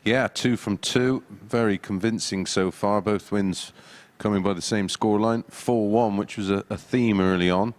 Yeah, 2 from 2. Very convincing so far. Both wins coming by the same scoreline. 4-1, which was a theme early on.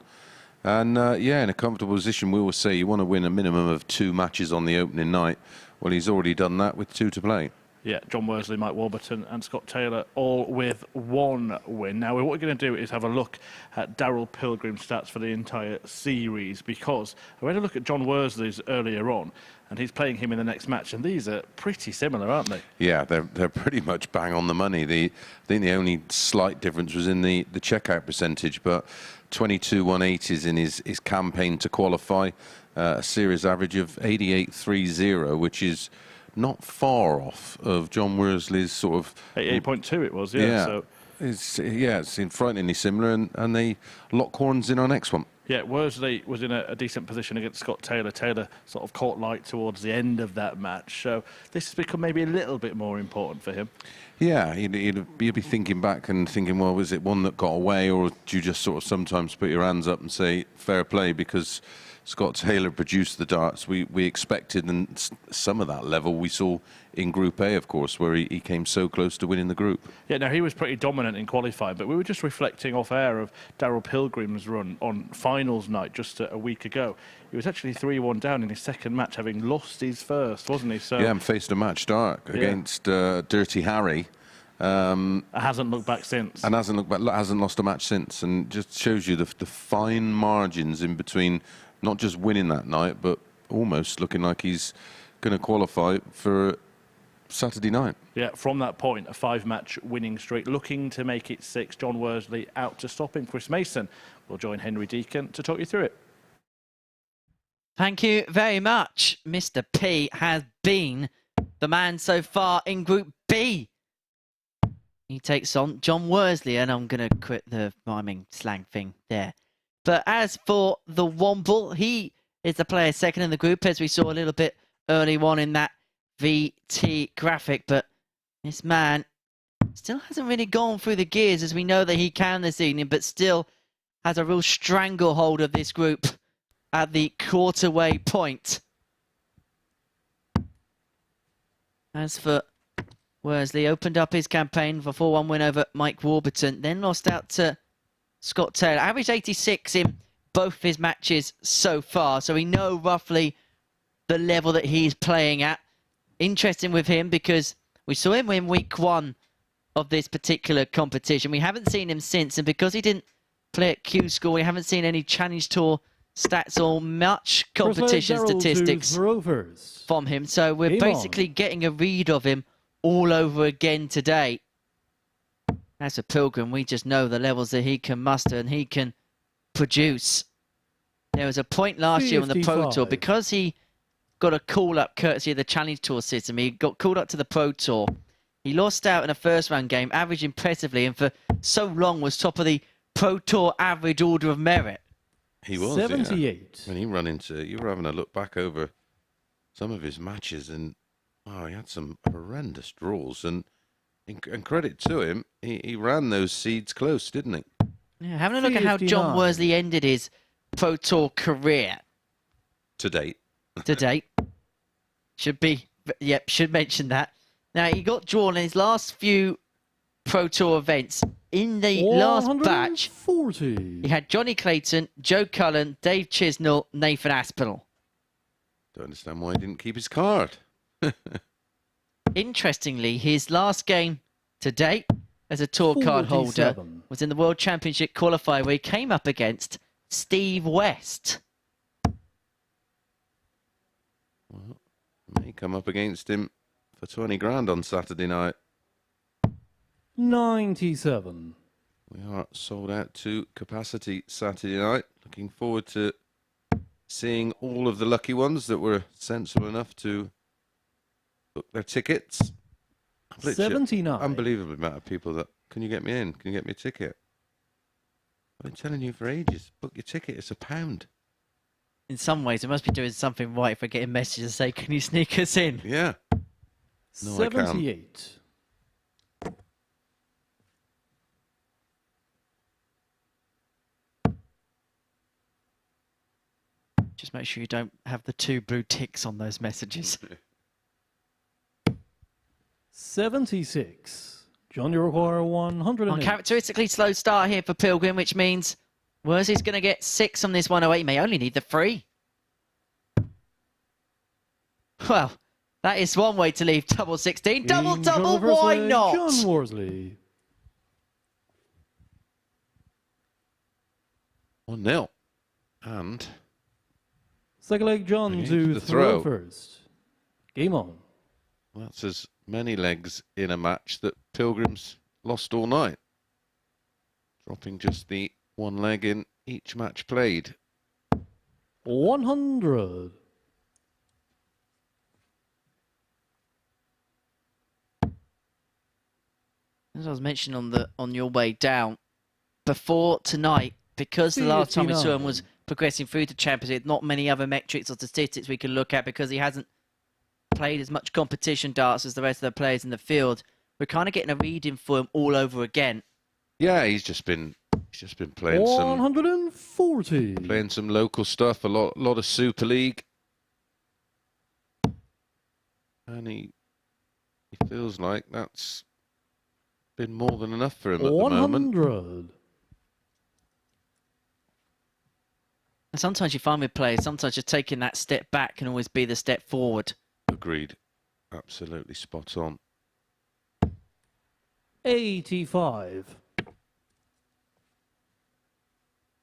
And, yeah, in a comfortable position, we will say you want to win a minimum of 2 matches on the opening night. Well, he's already done that with 2 to play. Yeah, John Worsley, Mike Warburton and Scott Taylor all with 1 win. Now, what we're going to do is have a look at Daryl Pilgrim's stats for the entire series, because I had a look at John Worsley's earlier on, and he's playing him in the next match, and these are pretty similar, aren't they? Yeah, they're pretty much bang on the money. I think the only slight difference was in the checkout percentage, but 22-180s in his campaign to qualify, a series average of 88.30, which is not far off of John Worsley's sort of 88.2 it was, yeah. Yeah, So it's frighteningly similar, and they lock horns in our next one. yeah, Worsley was in a decent position against Scott Taylor. Taylor sort of caught light towards the end of that match, so this has become maybe a little bit more important for him. Yeah, he'd be thinking back and thinking, well, was it one that got away, or do you just sort of sometimes put your hands up and say fair play because Scott Taylor produced the darts we expected, and some of that level we saw in Group A, of course, where he came so close to winning the group. Yeah, no, he was pretty dominant in qualifying, but we were just reflecting off air of Daryl Pilgrim's run on finals night just a week ago. He was actually 3-1 down in his second match, having lost his first, wasn't he? So yeah, and faced a match start against Dirty Harry. Hasn't looked back since. And hasn't lost a match since, and just shows you the fine margins in between not just winning that night, but almost looking like he's going to qualify for Saturday night. Yeah, from that point, a 5-match winning streak, looking to make it 6. John Worsley out to stop him. Chris Mason will join Henry Deacon to talk you through it. Thank you very much. Mr. P has been the man so far in Group B. He takes on John Worsley, and I'm going to quit the rhyming slang thing there. But as for the Womble, he is the player second in the group, as we saw a little bit early on in that VT graphic. But this man still hasn't really gone through the gears, as we know that he can this evening, but still has a real stranglehold of this group at the quarterway point. As for Worsley, opened up his campaign for 4-1 win over Mike Warburton, then lost out to Scott Taylor. Averaged 86 in both his matches so far, so we know roughly the level that he's playing at. Interesting with him because we saw him in week 1 of this particular competition. We haven't seen him since, and because he didn't play at Q School, we haven't seen any Challenge Tour stats or much competition statistics from him. So we're basically getting a read of him all over again today. As a Pilgrim, we just know the levels that he can muster and he can produce. There was a point last year on the Pro Tour, because he got a call-up courtesy of the Challenge Tour system. He got called up to the Pro Tour. He lost out in a first-round game, averaged impressively, and for so long was top of the Pro Tour average order of merit. He was, 78. Yeah. When he ran into, you were having a look back over some of his matches, and he had some horrendous draws, and credit to him, he ran those seeds close, didn't he? Yeah, having a look at how John Worsley ended his Pro Tour career. To date. Should mention that. Now, he got drawn in his last few Pro Tour events. In the last batch, he had Johnny Clayton, Joe Cullen, Dave Chisnell, Nathan Aspinall. Don't understand why he didn't keep his card. Interestingly, his last game to date as a tour card holder was in the World Championship qualifier, where he came up against Steve West. Well, may come up against him for 20 grand on Saturday night. 97. We are sold out to capacity Saturday night. Looking forward to seeing all of the lucky ones that were sensible enough to book their tickets. 79. Unbelievable amount of people that, can you get me in? Can you get me a ticket? I've been telling you for ages, book your ticket, it's £1. In some ways, we must be doing something right if we're getting messages that say, can you sneak us in? Yeah. No, I can't. 78. Just make sure you don't have the 2 blue ticks on those messages. 76. John, you require 108. Uncharacteristically slow start here for Pilgrim, which means Worsley's going to get 6 on this 108. He may only need the 3. Well, that is one way to leave double 16. Double, double, why not? John Worsley. 1-0. And Second leg, John Ready to to throw throw. first. Game on. that's as many legs in a match that Pilgrim's lost all night. Dropping just the 1 leg in each match played. 100. As I was mentioning on your way down, before tonight, because the last time we saw him was progressing through the Champions League, not many other metrics or statistics we can look at because he hasn't played as much competition darts as the rest of the players in the field. We're kind of getting a reading for him all over again. Yeah, he's just been playing some 140. playing some local stuff, a lot of Super League, and he feels like that's been more than enough for him at the moment. 100. And sometimes you find with players, sometimes just taking that step back can always be the step forward. Agreed, absolutely spot on. 85.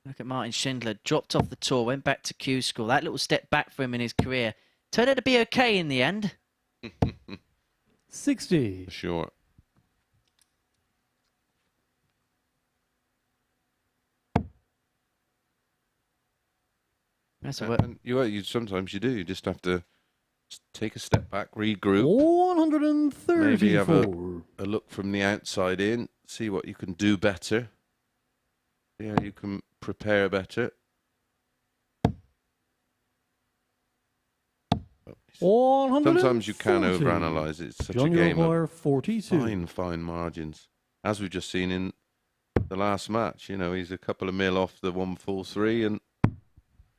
Look at Martin Schindler, dropped off the tour, went back to Q School. That little step back for him in his career turned out to be okay in the end. 60. For sure. That's a work. And you sometimes you do. You just have to take a step back, regroup, 134. maybe have a look from the outside in, see what you can do better, see how you can prepare better. Sometimes you can overanalyze it. It's such a game of 42. fine margins. As we've just seen in the last match, you know, he's a couple of mil off the 143, and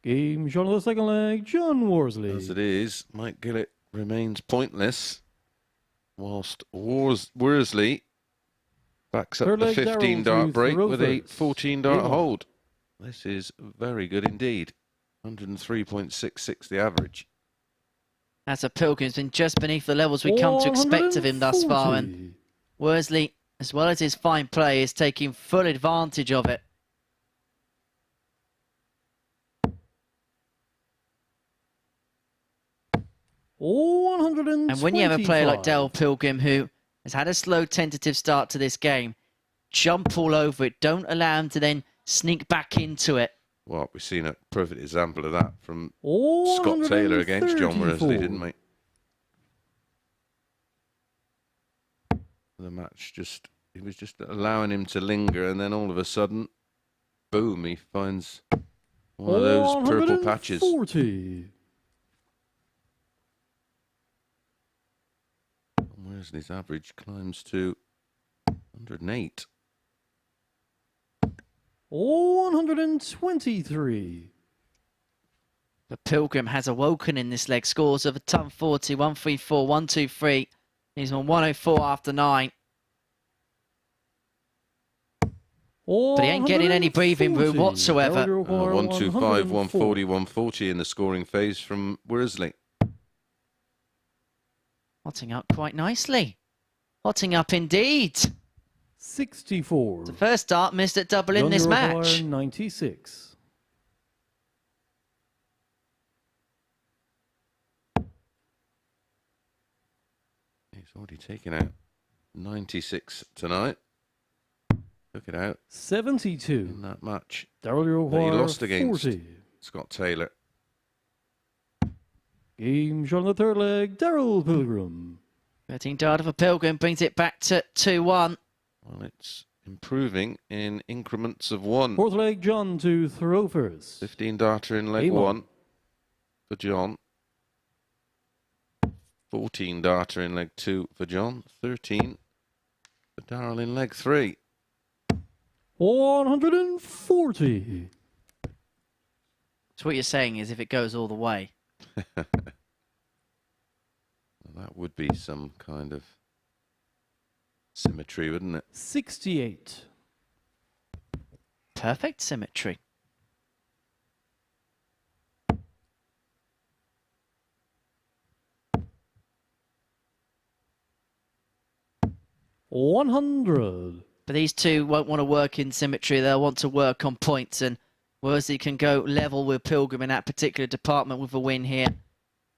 Game shot of the second leg, John Worsley. as it is, Mike Gillett remains pointless, whilst Worsley backs up Third the leg, 15 Darryl dart to break throw with a first. 14 dart Game on. hold. This is very good indeed. 103.66 the average. As a Pilgrim's been just beneath the levels we come to expect of him thus far, and 140. Worsley, as well as his fine play, is taking full advantage of it. And when you have a player like Daryl Pilgrim who has had a slow tentative start to this game, jump all over it, don't allow him to then sneak back into it. Well, we've seen a perfect example of that from Scott Taylor against John Worsley, didn't we? The match he was just allowing him to linger, and then all of a sudden, boom, he finds one of those purple patches. 140. Worsley's average climbs to 108. 123. But Pilgrim has awoken in this leg. Scores of a ton 40, 134, 123. He's on 104 after 9. But he ain't getting any breathing room whatsoever. 125, 140, 140 in the scoring phase from Worsley. Hotting up quite nicely. Hotting up indeed. 64. The first start missed at double in this match. 96. He's already taken out 96 tonight. Took it out 72. in that match. Daryl That he lost against 40. Scott Taylor. Game shot on the third leg, Daryl Pilgrim. 13 darter for Pilgrim brings it back to 2-1. Well, it's improving in increments of 1. Fourth leg, John to throw first. 15 darter in leg Game 1 on. for John. 14 data in leg 2 for John, 13 for Darrell in leg 3. 140. So what you're saying is if it goes all the way. Well, that would be some kind of symmetry, wouldn't it? 68. Perfect symmetry. $100. But these two won't want to work in symmetry. They'll want to work on points. And Worsley can go level with Pilgrim in that particular department with a win here.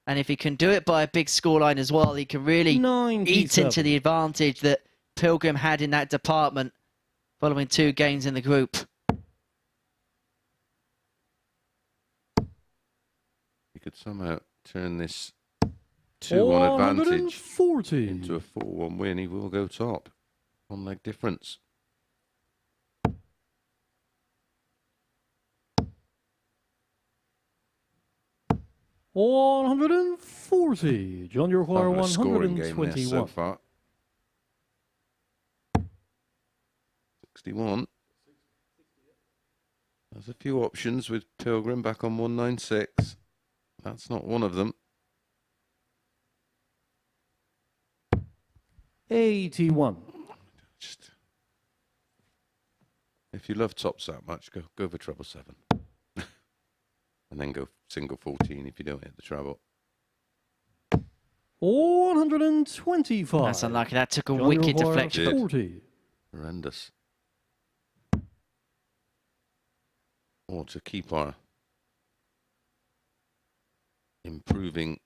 And if he can do it by a big scoreline as well, he can really 97. eat into the advantage that Pilgrim had in that department following 2 games in the group. You could somehow turn this 2-1 advantage 140. into a 4-1 win. He will go top. 1 leg difference. $140. John, you require Fabulous scoring game there 121. so far. 61. There's a few options with Pilgrim back on 196. That's not one of them. 81. Just, if you love tops that much, go for treble 7. And then go single 14 if you don't hit the treble. 125. That's unlucky. That took a John, you wicked require deflection. 40. Horrendous. Or to keep our improving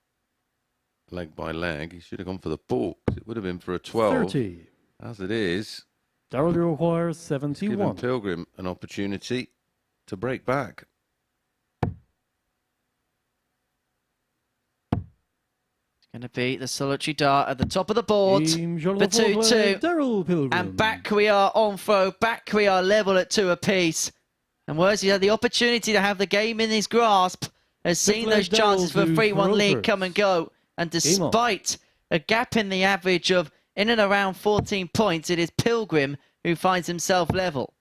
leg by leg, he should have gone for the ball, 'cause it would have been for a 12. 30. As it is, Darrell, you require giving 71. Pilgrim an opportunity to break back. Going to be the solitary dart at the top of the board Team Jean for 2-2. Darrell Pilgrim. And back we are on throw. Back we are level at 2 apiece. And Worsley had the opportunity to have the game in his grasp. Has seen leg those chances for a Darrell 3-1 to lead Rovers. come and go. And despite a gap in the average of in and around 14 points, it is Pilgrim who finds himself level.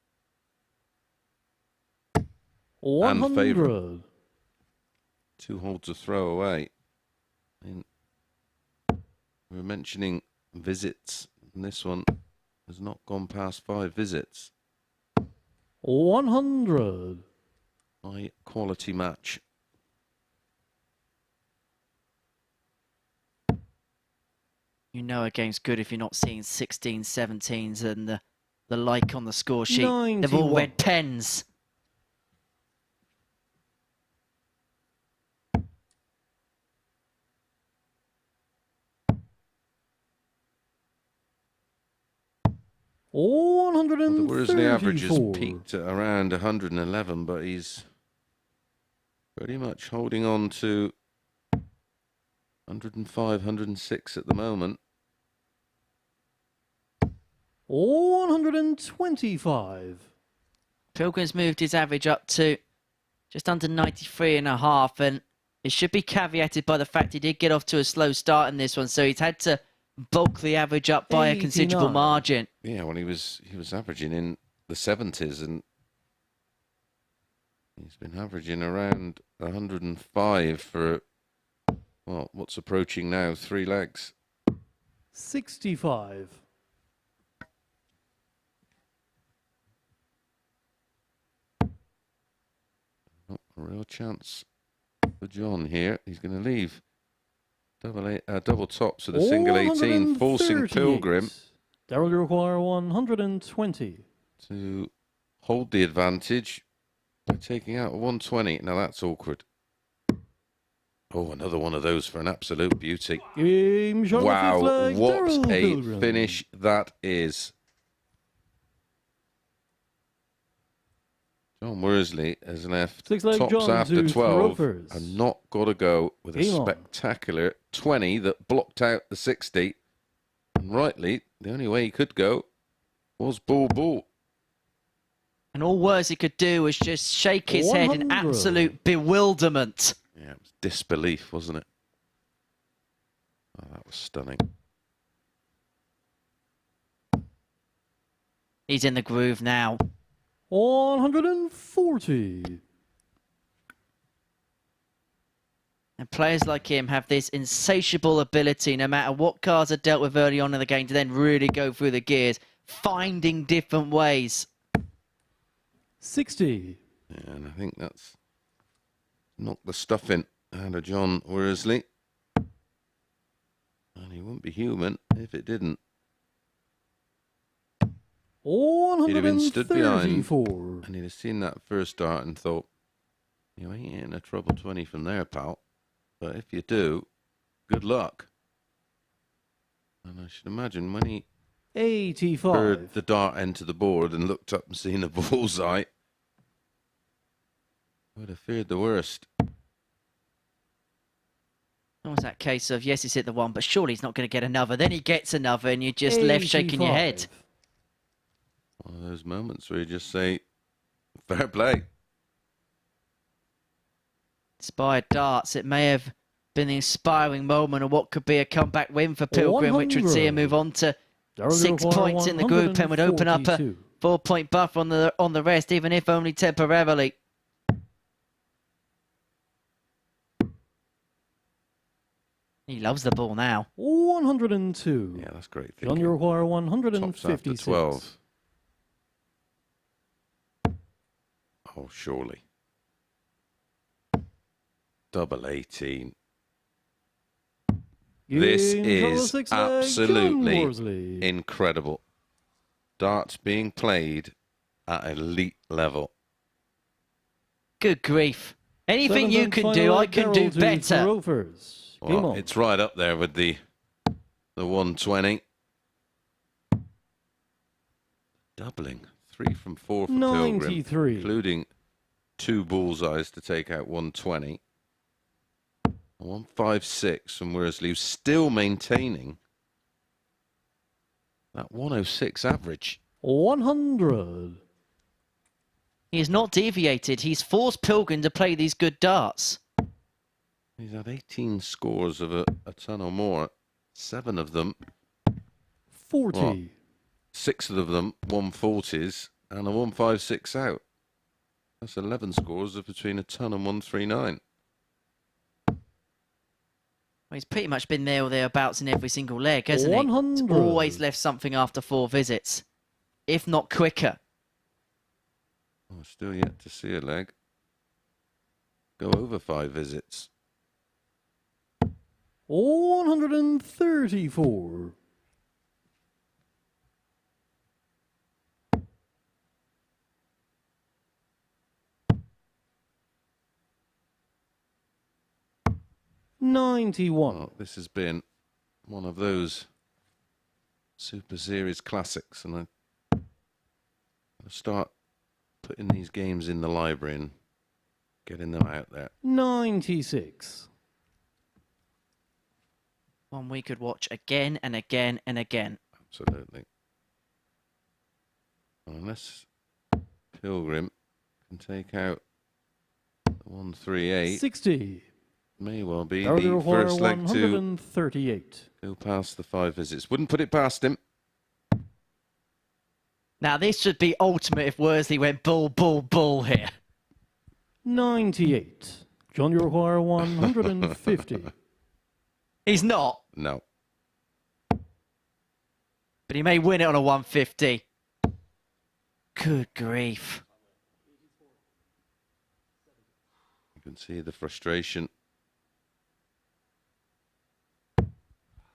100. 2 holes to throw away. And we were mentioning visits, and this one has not gone past 5 visits. 100. High quality match. You know a game's good if you're not seeing 16s, 17s and the like on the score sheet. They've all 91. red pens. Well, the Worsley average has 134. peaked at around 111, but he's pretty much holding on to 105, 106 at the moment. 125. Pilgrim's moved his average up to just under 93.5, and it should be caveated by the fact he did get off to a slow start in this one, so he's had to bulk the average up by a considerable 89. margin. Yeah, well, he was averaging in the 70s, and he's been averaging around 105 for, well, what's approaching now 3 legs. 65. Not a real chance for John here. He's going to leave double tops with a single 18, forcing 138. Pilgrim Darrell, you require 120. to hold the advantage by taking out a 120. Now that's awkward. Oh, another one of those for an absolute beauty. Game shot Wow, on the fifth leg, what Darrell a Pilgrim. finish that is. John Worsley has left 6 leg tops John after to 12 Rovers. and not got to go with a Game on. spectacular 20 that blocked out the 60. And rightly, the only way he could go was ball. And all Worsley could do was just shake his head in 100. absolute bewilderment. Yeah, it was disbelief, wasn't it? Oh, that was stunning. He's in the groove now. 140. And players like him have this insatiable ability, no matter what cards are dealt with early on in the game, to then really go through the gears, finding different ways. 60. Yeah, and I think that's knocked the stuffing out of John Worsley. And he wouldn't be human if it didn't. He'd have been stood behind, 134. and he'd have seen that first dart and thought, you ain't in a trouble 20 from there, pal. But if you do, good luck. And I should imagine when he 85. heard the dart enter the board and looked up and seen a bullseye, I would have feared the worst. Almost that case of, yes, he's hit the one, but surely he's not going to get another. Then he gets another, and you're just left shaking your head. 85. One of those moments where you just say, fair play. Inspired darts. It may have been the inspiring moment of what could be a comeback win for Pilgrim, which would see him move on to 6 points in the group and would open up a 4-point buffer on the rest, even if only temporarily. He loves the ball now. 102. Yeah, that's great John, thinking. you require Tops after 156. 12. Oh, surely. Double 18. This Game is 6 leg, John absolutely Worsley. incredible. Darts being played at elite level. Good grief. Anything 7th you and can final do, I leg, can do Gerald to better. Rovers. Game Well, on. it's right up there with the 120. Doubling. 3 from 4 for Pilgrim, 93. including 2 bullseyes to take out 120. 156 from Worsley, still maintaining that 106 average. 100. He has not deviated. He's forced Pilgrim to play these good darts. He's had 18 scores of a ton or more. 7 of them, 40. What? 6 of them 140s and a 156 out. That's 11 scores of between a ton and 139. Well, he's pretty much been there or thereabouts in every single leg, hasn't he? 100. He's always left something after 4 visits, if not quicker. Oh, still yet to see a leg go over 5 visits. 134. $91. Well, this has been one of those Super Series classics, and I'll start putting these games in the library and getting them out there. 96. One we could watch again and again and again. Absolutely. Unless Pilgrim can take out the 138, 60. may well be Target the require first leg to 138. go past the 5 visits. Wouldn't put it past him. Now, this should be ultimate if Worsley went bull, bull, bull here. 98. John, you require 150. He's not, No. but he may win it on a 150. Good grief. You can see the frustration.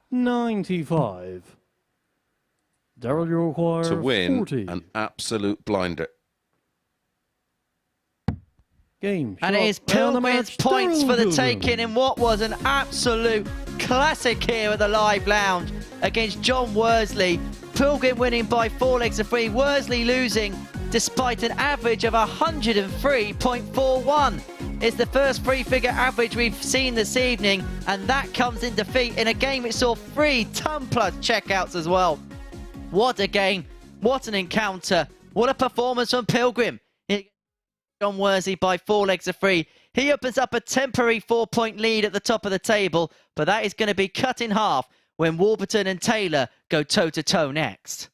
95. Daryl, you require To win 40. an absolute blinder. Game. And it shot, is and the Pilgrim's match, points Daryl for the Pilgrim. taking in what was an absolute classic here at the Live Lounge against John Worsley. Pilgrim winning by 4 legs to 3. Worsley losing despite an average of 103.41. It's the first 3-figure average we've seen this evening, and that comes in defeat in a game which saw 3 ton-plus checkouts as well. What a game, what an encounter, what a performance from Pilgrim. John Worsley by 4 legs of free. He opens up a temporary 4-point lead at the top of the table, but that is going to be cut in half when Warburton and Taylor go toe-to-toe next.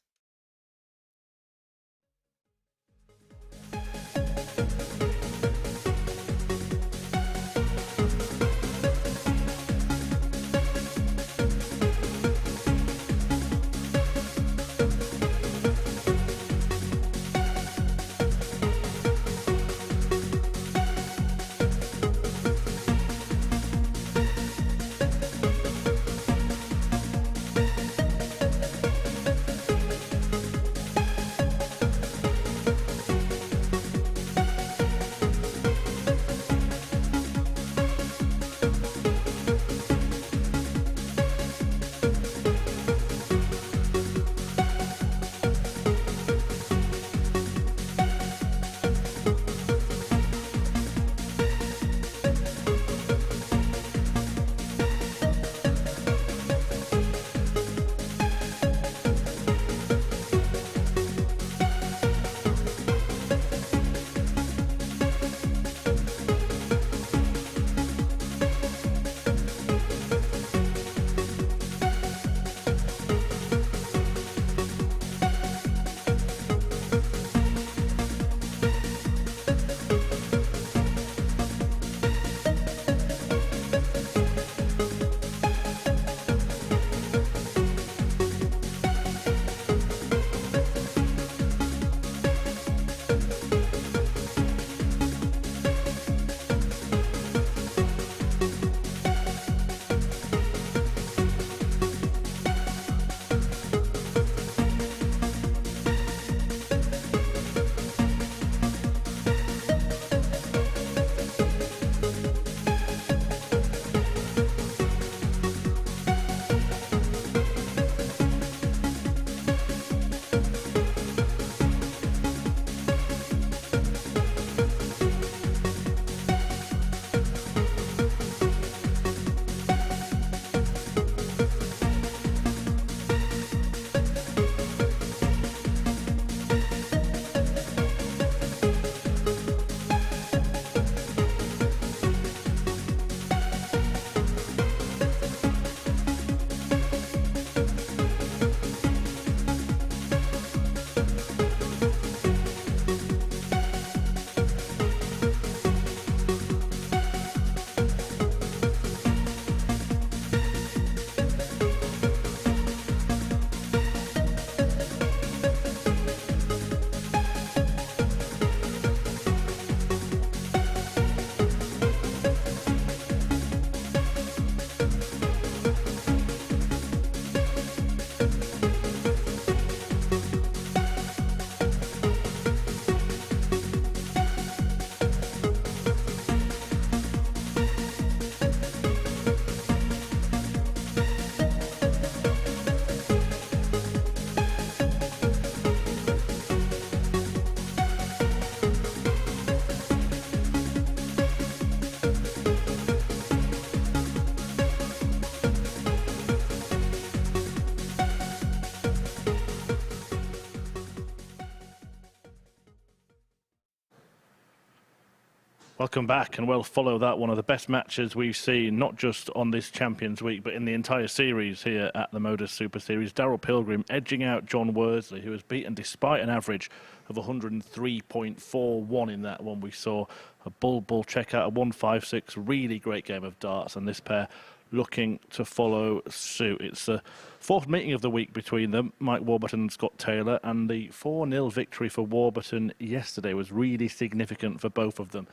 Welcome back, and we'll follow that. One of the best matches we've seen, not just on this Champions Week, but in the entire series here at the MODUS Super Series. Daryl Pilgrim edging out John Worsley, who was beaten despite an average of 103.41 in that one. We saw a bull check out, a 156, really great game of darts, and this pair looking to follow suit. It's the fourth meeting of the week between them, Mike Warburton and Scott Taylor, and the 4-0 victory for Warburton yesterday was really significant for both of them.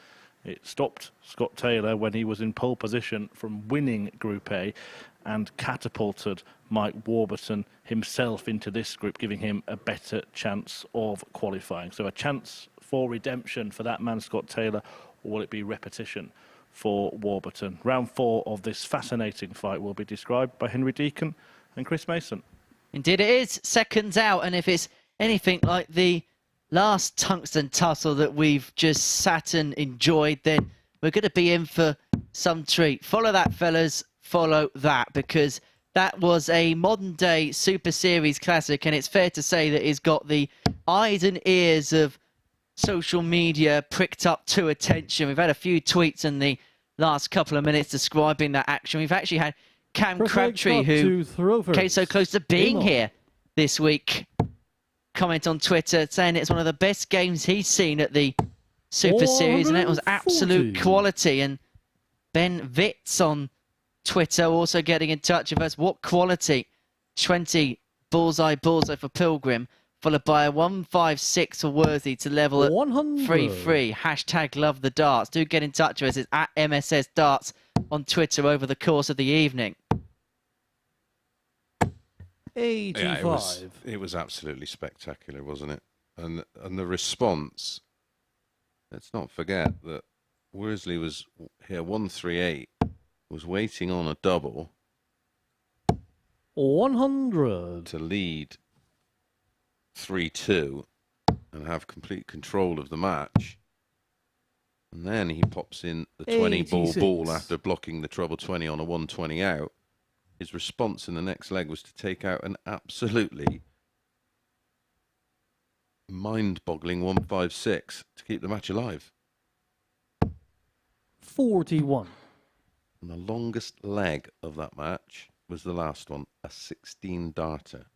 It stopped Scott Taylor when he was in pole position from winning Group A and catapulted Mike Warburton himself into this group, giving him a better chance of qualifying. So a chance for redemption for that man, Scott Taylor, or will it be repetition for Warburton? Round 4 of this fascinating fight will be described by Henry Deacon and Chris Mason. Indeed it is. Seconds out, and if it's anything like the last tungsten tussle that we've just sat and enjoyed, then we're going to be in for some treat. Follow that, fellas. Follow that, because that was a modern-day Super Series classic, and it's fair to say that it's got the eyes and ears of social media pricked up to attention. We've had a few tweets in the last couple of minutes describing that action. We've actually had Cam Crabtree, who came so close to being here this week, comment on Twitter saying it's one of the best games he's seen at the Super Series, and it was absolute quality. And Ben Vitz on Twitter also getting in touch with us. What quality? 20 bullseye for Pilgrim, followed by a 156 for Worthy to level at 3-3. Hashtag love the darts. Do get in touch with us. It's at MSS Darts on Twitter over the course of the evening. 85. Yeah, it was absolutely spectacular, wasn't it? And the response, let's not forget that Worsley was here 138, was waiting on a double 100 to lead 3-2 and have complete control of the match. And then he pops in the 20 ball after blocking the treble 20 on a 120 out. His response in the next leg was to take out an absolutely mind-boggling 156 to keep the match alive. 41. And the longest leg of that match was the last one, a 16 darter.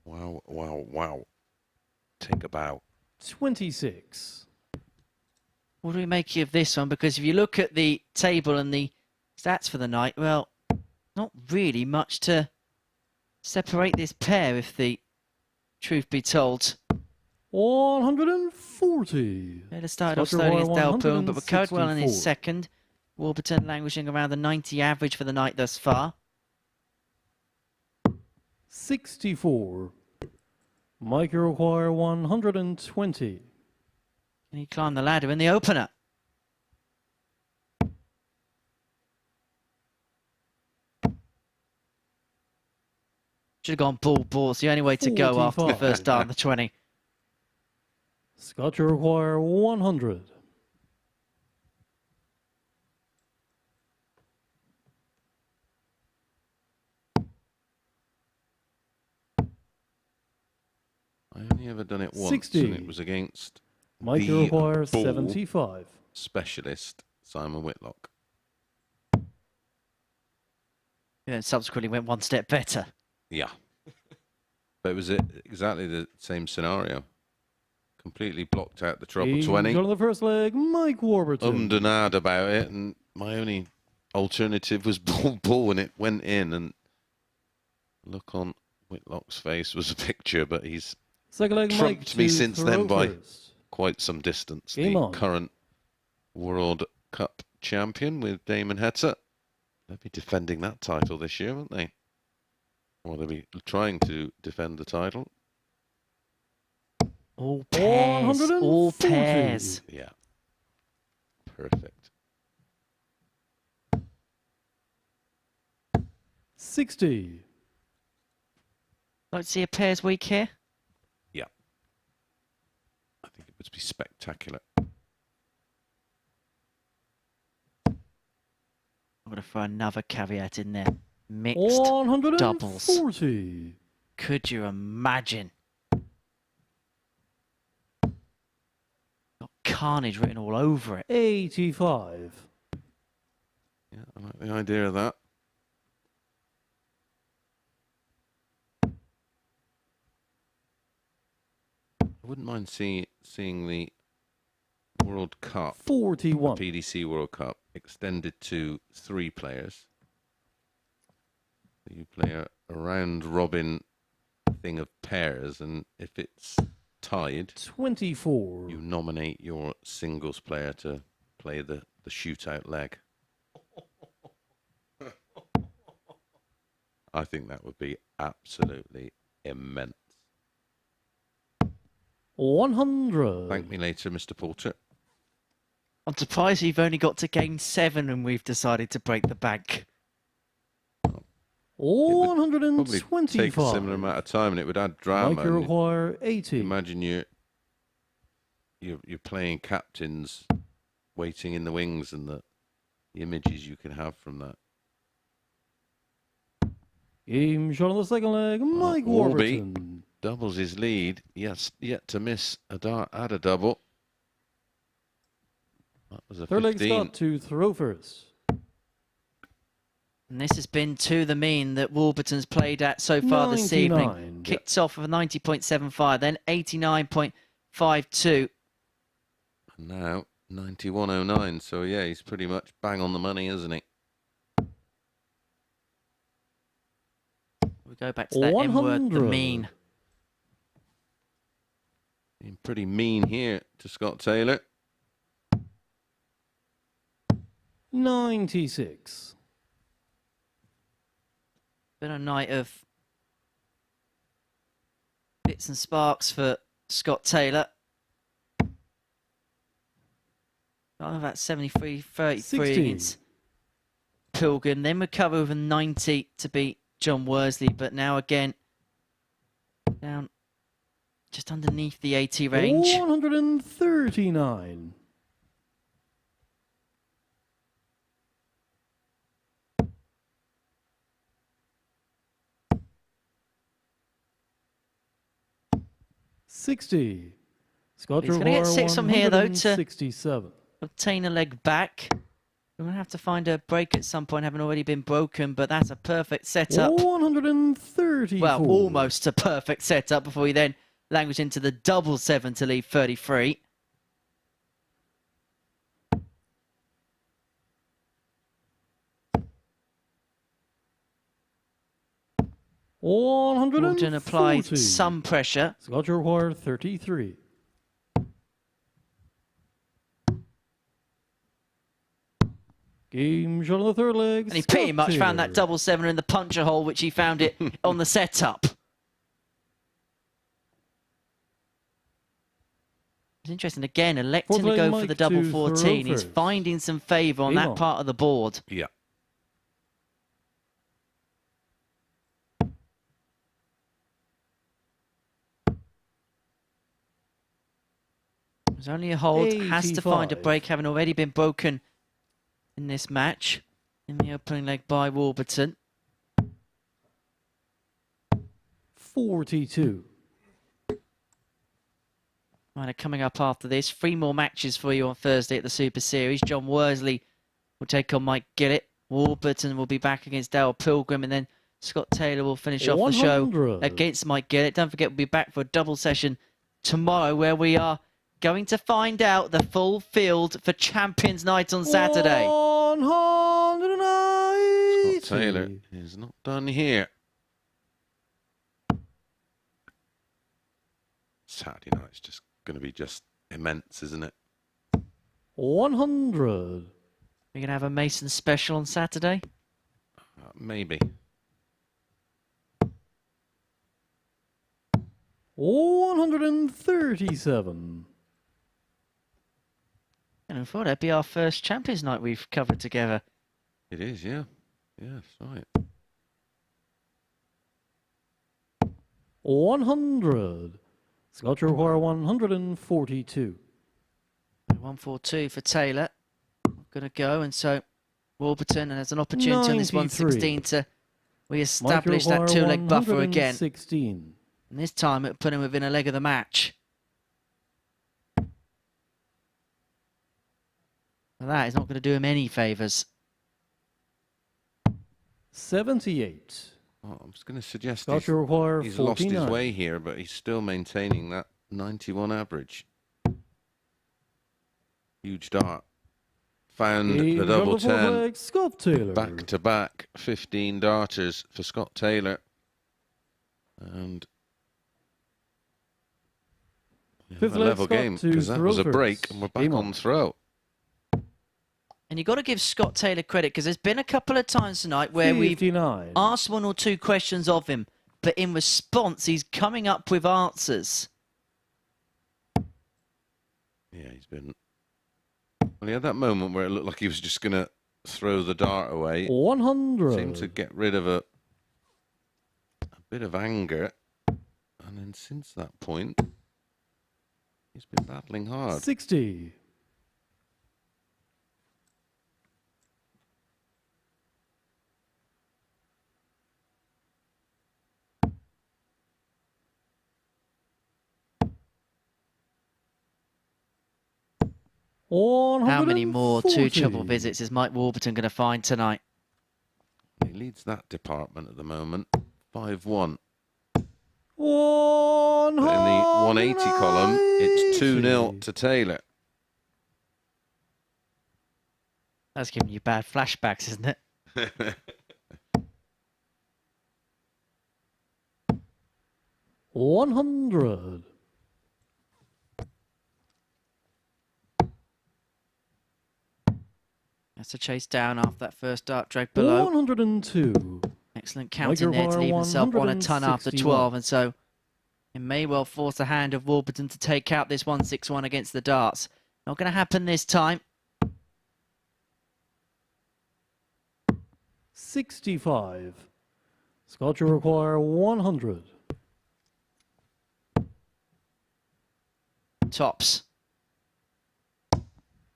Wow, wow, wow. Take a bow. 26. What do we make of this one? Because if you look at the table and the stats for the night, well, not really much to separate this pair, if the truth be told. 140. Taylor started off slowly as Delpoon, but recovered well in his second. Warburton languishing around the 90 average for the night thus far. 64. Mike Iroquois 120. Can he climb the ladder in the opener? Should have gone ball. It's the only way to go after the first dart on the 20. Scott Iroquois 100. I only ever done it once, 60. and it was against Mike the Iroquois ball 75. specialist, Simon Whitlock. Yeah, subsequently went one step better. Yeah. But it was exactly the same scenario. Completely blocked out the treble 20. On the first leg, Mike Warburton. And ad about it, and my only alternative was ball, and it went in. And look on Whitlock's face was a picture, but he's Second leg, trumped me since then by first. quite some distance. Game the on. Current World Cup champion with Damon Heta. They'll be defending that title this year, won't they? Or they'll be trying to defend the title. All pairs. All 140. pairs. Yeah. Perfect. 60. Like to see a pairs week here? Yeah. I think it would be spectacular. I'm going to throw another caveat in there. Mixed 140. doubles. Could you imagine? Got carnage written all over it. 85. Yeah, I like the idea of that. I wouldn't mind seeing the World Cup, 41. PDC World Cup, extended to 3 players. You play a round robin thing of pairs, and if it's tied, 24. you nominate your singles player to play the shootout leg. I think that would be absolutely immense. 100. Thank me later, Mr. Porter. I'm surprised you've only got to game 7 and we've decided to break the bank. Probably take a 125. similar amount of time, and it would add drama. Mike Iroquois 80. Imagine you're playing captains waiting in the wings, and the images you can have from that. Game shot on the second leg, Mike Warby. Warburton. doubles his lead. Yes, yet to miss a dart at a double. That was a Third leg 15. Scott to throw first. And this has been to the mean that Warburton's played at so far this 99. evening. Kicked off with a 90.75, then 89.52. And now 91.09. So yeah, he's pretty much bang on the money, isn't he? We go back to that M word, the 100. mean. Being pretty mean here to Scott Taylor. 96. Been a night of bits and sparks for Scott Taylor. Got about 73-33 against Pilgrim. Then recover with a 90 to beat John Worsley. But now again, down just underneath the 80 range. 139. $60. Scott He's gonna get 6 from here, though, to 67. Obtain a leg back. We're going to have to find a break at some point, having already been broken, but that's a perfect setup. 134. Well, almost a perfect setup before he then languished into the double 7 to leave 33. Warburton applied 140. some pressure. Scott require 33. Game shot on the third leg. And he pretty much found that double 7 in the puncher hole, which he found it on the setup. It's interesting, again, electing to go for the double 14. He's finding some favour on that part of the board. Yeah. There's only a hold, has to find a 85. break, having already been broken in this match in the opening leg by Warburton. 42. Right, coming up after this, 3 more matches for you on Thursday at the Super Series. John Worsley will take on Mike Gillett. Warburton will be back against Dale Pilgrim, and then Scott Taylor will finish off the show 100. against Mike Gillett. Don't forget, we'll be back for a double session tomorrow, where we are going to find out the full field for Champions Night on Saturday. 190. Scott Taylor is not done here. Saturday night's just going to be just immense, isn't it? 100. We're going to have a Mason special on Saturday. Maybe. 137. And I thought that'd be our first Champions Night we've covered together. It is, yeah. Yes, right. 100. Scott require 142. 142 for Taylor. Going to go, and so Warburton has an opportunity on this 116 to re-establish that 2-leg buffer again. 16. And this time it put him within a leg of the match. Well, that is not going to do him any favours. 78. Well, I was going to suggest Scott require he's lost his 49. way here, but he's still maintaining that 91 average. Huge dart. Found Game the double shot on the fourth 10. leg, Scott Taylor. Back to back, 15 darters for Scott Taylor. And we have Fifth a leg, level Scott game, to because that was a throw break, first. and we're back Game on on. throw. And you've got to give Scott Taylor credit, because there's been a couple of times tonight where we've 59. asked 1 or 2 questions of him, but in response he's coming up with answers. Yeah, he's been... Well, he had that moment where it looked like he was just going to throw the dart away. 100. Seemed to get rid of a bit of anger. And then since that point, he's been battling hard. 60. How many more 140. two trouble visits is Mike Warburton going to find tonight? He leads that department at the moment, 5-1. 180. But in the 180 column, it's 2-0 to Taylor. That's giving you bad flashbacks, isn't it? 100. That's a chase down after that first dart drag below. 102. Excellent counting there to leave himself on a ton after 12, and so it may well force the hand of Warburton to take out this 161 against the darts. Not going to happen this time. 65. Scott, you require 100. Tops.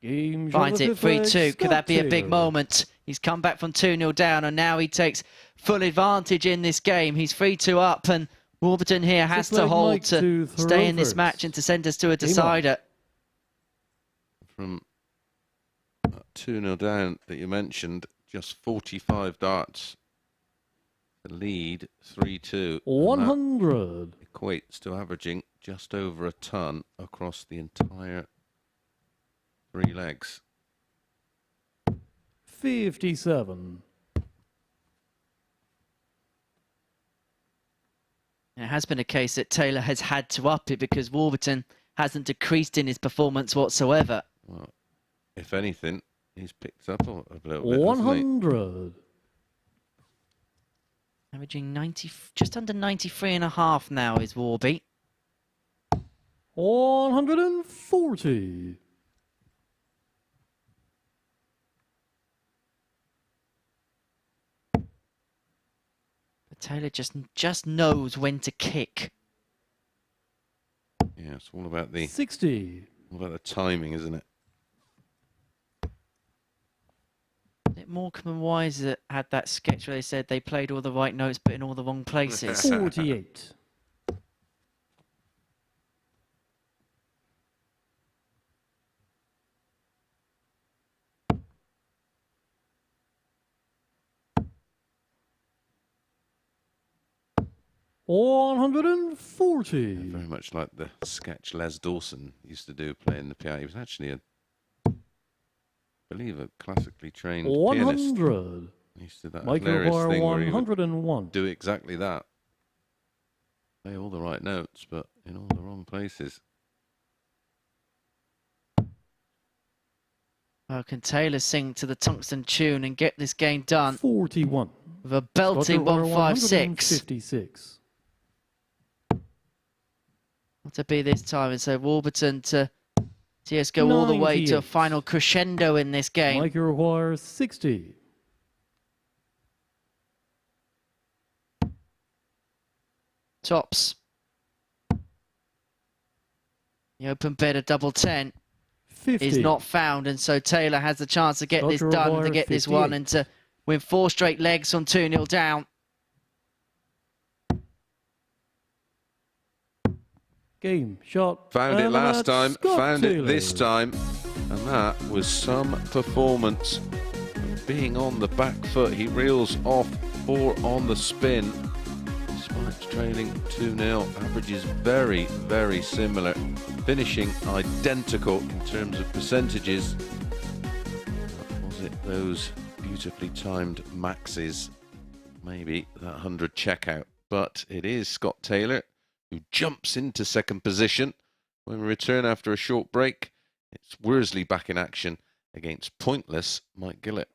Game Finds it 3-2. Could that be a big Taylor. moment? He's come back from 2-0 down, and now he takes full advantage in this game. He's 3-2 up, and Warburton here has to hold to stay in this match and to send us to a decider. From 2-0 down that you mentioned, just 45 darts. The lead, 3-2. 100. Equates to averaging just over a ton across the entire 3 legs. 57. It has been a case that Taylor has had to up it because Warburton hasn't decreased in his performance whatsoever. Well, if anything, he's picked up a little bit. 100. Averaging 90, just under 93.5 now is Warby. 140. But Taylor just knows when to kick. Yeah, it's all about the 60. timing, isn't it? Morecambe and Wise that had that sketch where they said they played all the right notes but in all the wrong places. 48. $140. Very much like the sketch Les Dawson used to do playing the piano. He was actually I believe a classically trained pianist. 100. He used to do that Mike hilarious require thing where he would 101. do exactly that. Play all the right notes, but in all the wrong places. Well, can Taylor sing to the tungsten tune and get this game done 41. with a belting 156? 156. What to be this time, and so Warburton to see us go all the way to a 98. final crescendo in this game. Mike requires 60. Tops. The open bed of double 10 50. is not found, and so Taylor has the chance to get this Scott done, to requires get this one, 58. and to win 4 straight legs from 2-0 down. Game, shot. Found it and last that's time, Scott found it this Taylor. time, and that was some performance. Being on the back foot, he reels off 4 on the spin. Despite trailing 2-0, averages very, very similar, finishing identical in terms of percentages. Was it those beautifully timed maxes? Maybe that 100 checkout, but it is Scott Taylor who jumps into second position. When we return after a short break, it's Worsley back in action against pointless Mike Gillett.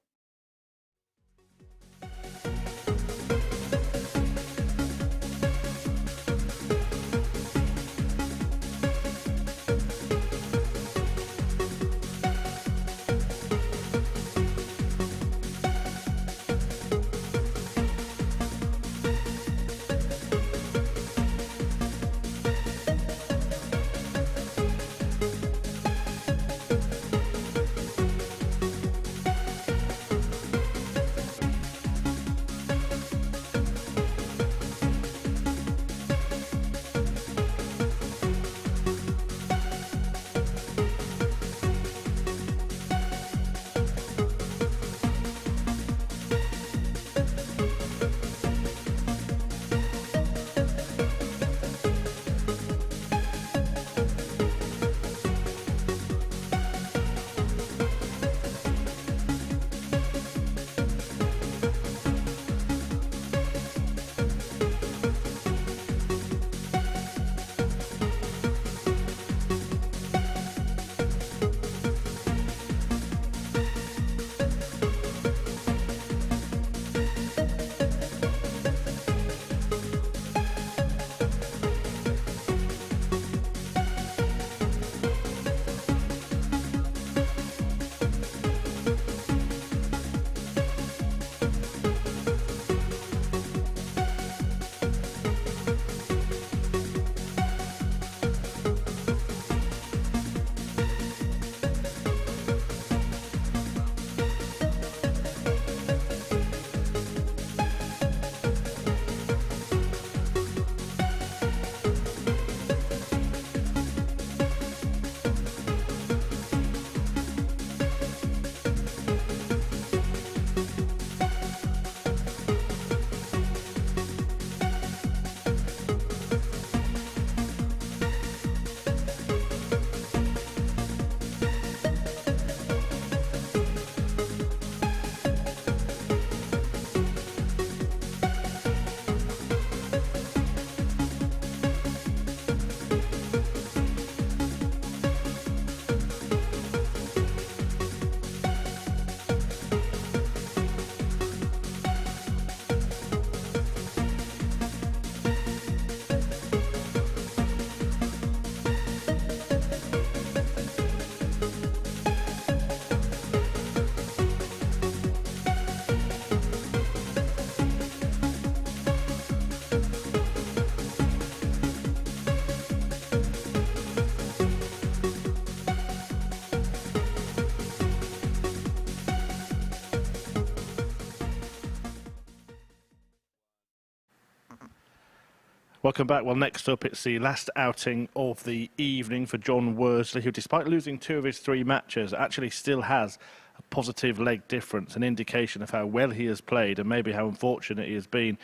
Welcome back. Well, next up, it's the last outing of the evening for John Worsley, who, despite losing 2 of his 3 matches, actually still has a positive leg difference, an indication of how well he has played and maybe how unfortunate he has been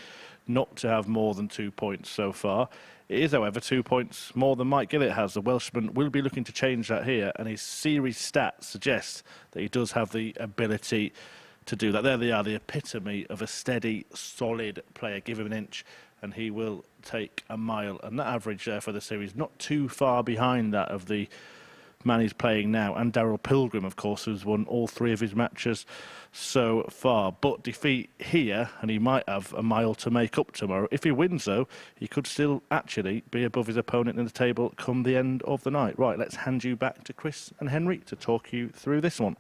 not to have more than 2 points so far. It is, however, 2 points more than Mike Gillett has. The Welshman will be looking to change that here, and his series stats suggest that he does have the ability to do that. There they are, the epitome of a steady, solid player. Give him an inch and he will take a mile. And that average there for the series, not too far behind that of the man he's playing now. And Daryl Pilgrim, of course, who's won all 3 of his matches so far. But defeat here, and he might have a mile to make up tomorrow. If he wins, though, he could still actually be above his opponent in the table come the end of the night. Right, let's hand you back to Chris and Henry to talk you through this one.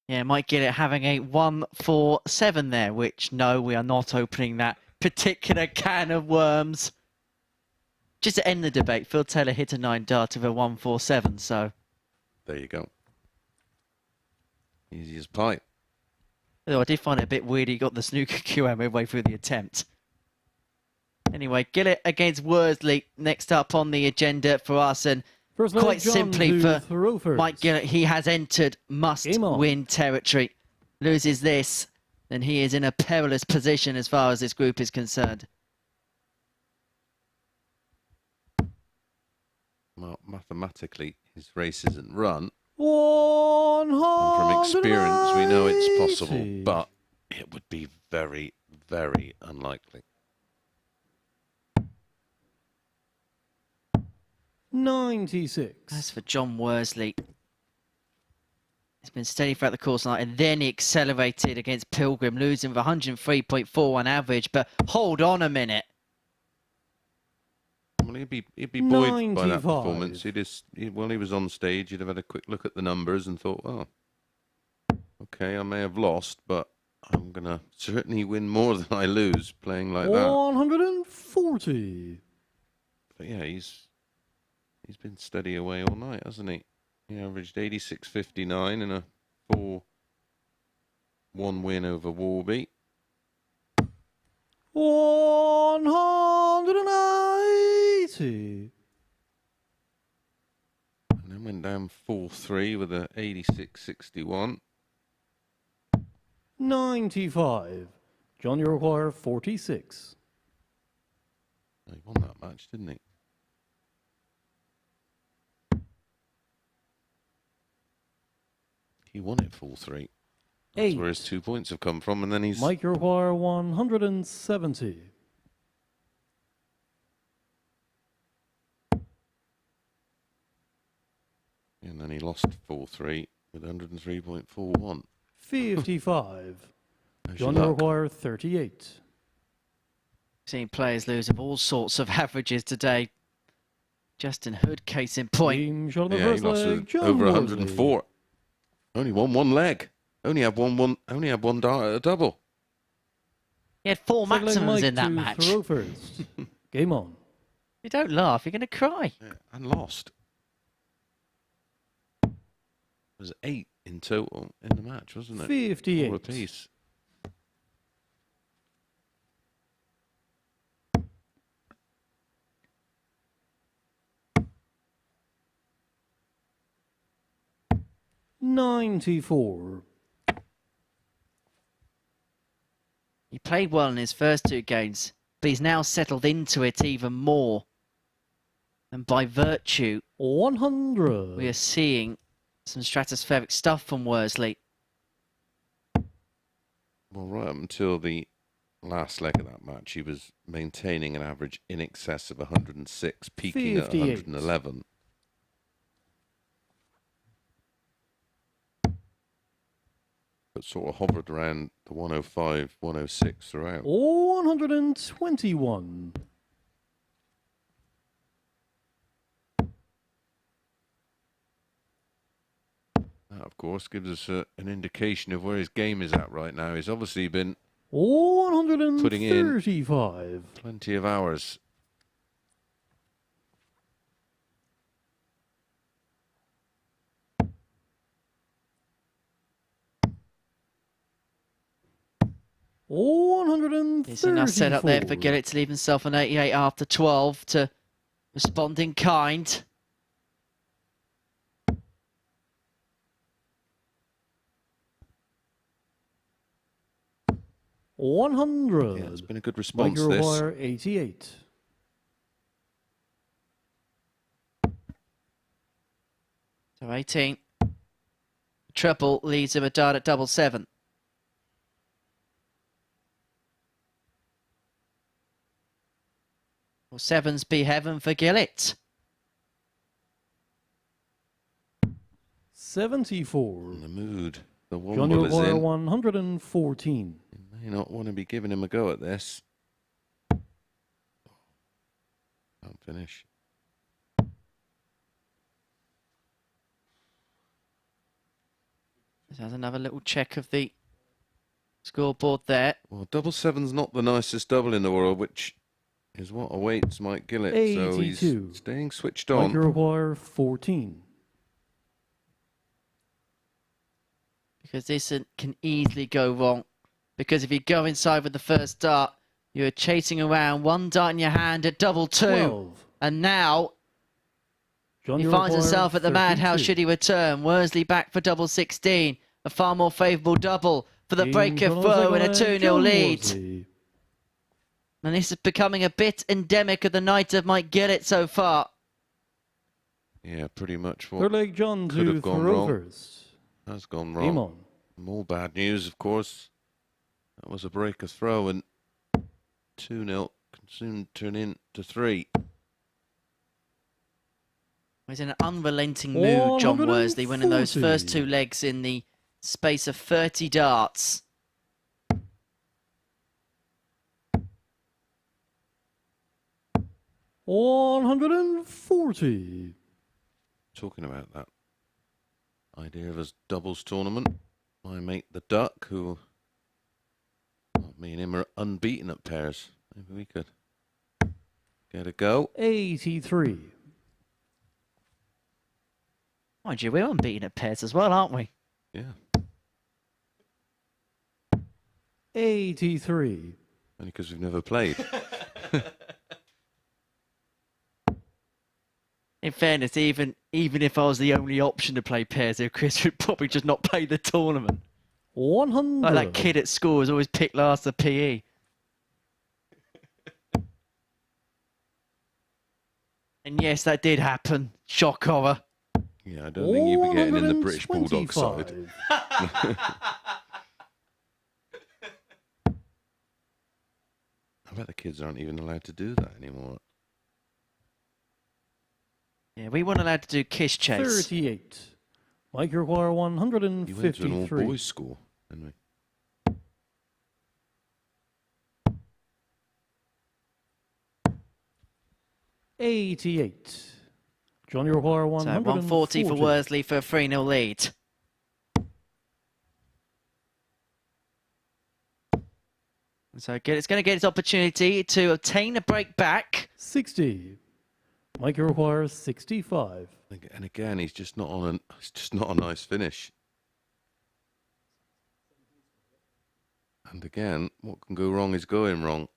Yeah, Mike Gillett having a 1-4-7 there, which, no, we are not opening that particular can of worms. Just to end the debate, Phil Taylor hit a 9 dart of a 1-4-7, so... There you go. Easy as pie. Though I did find it a bit weird he got the snooker QM midway through the attempt. Anyway, Gillett against Worsley next up on the agenda for us, and First quite John simply for first. Mike Gillett, he has entered must-win territory. Loses this, then he is in a perilous position as far as this group is concerned. Well, mathematically, his race isn't run. 100. And from experience, we know it's possible, but it would be very, very unlikely. 96. As for John Worsley, he's been steady throughout the course of the night, and then he accelerated against Pilgrim, losing with 103.4 on average. But hold on a minute. Well, he'd be buoyed by 95. that performance. While he was on stage, he'd have had a quick look at the numbers and thought, oh, okay, I may have lost, but I'm going to certainly win more than I lose playing like that. 140. But yeah, he's been steady away all night, hasn't he? He averaged 86.59 in a 4-1 win over Warby. 180. And then went down 4-3 with a 86.61. 95. John, you require 46. He won that match, didn't he? He won it 4-3. That's 8. where his 2 points have come from, and then he's... Mike, you require 170. And then he lost 4-3 with 103.41. 55. How's John, your you luck? require 38. Seeing players lose of all sorts of averages today. Justin Hood, case in point. Team shot on the Yeah, he first lost leg. John over Worsley. 104. Only won 1 leg. Only had one dart at a double. He had 4 Second leg, maximums Mike in that to match. throw first. Game on. You don't laugh, you're going to cry. Yeah, and lost. It was 8 in total in the match, wasn't it? 58. 4 apiece. $94. He played well in his first 2 games, but he's now settled into it even more. And by virtue, 100. we are seeing some stratospheric stuff from Worsley. Well, right up until the last leg of that match, he was maintaining an average in excess of 106, peaking at 58. 111. But sort of hovered around the 105, 106 throughout. 121. That, of course, gives us an indication of where his game is at right now. He's obviously been 135. plenty of hours. 134. It's enough set up there for Gillett to leave himself an 88 after 12 to respond in kind. 100. Yeah, it's been a good response, Mike this. Wire, 88. So 18. Treble leads him a dart at double 7. Well, sevens be heaven for Gillett. 74. In the mood. The John womble is Wire, in. 114. You may not want to be giving him a go at this. Can't finish. There's another little check of the scoreboard there. Well, double seven's not the nicest double in the world, which is what awaits Mike Gillett. So 82. he's staying switched Mike on. Wire, 14. Because this can easily go wrong. Because if you go inside with the first dart, you're chasing around, one dart in your hand at double 2. 12. And now John he finds Wire, himself at the madhouse 32. should he return. Worsley back for double 16. A far more favourable double for the Game breaker John throw in a Wire, 2-0 John lead. Worsley. And this is becoming a bit endemic of the night of Mike Gillett so far. Yeah, pretty much what Third leg, John could to have gone wrong. Throwers. has gone wrong. Amon. More bad news, of course. That was a breaker throw, and 2-0 can soon turn into 3. He's in an unrelenting mood, John Worsley, winning those first 2 legs in the space of 30 darts. $140. Talking about that idea of a doubles tournament, my mate the Duck, who me and him are unbeaten at pairs. Maybe we could get a go. 83. Mind you, we're unbeaten at pairs as well, aren't we? Yeah, 83. only because we've never played. In fairness, even if I was the only option to play pairs here, Chris would probably just not play the tournament. 100. Like that kid at school who's always picked last at PE. And yes, that did happen. Shock horror. Yeah, I don't think you'd be getting in the British Bulldog side. 125. I bet the kids aren't even allowed to do that anymore. Yeah, we weren't allowed to do kiss chase. 38. Mike Wire, You went to an 153. all-boys school, didn't we? $88. John Wire, So 140 140 for Worsley for a 3-0 lead. So it's going to get its opportunity to obtain a break back. 60. Mike Wire, 65. And again, he's just not on it's just not a nice finish. And again, what can go wrong is going wrong.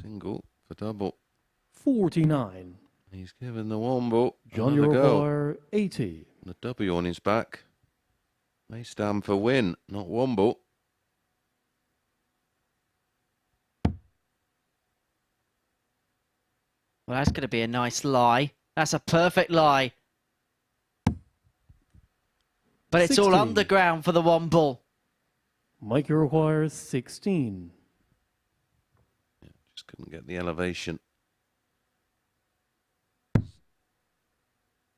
Single for double. 49. He's given the wombo John another go. Wire, 80. The W on his back may stand for win, not wombo. Well, that's going to be a nice lie. That's a perfect lie. But it's all 16. underground for the Womble. Mike Wire, 16. Just couldn't get the elevation.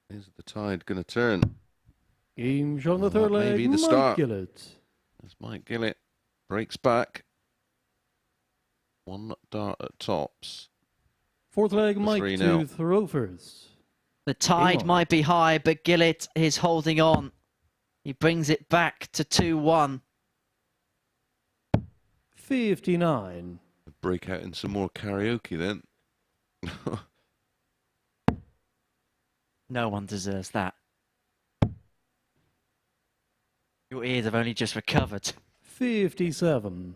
Is the tide going to turn? Game John the Well, third that may leg, be the Mike start. Gillett. As Mike Gillett breaks back. 1 dart at tops. Fourth leg, The Mike 3-0. to Throwers. The tide Amon. might be high, but Gillett is holding on. He brings it back to 2-1. 59. Break out in some more karaoke then. No one deserves that. Your ears have only just recovered. 57.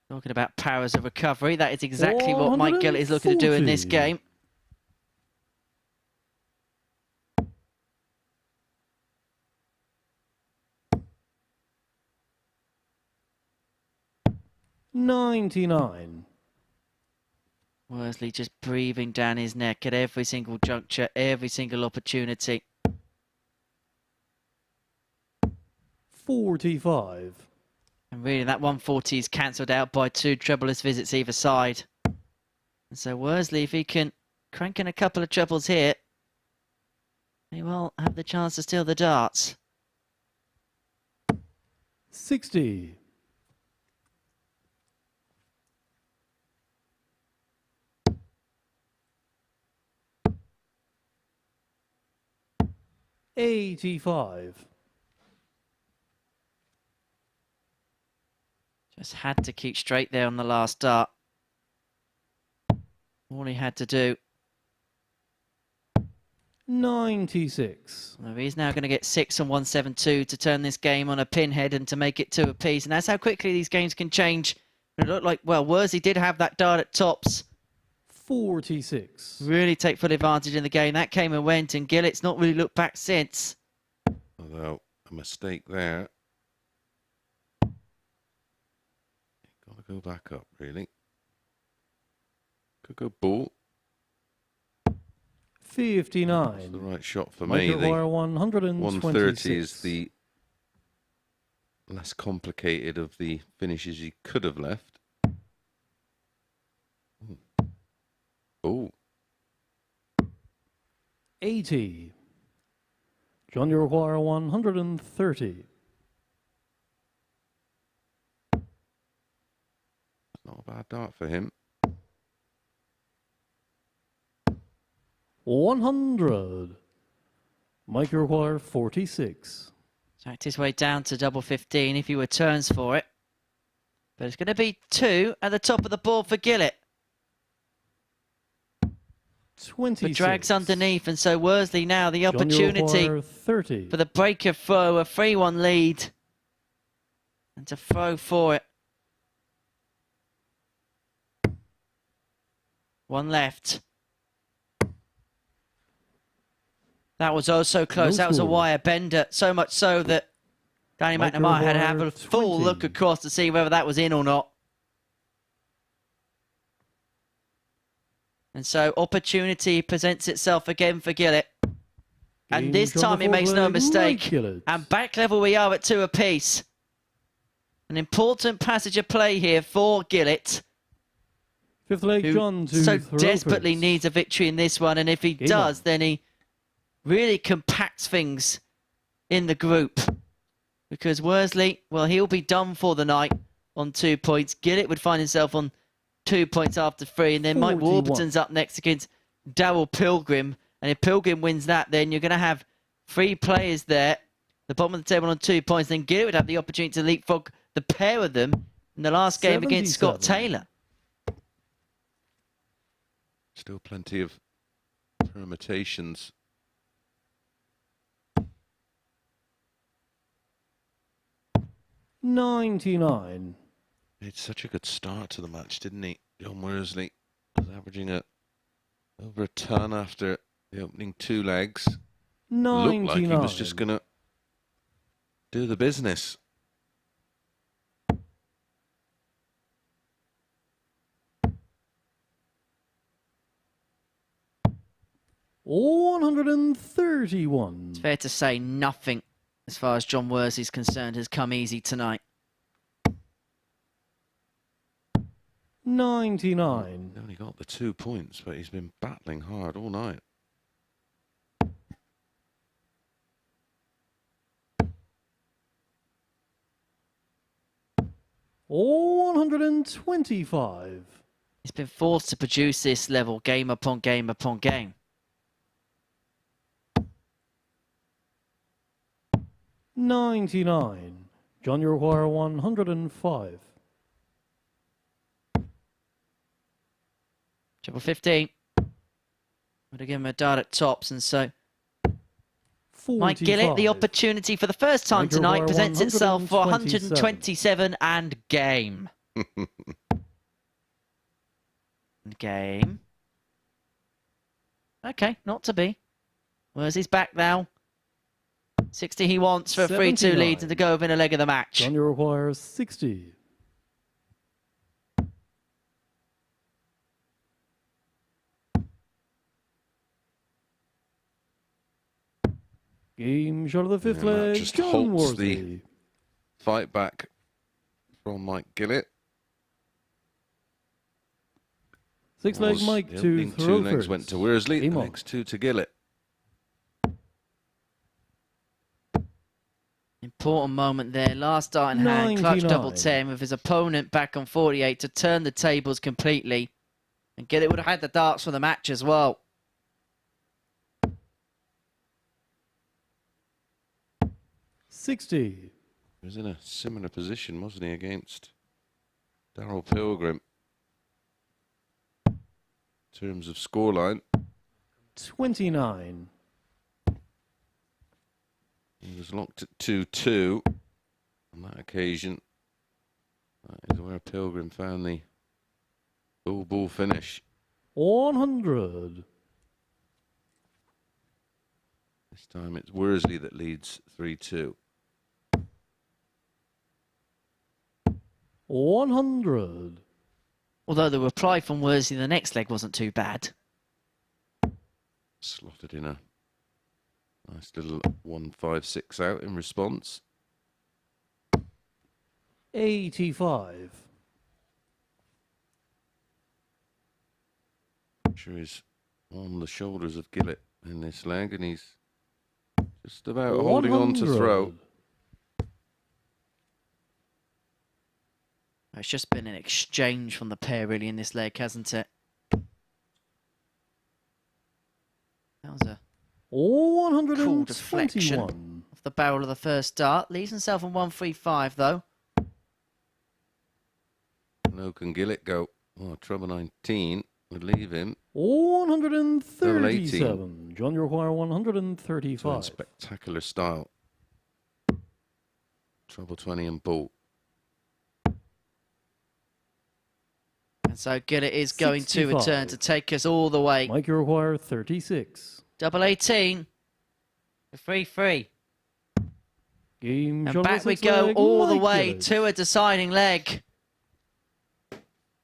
Talking about powers of recovery, that is exactly what Mike Gillett is looking to do in this game. $99. Worsley just breathing down his neck at every single juncture, every single opportunity. 45. And really, that 140 is cancelled out by 2 trebleless visits either side. And so Worsley, if he can crank in a couple of trebles here, he will have the chance to steal the darts. 60. $85. Just had to keep straight there on the last dart. All he had to do. 96. Well, he's now going to get 6 on 172 to turn this game on a pinhead and to make it 2 apiece. And that's how quickly these games can change. It looked like, well, Worsley did have that dart at tops. 46. Really take full advantage in the game. That came and went, and Gillett's not really looked back since. Although, a mistake there. Got to go back up, really. Could go ball. 59. That's the right shot for Mike me. The Aguirre, 126. 130 is the less complicated of the finishes you could have left. Oh. 80. John Uruguay, 130. Not a bad dart for him. 100. Mike Uruguay, 46. Tracked his way down to double 15 if he returns for it. But it's going to be 2 at the top of the board for Gillett. 26. The drags underneath, and so Worsley now the opportunity for the breaker throw, a 3-1 lead. And to throw for it. 1 left. That was also close. That was a wire bender. So much so that Danny McNamara had to have a full look across to see whether that was in or not. And so opportunity presents itself again for Gillett. And this time he makes no mistake. And back level we are at 2 apiece. An important passage of play here for Gillett. Fifth leg, John, who so desperately needs a victory in this one. And if he does, then he really compacts things in the group. Because Worsley, well, he'll be done for the night on 2 points. Gillett would find himself on 2 points after 3. And then 41. Mike Warburton's up next against Darryl Pilgrim. And if Pilgrim wins that, then you're going to have 3 players there. The bottom of the table on 2 points. Then Gillett would have the opportunity to leapfrog the pair of them in the last game against Scott Taylor. Still plenty of permutations. $99. He had such a good start to the match, didn't he? John Worsley was averaging over a ton after the opening 2 legs. 99. Looked like he was just going to do the business. $131. It's fair to say nothing, as far as John Worsley's concerned, has come easy tonight. 99. He only got the 2 points, but he's been battling hard all night. $125. He's been forced to produce this level game upon game upon game. 99. John Uruguay, 105. Treble 15. Would have given him a dart at tops, and so 45. Mike Gillett, the opportunity for the first time Major tonight wire presents itself for 127. 127 and game. Game. Okay, not to be. Worsley's back now. 60 he wants for a 3-2 79. lead and to go within a leg of the match. John, you require 60. Game shot of the fifth And that leg. just John halts the Worsley. fight back from Mike Gillett. Six leg Was Mike the to opening throw two legs first. went to Worsley, the Emo. next two to Gillett. Important moment there. Last start in hand. Clutch 99. double 10 with his opponent back on 48 to turn the tables completely. And Gillett would have had the darts for the match as well. 60. He was in a similar position, wasn't he, against Darryl Pilgrim? In terms of scoreline, 29. he was locked at 2-2 on that occasion. That is where Pilgrim found the full ball finish. 100. This time it's Worsley that leads 3-2. 100. Although the reply from Worsley in the next leg wasn't too bad. Slotted in a nice little 1-5-6 out in response. 85. Pressure is on the shoulders of Gillett in this leg, and he's just about holding on to throw. 100. It's just been an exchange from the pair really in this leg, hasn't it? That was a cool deflection 121. off the barrel of the first dart. Leaves himself on 135 though. No, can Gillett go? Oh, trouble 19 would leave him. 137. John, you require So in 135. spectacular style. Trouble 20 and ball. And so Gillett is going to 65. return to take us all the way. Mike, you require 36. Double 18. 3-3. Game And shot of back the we sixth go leg, all the Mike way Gillett. to a deciding leg.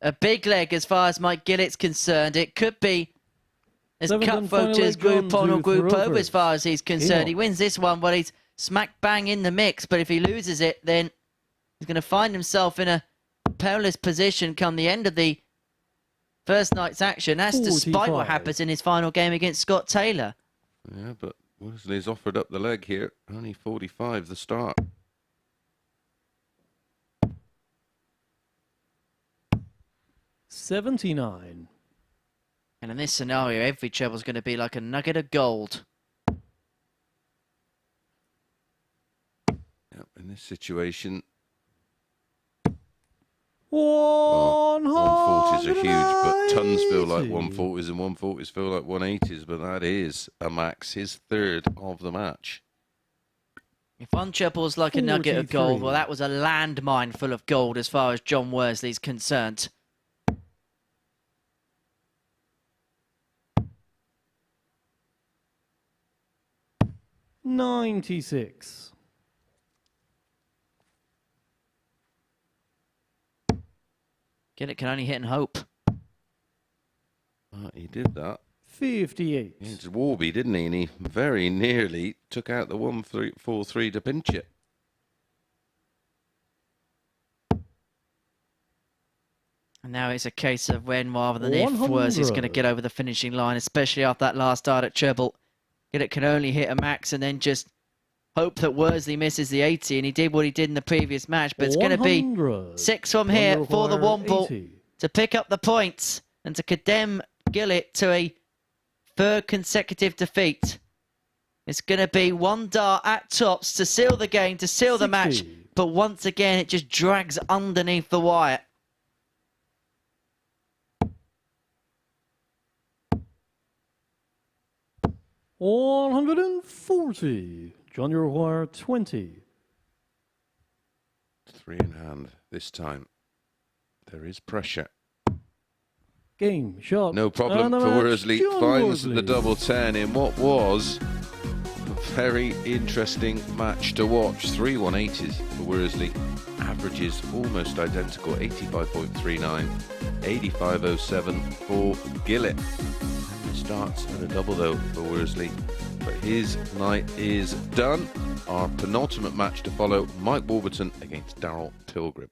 A big leg as far as Mike Gillett's concerned. It could be as Seventh cut and final voters leg, group John, on or to group throw over as first. far as he's concerned. Emo. He wins this one, but he's smack bang in the mix. But if he loses it, then he's going to find himself in a perilous position come the end of the first night's action. That's despite what 45. happens in his final game against Scott Taylor. Yeah, but Worsley's offered up the leg here. Only 45 the start. 79. And in this scenario, every treble's going to be like a nugget of gold. Yep, in this situation, 140s 140s are huge, but tons feel like 140s and 140s feel like 180s. But that is a max, his third of the match. If one treble's like a nugget of gold, 43. well, that was a landmine full of gold as far as John Worsley's concerned. $96. Gillett can only hit and hope. He did that 58. against Warby, didn't he? And he very nearly took out the 1-4-3 to pinch it. And now it's a case of when rather than if 100. Worsley's going to get over the finishing line, especially after that last start at treble. Gillett can only hit a max and then just hope that Worsley misses the 80, and he did what he did in the previous match. But it's going to be 100. 6 from John, you here for the require Womble 80. to pick up the points and to condemn Gillett to a third consecutive defeat. It's going to be one dart at tops to seal the game, to seal the match. 60. But once again, it just drags underneath the wire. 140. John, you require 20. 3 in hand this time. There is pressure. Game, shot. No problem and for the match, Worsley. John Finds Worsley. the double 10 in what was a very interesting match to watch. 3 180s for Worsley. Averages almost identical. 85.39. 85.07 for Gillett. Starts at a double though for Worsley. But his night is done. Our penultimate match to follow, Mike Warburton against Daryl Pilgrim.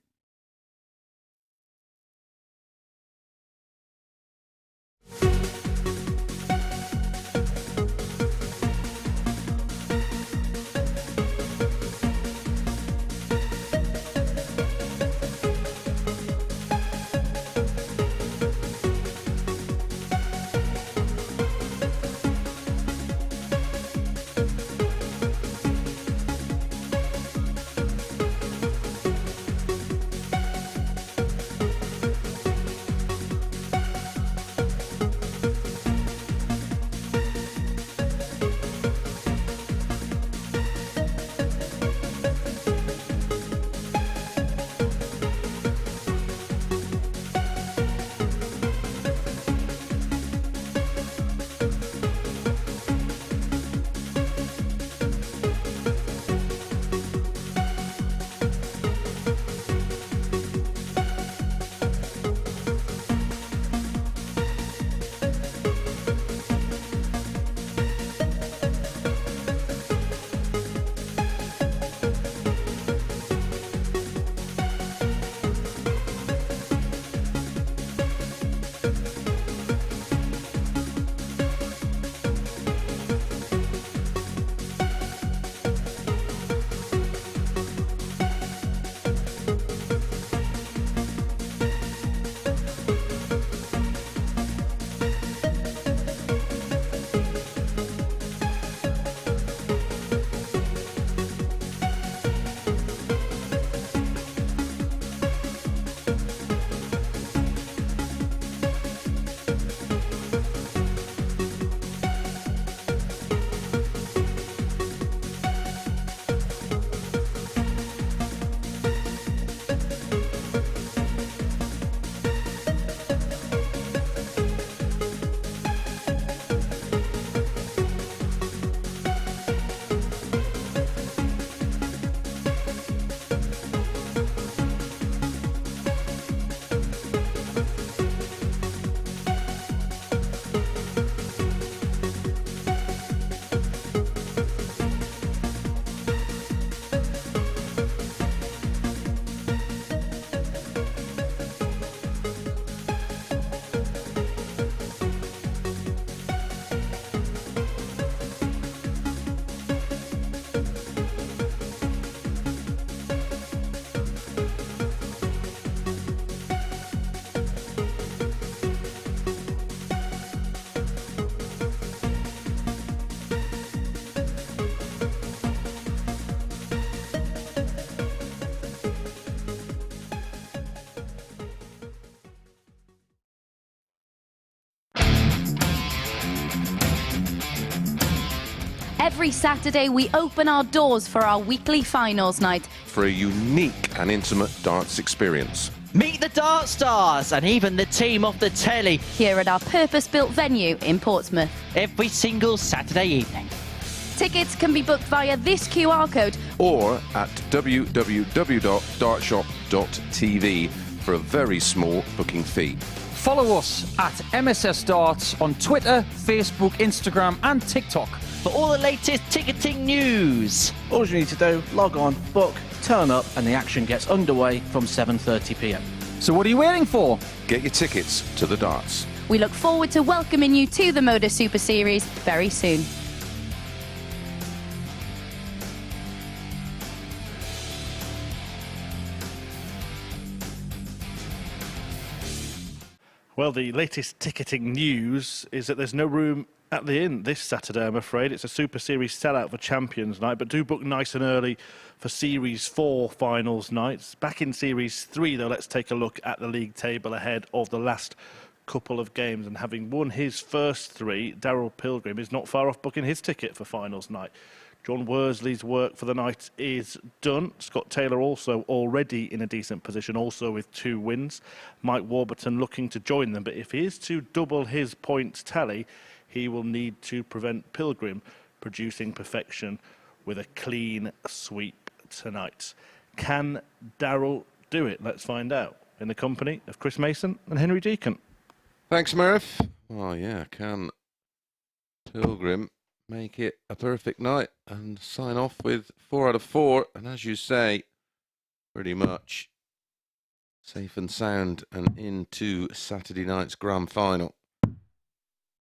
Every Saturday, we open our doors for our weekly finals night. For a unique and intimate darts experience. Meet the Dart Stars and even the team off the telly Here at our purpose-built venue in Portsmouth. every single Saturday evening. Tickets can be booked via this QR code Or at www.dartshop.tv for a very small booking fee. Follow us at MSS Darts on Twitter, Facebook, Instagram and TikTok. For all the latest ticketing news. All you need to do, log on, book, turn up, and the action gets underway from 7:30 p.m. So what are you waiting for? Get your tickets to the darts. We look forward to welcoming you to the MODUS Super Series very soon. Well, the latest ticketing news is that there's no room at the inn this Saturday, I'm afraid. It's a Super Series sellout for Champions Night, but do book nice and early for Series 4 finals nights. Back in Series 3, though, let's take a look at the league table ahead of the last couple of games, and having won his first 3, Daryl Pilgrim is not far off booking his ticket for finals night. John Worsley's work for the night is done. Scott Taylor also already in a decent position, also with 2 wins. Mike Warburton looking to join them, but if he is to double his points tally, he will need to prevent Pilgrim producing perfection with a clean sweep tonight. Can Daryl do it? Let's find out in the company of Chris Mason and Henry Deacon. Thanks, Murph. Oh, yeah, can Pilgrim make it a perfect night and sign off with 4 out of 4? And as you say, pretty much safe and sound and into Saturday night's grand final.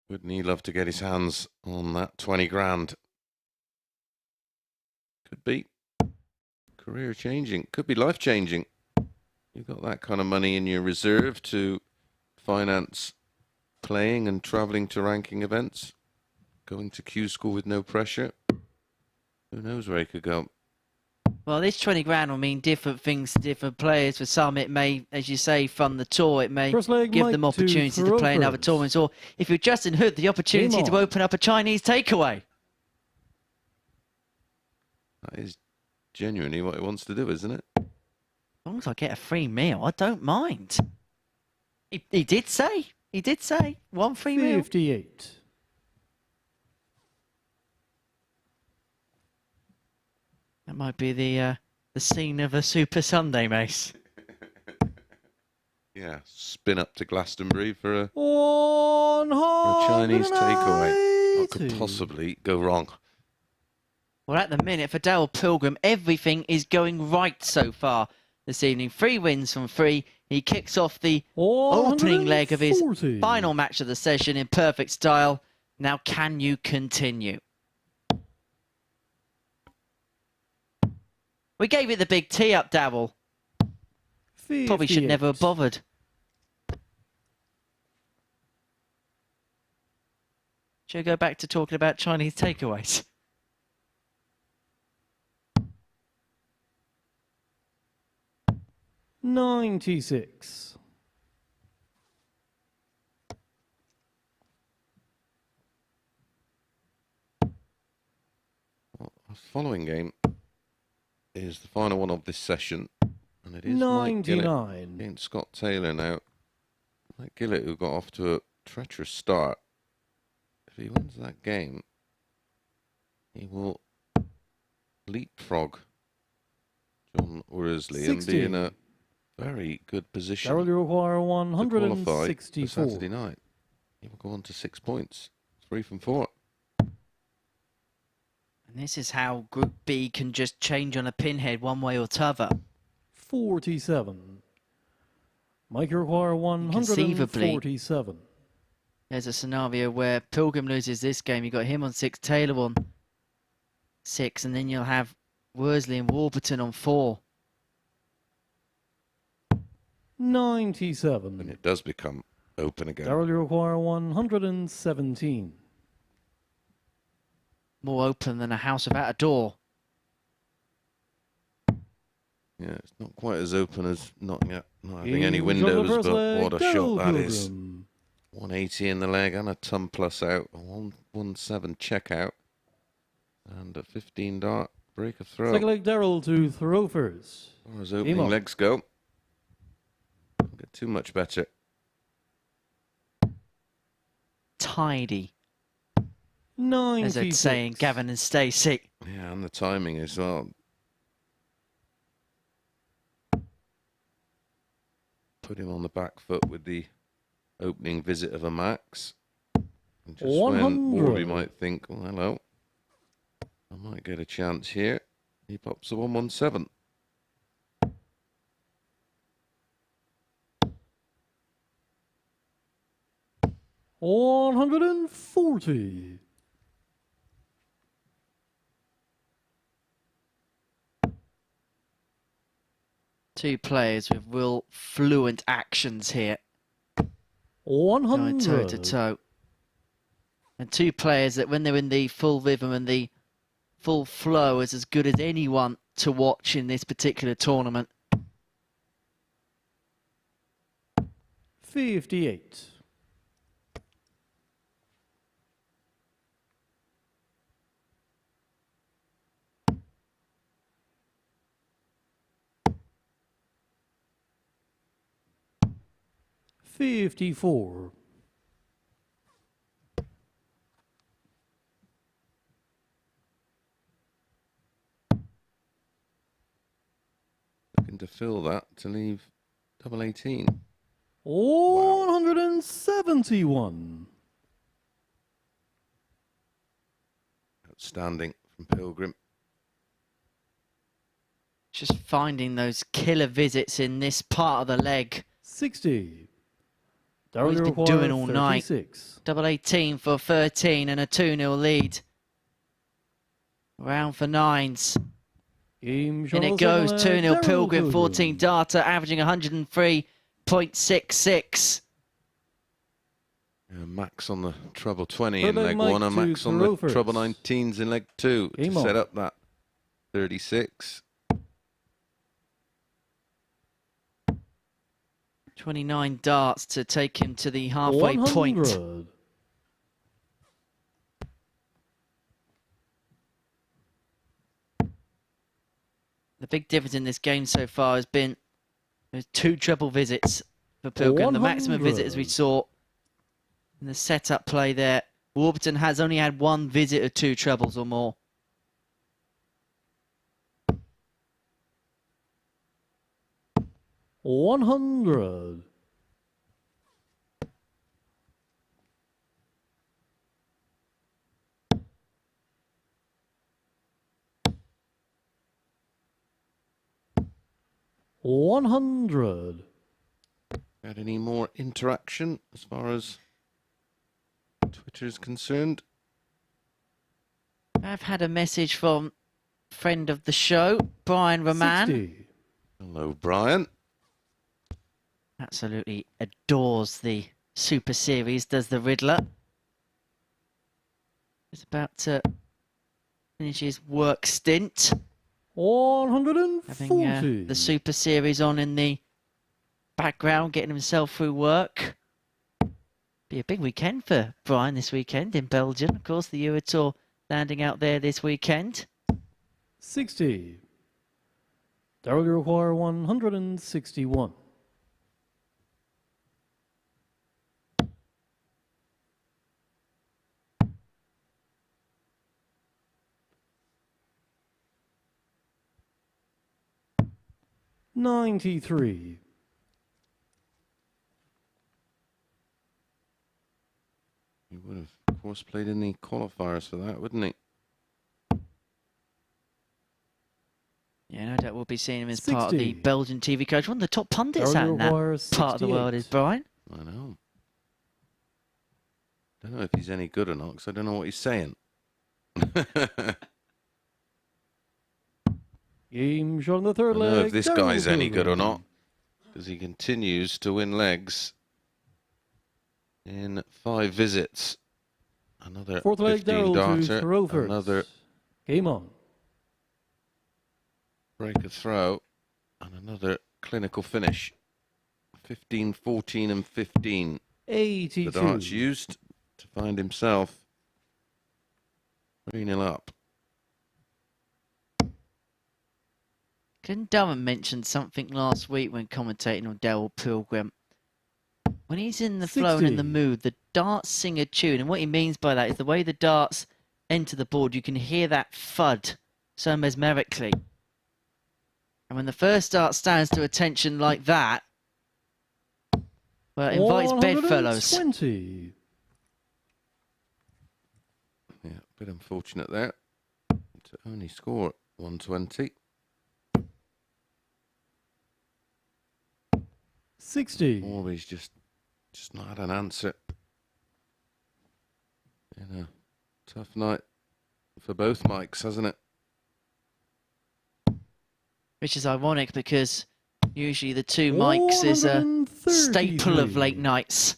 Wouldn't he love to get his hands on that 20 grand? Could be career changing, could be life changing. You've got that kind of money in your reserve to finance playing and travelling to ranking events, going to Q school with no pressure. Who knows where he could go? Well, this 20 grand will mean different things to different players. For some, it may, as you say, fund the tour. It may give them opportunity to play in other tournaments. Or if you're Justin Hood, the opportunity to open up a Chinese takeaway. That is genuinely what he wants to do, isn't it? As long as I get a free meal, I don't mind. He did say. He did say 1 free meal. 58. That might be the scene of a Super Sunday, Mace. Yeah, spin up to Glastonbury for a Chinese takeaway. What could possibly go wrong? Well, at the minute, for Daryl Pilgrim, everything is going right so far this evening. 3 wins from 3. He kicks off the opening leg of his final match of the session in perfect style. Now, can you continue? We gave it the big tee up, Daryl. Probably should never have bothered. Should we go back to talking about Chinese takeaways? $96. Well, our following game is the final one of this session, and it is 99. Mike Gillett against Scott Taylor now. Mike Gillett, who got off to a treacherous start. If he wins that game, he will leapfrog John Worsley and be in a very good position Daryl, you require to qualify for 164. Saturday night. He will go on to 6 points, 3 from 4. And this is how Group B can just change on a pinhead one way or t'other. 47. Mike, you require 147. There's a scenario where Pilgrim loses this game. You got him on 6, Taylor on 6, and then you'll have Worsley and Warburton on 4. 97. And it does become open again. Daryl, you require 117. More open than a house without a door. Yeah, it's not quite as open as not having any windows, but what a shot that is. 180 in the leg and a ton plus out. A 117 check out. And a 15 dart break of throw. Second leg, Daryl to throw first. As far as opening legs go. Don't get too much better. Tidy. 96. As I'd saying, Gavin and Stacey. Yeah, and the timing as well. Put him on the back foot with the opening visit of a max. And just 100. when Warby might think, well, hello, I might get a chance here, he pops a 117. $140. Two players with real fluent actions here. 100. Going toe to toe. And two players that when they're in the full rhythm and the full flow is as good as anyone to watch in this particular tournament. 58. 54. Looking to fill that to leave double 18. 171. Outstanding from Pilgrim. Just finding those killer visits in this part of the leg. 60. What he's been doing all night. 36. Double 18 for 13 and a 2-0 lead. Round for nines. Game In it goes, 2-0 Pilgrim, 14 data, averaging 103.66. Max on the treble 20 in Further leg Mike 1 and to Max on the Carovers. treble 19s in leg 2 Game to set on. up that 36. 29 darts to take him to the halfway point. 100. The big difference in this game so far has been those 2 treble visits for Pilgrim. The maximum visit, as we saw in the setup play there. Warburton has only had 1 visit of 2 trebles or more. $100. $100. Got any more interaction as far as Twitter is concerned? I've had a message from friend of the show, Brian Roman. 60. Hello, Brian. Absolutely adores the Super Series, does the Riddler. He's about to finish his work stint. 140. Having the Super Series on in the background, getting himself through work. Be a big weekend for Brian this weekend in Belgium. Of course, the Euro Tour landing out there this weekend. 60. Darrell, you require 161. $93. He would have, of course, played in the qualifiers for that, wouldn't he? Yeah, no doubt we'll be seeing him as part of the 60. Belgian TV coach. One of the top pundits Darrell, out in that requires part of the world is 68. Brian. I know. Don't know if he's any good or not, because I don't know what he's saying. Game shot on the third I leg. don't know if this Darrell guy's any good or Pilgrim. not, because he continues to win legs in 5 visits. Another Fourth leg, 15 Darrell to darter, Carovers. another Game on. break a throw, and another clinical finish. 15, 14 and 15. 82. The darts used to find himself 3-0 up. Glenn Durham mentioned something last week when commentating on Darrell Pilgrim. When he's in the flow and in the 60. mood, the darts sing a tune. And what he means by that is the way the darts enter the board, you can hear that thud so mesmerically. And when the first dart stands to attention like that, well, it invites bedfellows. 120. Yeah, a bit unfortunate there to only score 120. 60. Always just not had an answer. In a tough night for both Mikes, hasn't it? Which is ironic because usually the 2 mics is a staple of late nights.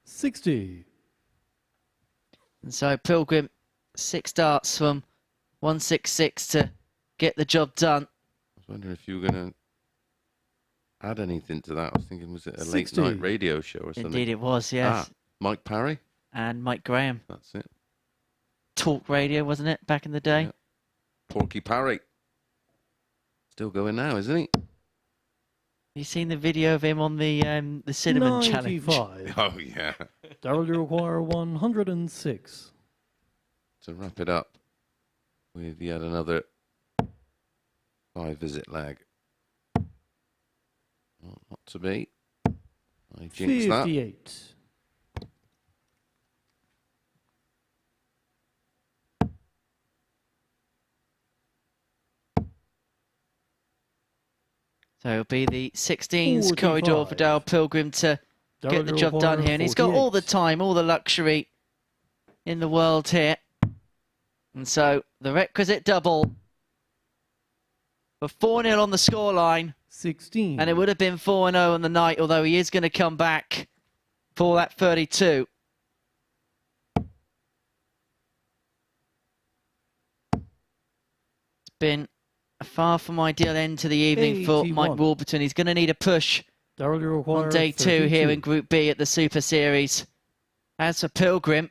$60. And so Pilgrim, 6 darts from 166 to get the job done. I was wondering if you were going to add anything to that. I was thinking, was it a 60. late night radio show or something? Indeed it was, yes. Ah, Mike Parry? And Mike Graham. That's it. talk radio, wasn't it, back in the day? Yeah. Porky Parry. Still going now, isn't he? You seen the video of him on the cinnamon challenge? 95. Oh, yeah. Darrell, you require 106. To wrap it up with yet another 5-visit lag. Well, not to be. I jinxed that. 58. So it'll be the 16s 45. corridor for Darrell Pilgrim to get the job done here. And he's got all the time, all the luxury in the world here. And so the requisite double for 4-0 on the scoreline. 16. And it would have been 4-0 on the night, although he is going to come back for that 32. It's been a far from ideal end to the evening for Mike Warburton. He's going to need a push on day 2 here in Group B at the Super Series. As for Pilgrim,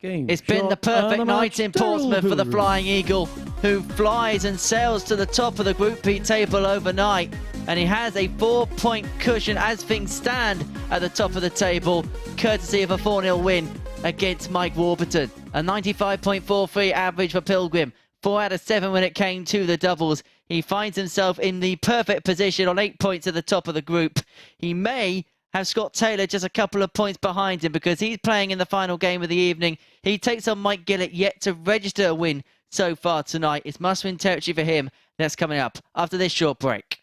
it's been the perfect night in Portsmouth for the Flying Eagle, who flies and sails to the top of the Group B table overnight. And he has a 4-point cushion as things stand at the top of the table, courtesy of a 4-0 win against Mike Warburton. A 95.43 average for Pilgrim. 4 out of 7 when it came to the doubles. He finds himself in the perfect position on 8 points at the top of the group. He may have Scott Taylor just a couple of points behind him because he's playing in the final game of the evening. He takes on Mike Gillett, yet to register a win so far tonight. It's must-win territory for him. That's coming up after this short break.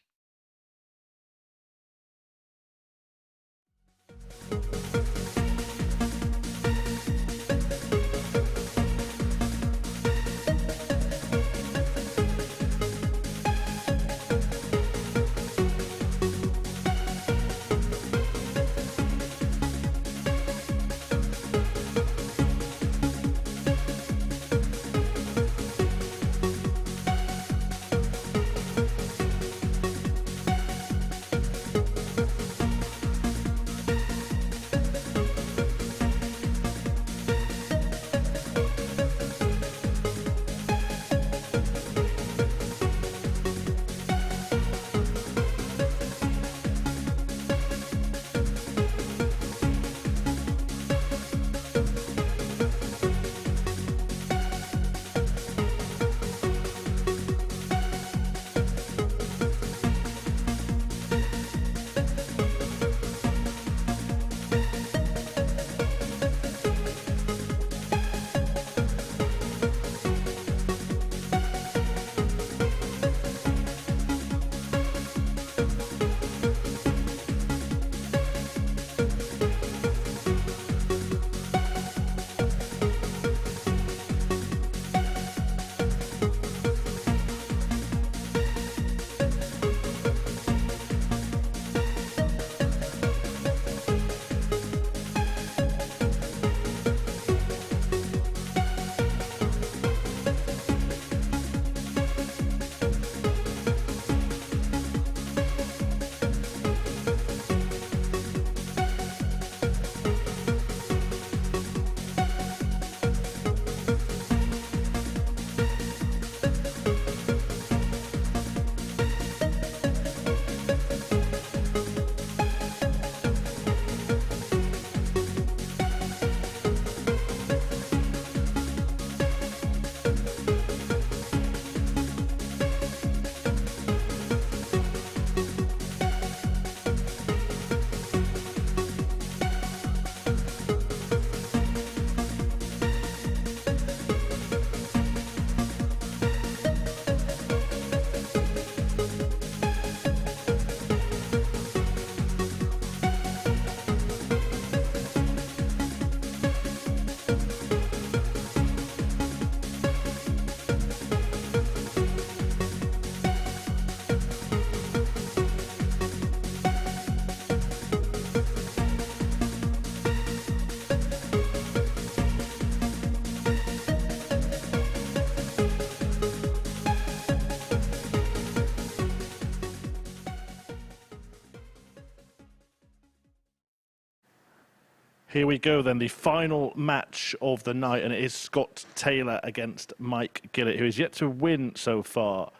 Here we go then, the final match of the night, and it is Scott Taylor against Mike Gillett, who is yet to win so far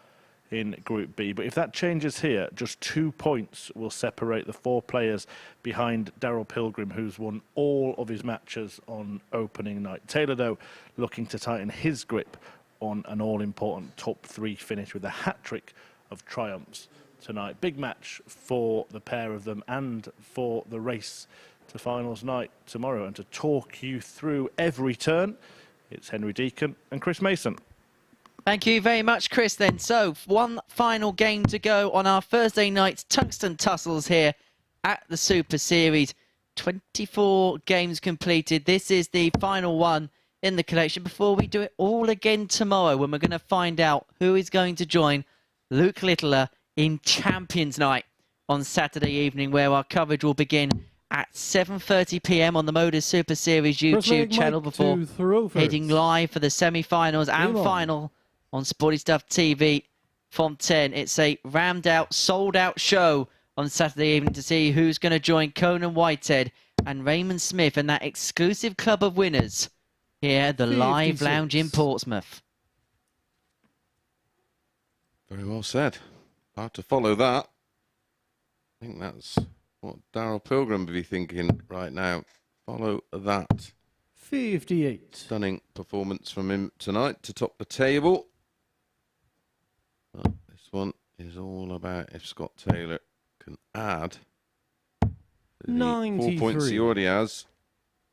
in Group B. But if that changes here, just 2 points will separate the 4 players behind Daryl Pilgrim, who's won all of his matches on opening night. Taylor, though, looking to tighten his grip on an all-important top 3 finish with a hat-trick of triumphs tonight. Big match for the pair of them and for the race to finals night tomorrow. And to talk you through every turn, it's Henry Deacon and Chris Mason. Thank you very much, Chris, then. So, one final game to go on our Thursday night Tungsten Tussles here at the Super Series. 24 games completed. This is the final one in the collection before we do it all again tomorrow, when we're going to find out who is going to join Luke Littler in Champions Night on Saturday evening, where our coverage will begin at 7:30 p.m. on the MODUS Super Series YouTube channel before heading live for the semi-finals and final on Sporty Stuff TV from 10. It's a rammed out, sold out show on Saturday evening to see who's going to join Conan Whitehead and Raymond Smith in that exclusive club of winners here at the Live Lounge in Portsmouth. Very well said. Hard to follow that. I think that's what Daryl Pilgrim would be thinking right now. Follow that. 58. Stunning performance from him tonight to top the table. But this one is all about if Scott Taylor can add the 4 points he already has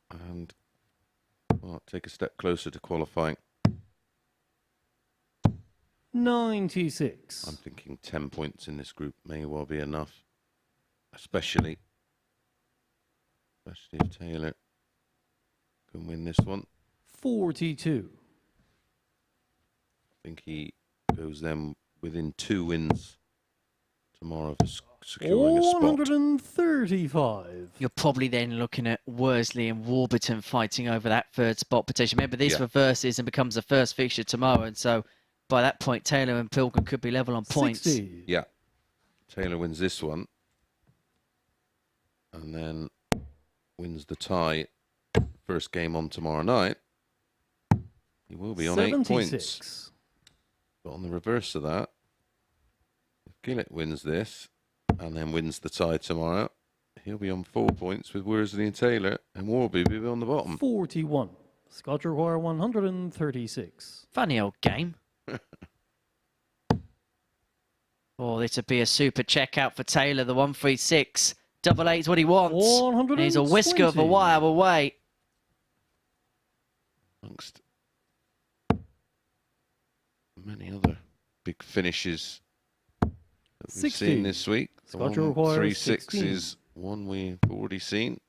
and take a step closer to qualifying. 96. I'm thinking 10 points in this group may well be enough. Especially if Taylor can win this one. 42. I think he goes then within 2 wins tomorrow for securing a spot. 135. You're probably then looking at Worsley and Warburton fighting over that 3rd spot petition. Remember, this reverses and becomes the first fixture tomorrow, and so by that point, Taylor and Pilgrim could be level on points. 60. Yeah. Taylor wins this one. And then wins the tie. First game on tomorrow night. He will be on 76. 8 points. But on the reverse of that, if Gillett wins this and then wins the tie tomorrow, he'll be on 4 points with Worsley and Taylor, and Warby will be on the bottom. 41. Scott require 136. Funny old game. Oh, this would be a super checkout for Taylor, the 136. Double 8 is what he wants. And he's a whisker of a wire away. Amongst many other big finishes that we've seen this week. The 136 is one we've already seen.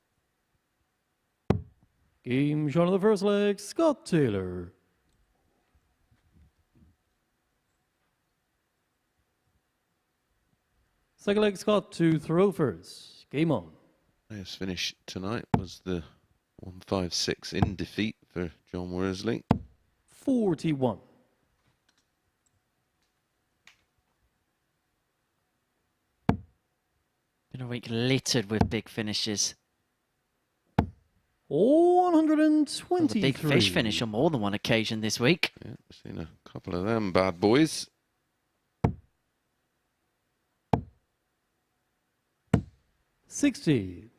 Game shot of the first leg, Scott Taylor. Second leg, Scott to throw first. Game on. Highest finish tonight was the 156 in defeat for John Worsley. 41. Been a week littered with big finishes. 123. A big fish finish on more than one occasion this week. Yeah, we've seen a couple of them bad boys. 60.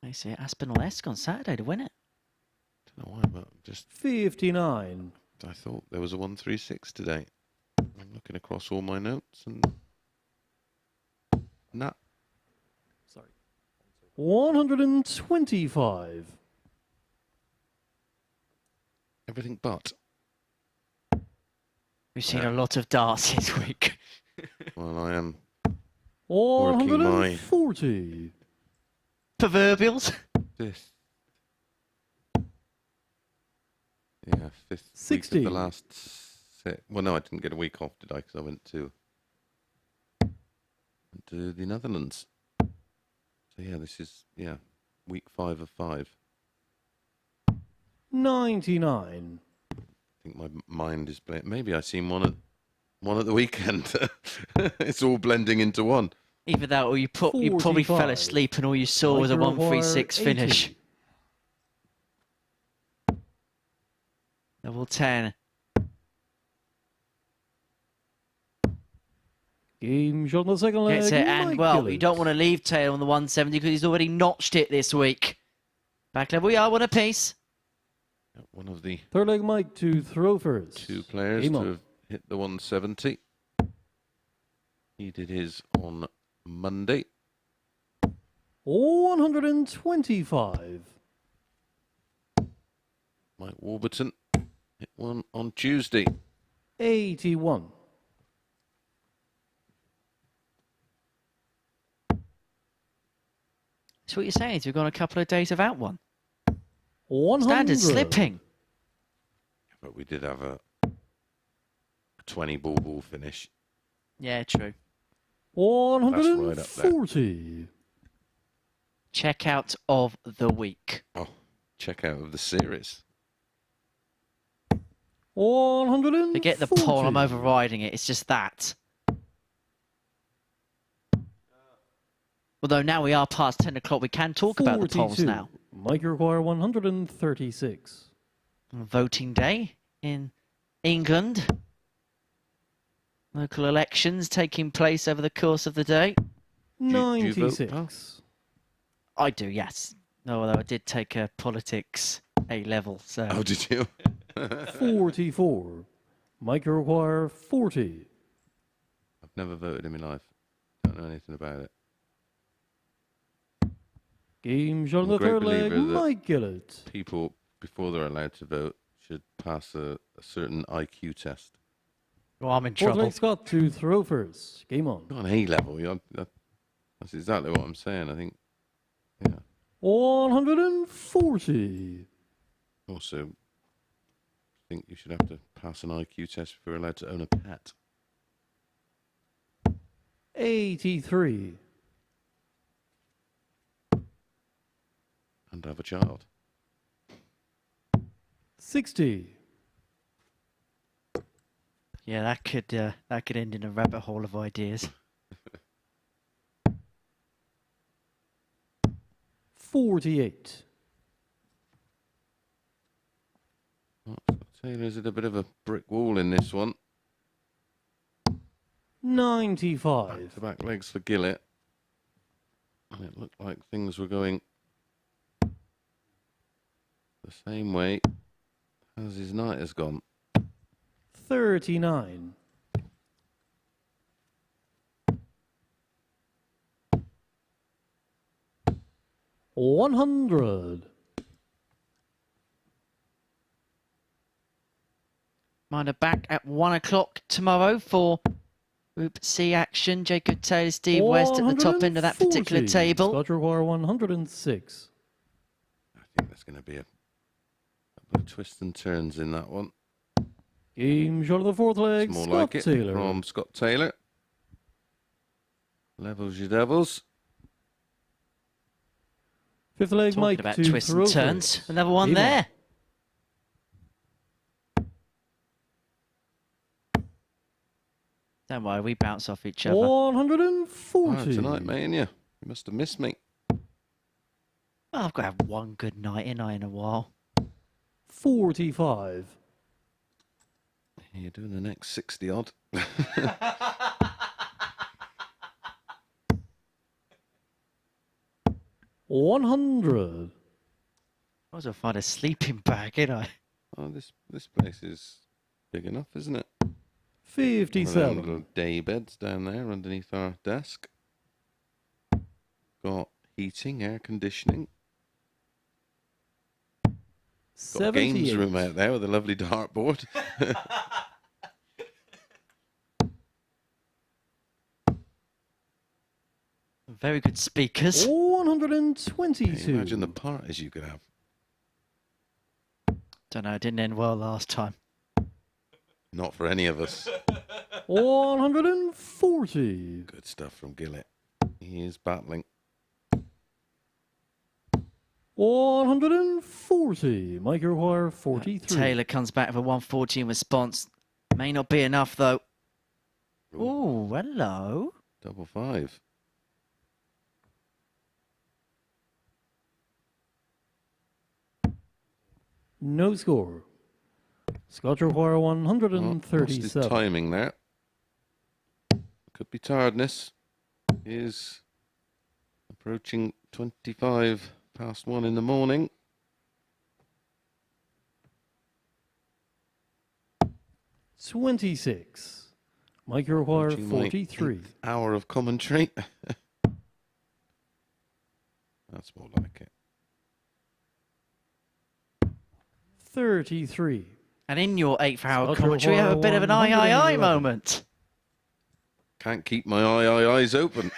They say Aspinall-esque on Saturday to win it. Don't know why, but just 59. I thought there was a 136 today. I'm looking across all my notes and nah. Sorry. 125. Everything but. We've seen a lot of darts this week. Well, I am 140. Proverbials. Fifth. Yeah, fifth 60. week of the last set. Well, no, I didn't get a week off, did I? Because I went to the Netherlands. So yeah, this is week 5 of 5. 99. I think my mind is blank. Maybe I seen one one at the weekend. It's all blending into one. Either that or you probably fell 45. asleep and all you saw was a Micro 136 Wire finish. 80. Level 10. Game shot on the second leg. Gets it, and Mike well, Gillett. you don't want to leave Taylor on the 170 because he's already notched it this week. Back level we are, one apiece. One of the Third leg Mike to throw first. 2 players Game to on. have hit the 170. He did his on Monday. 125. Mike Warburton hit one on Tuesday. 81. So what you're saying is we've gone a couple of days without one. 100. Standard slipping. But we did have a 20 ball finish. Yeah, true. 140. Checkout of the week. Oh, check out of the series. 140. Forget the poll, I'm overriding it. It's just that. Although now we are past 10 o'clock, we can talk about the polls 42. now. Mike require 136. Voting day in England. Local elections taking place over the course of the day. Do you vote? 96. I do, yes. No, although I did take a politics A-level, so... Oh, did you? 44. Mike require 40. I've never voted in my life. Don't know anything about it. Game shot on I'm the a great third leg. believer that Mike Gillett. People, before they're allowed to vote, should pass a certain IQ test. Well, I'm in Fourth trouble. leg Scott to throw first. Game on. Not an A level. That's exactly what I'm saying. I think. Yeah. 140. Also, I think you should have to pass an IQ test if you're allowed to own a pet. 83. And have a child. 60. Yeah, that could end in a rabbit hole of ideas. 48. Oh, Taylor's at a bit of a brick wall in this one. 95. Back legs for Gillett. And it looked like things were going the same way as his night has gone. 39. 100. Mind are back at 1 o'clock tomorrow for Group C action. Jacob Taylor, Steve West at the top end of that particular 140. table. Scott require 106. I think there's going to be a couple of twists and turns in that one. Game shot of the fourth leg. It's more Scott like it Taylor. from Scott Taylor. Levels your devils. Fifth leg Talking Mike about to twists throw and turns. first. Another one Game on. there. Don't worry, we bounce off each other. 140. Oh, tonight, mate, and you must have missed me. Oh, I've got to have one good night in a while. 45. You're doing the next 60 odd. 100. I was going to find a sleeping bag, ain't I? Oh, this place is big enough, isn't it? 57. Little day beds down there underneath our desk. Got heating, air conditioning. Got a games 78. room out there with a lovely dartboard. Very good speakers. 122. Imagine the parties you could have. Don't know, it didn't end well last time. Not for any of us. 140. Good stuff from Gillett. He is battling. 140. Mike require 43. Taylor comes back with a 140 in response. May not be enough, though. Oh, hello. Double five. No score. Scott require Lost his 137. timing there. Could be tiredness. He is approaching 25 past 1 in the morning. $26. Mike, you require Approaching my 43. 8th hour of commentary. That's more like it. 33. And in your 8th hour Scott commentary, you have a bit of an I 111. moment. Can't keep my eyes open.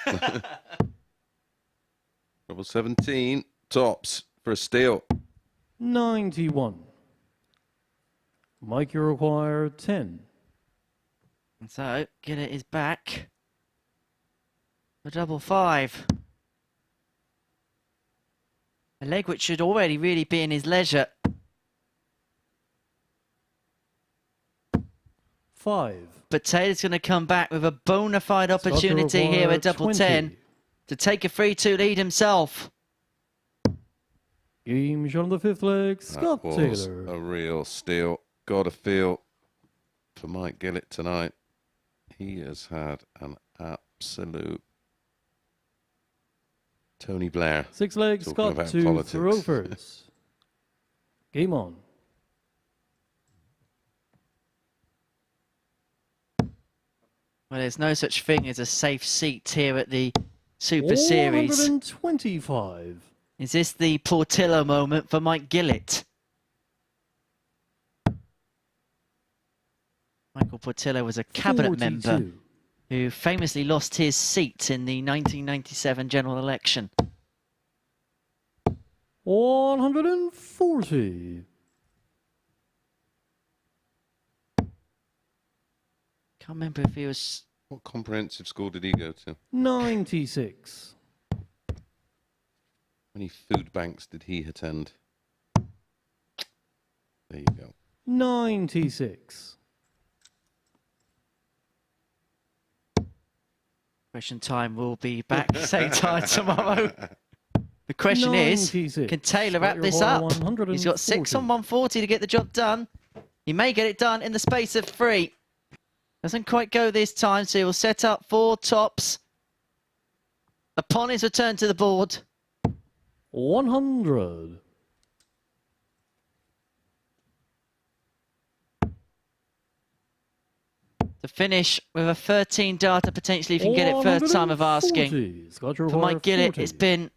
Double 17. Tops for a steal. 91. Mike, you require 10. And so, Gillett is back. A double five. A leg which should already really be in his leisure. 5. But Taylor's going to come back with a bona fide opportunity here at double 20. 10 to take a 3-2 lead himself. Game shot on the 5th leg, Scott That was Taylor. a real steal. Got a feel for Mike Gillett tonight. He has had an absolute Tony Blair. 6 legs, talking Scott about to politics. throw first. Game on. Well, there's no such thing as a safe seat here at the Super Series. 125. Is this the Portillo moment for Mike Gillett? Michael Portillo was a cabinet 42. member who famously lost his seat in the 1997 general election. 140. Can't remember if he was... What comprehensive school did he go to? 96. How many food banks did he attend? There you go. 96. Question time will be back same time tomorrow. The question is, 96. can Taylor wrap Scott, this you're up? 140. He's got 6 on 140 to get the job done. He may get it done in the space of 3. Doesn't quite go this time, so he will set up 4 tops. Upon his return to the board, 100. to finish with a 13 data potentially if you can get it first time of asking. 140. Scott, you For require Mike Gillett, 40. it's been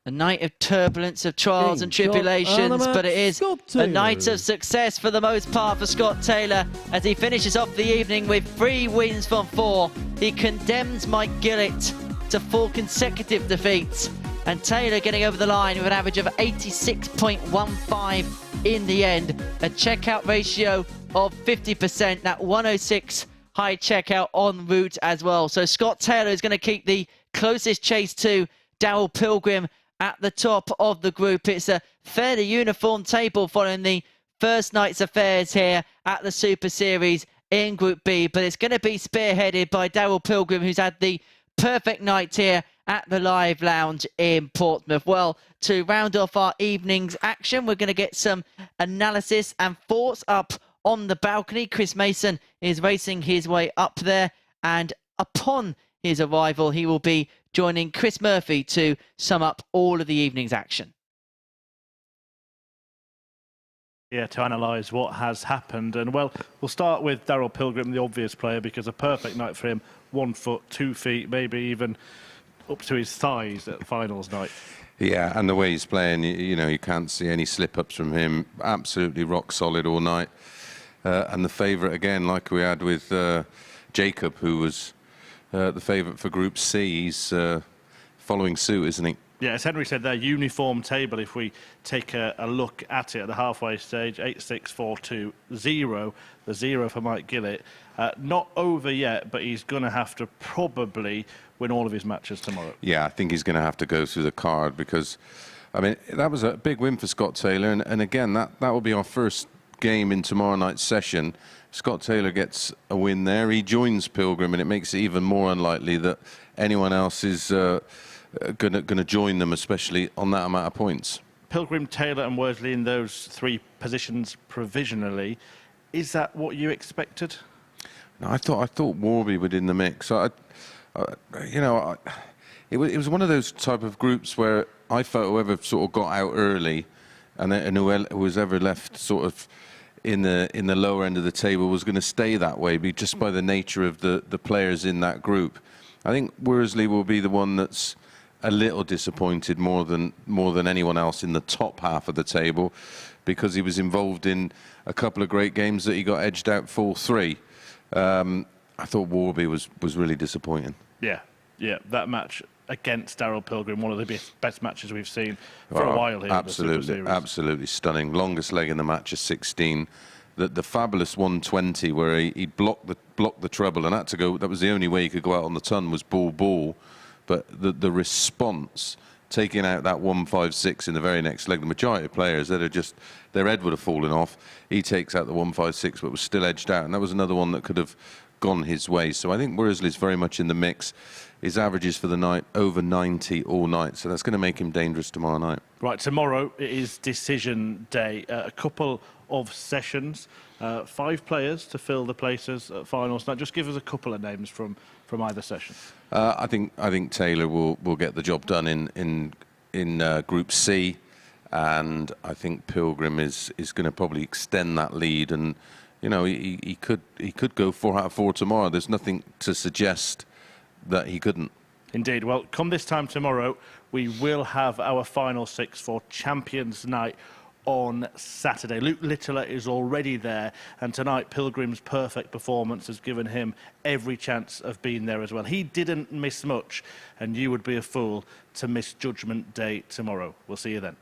a night of turbulence, of trials Game and shot, tribulations, and a but it match, is Scott a night Taylor. of success for the most part for Scott Taylor as he finishes off the evening with 3 wins from 4. He condemns Mike Gillett to 4 consecutive defeats, and Taylor getting over the line with an average of 86.15 in the end. A checkout ratio of 50%, that 106 high checkout en route as well. So Scott Taylor is going to keep the closest chase to Darryl Pilgrim at the top of the group. It's a fairly uniform table following the first night's affairs here at the Super Series in Group B, but it's going to be spearheaded by Darryl Pilgrim, who's had the perfect night here at the Live Lounge in Portsmouth. Well, to round off our evening's action, we're going to get some analysis and thoughts up on the balcony. Chris Mason is racing his way up there, and upon his arrival, he will be joining Chris Murphy to sum up all of the evening's action. Yeah, to analyse what has happened. And, well, we'll start with Darryl Pilgrim, the obvious player, because a perfect night for him. 1 foot, 2 feet, maybe even up to his thighs at finals night. Yeah, and the way he's playing, you know, you can't see any slip-ups from him. Absolutely rock solid all night. And the favourite, again, like we had with Jacob, who was the favourite for Group C. He's following suit, isn't he? Yeah, as Henry said, their uniform table, if we take a look at it at the halfway stage, 8-6-4-2-0, the 0 for Mike Gillett. Not over yet, but he's going to have to probably win all of his matches tomorrow. Yeah, I think he's going to have to go through the card because, I mean, that was a big win for Scott Taylor. And again, that will be our first game in tomorrow night's session, Scott Taylor gets a win there. He joins Pilgrim, and it makes it even more unlikely that anyone else is going to join them, especially on that amount of points. Pilgrim, Taylor and Worsley in those 3 positions provisionally. Is that what you expected? No, I thought Warby would in the mix. It was one of those type of groups where I felt whoever sort of got out early, and who was ever left sort of in the lower end of the table was going to stay that way, just by the nature of the players in that group. I think Worsley will be the one that's a little disappointed more than anyone else in the top half of the table, because he was involved in a couple of great games that he got edged out 4-3. I thought Warby was really disappointing. Yeah, that match against Daryl Pilgrim, one of the best matches we've seen for a while here. Absolutely, absolutely stunning. Longest leg in the match is 16. The fabulous 120 where he blocked the treble and had to go. That was the only way he could go out on the ton, was ball. But the response, taking out that 156 in the very next leg, the majority of players that are just, their head would have fallen off. He takes out the 156, but was still edged out, and that was another one that could have gone his way. So I think Worsley's very much in the mix. His averages for the night over 90 all night, so that's going to make him dangerous tomorrow night. Right, tomorrow it is decision day. A couple of sessions, 5 players to fill the places at finals. Now, just give us a couple of names from either session. I think Taylor will get the job done in Group C, and I think Pilgrim is going to probably extend that lead, and he could go 4 out of 4 tomorrow. There's nothing to suggest that he couldn't. Indeed. Well, come this time tomorrow, we will have our final 6 for Champions Night on Saturday. Luke Littler is already there, and tonight Pilgrim's perfect performance has given him every chance of being there as well. He didn't miss much, and you would be a fool to miss Judgment Day tomorrow. We'll see you then.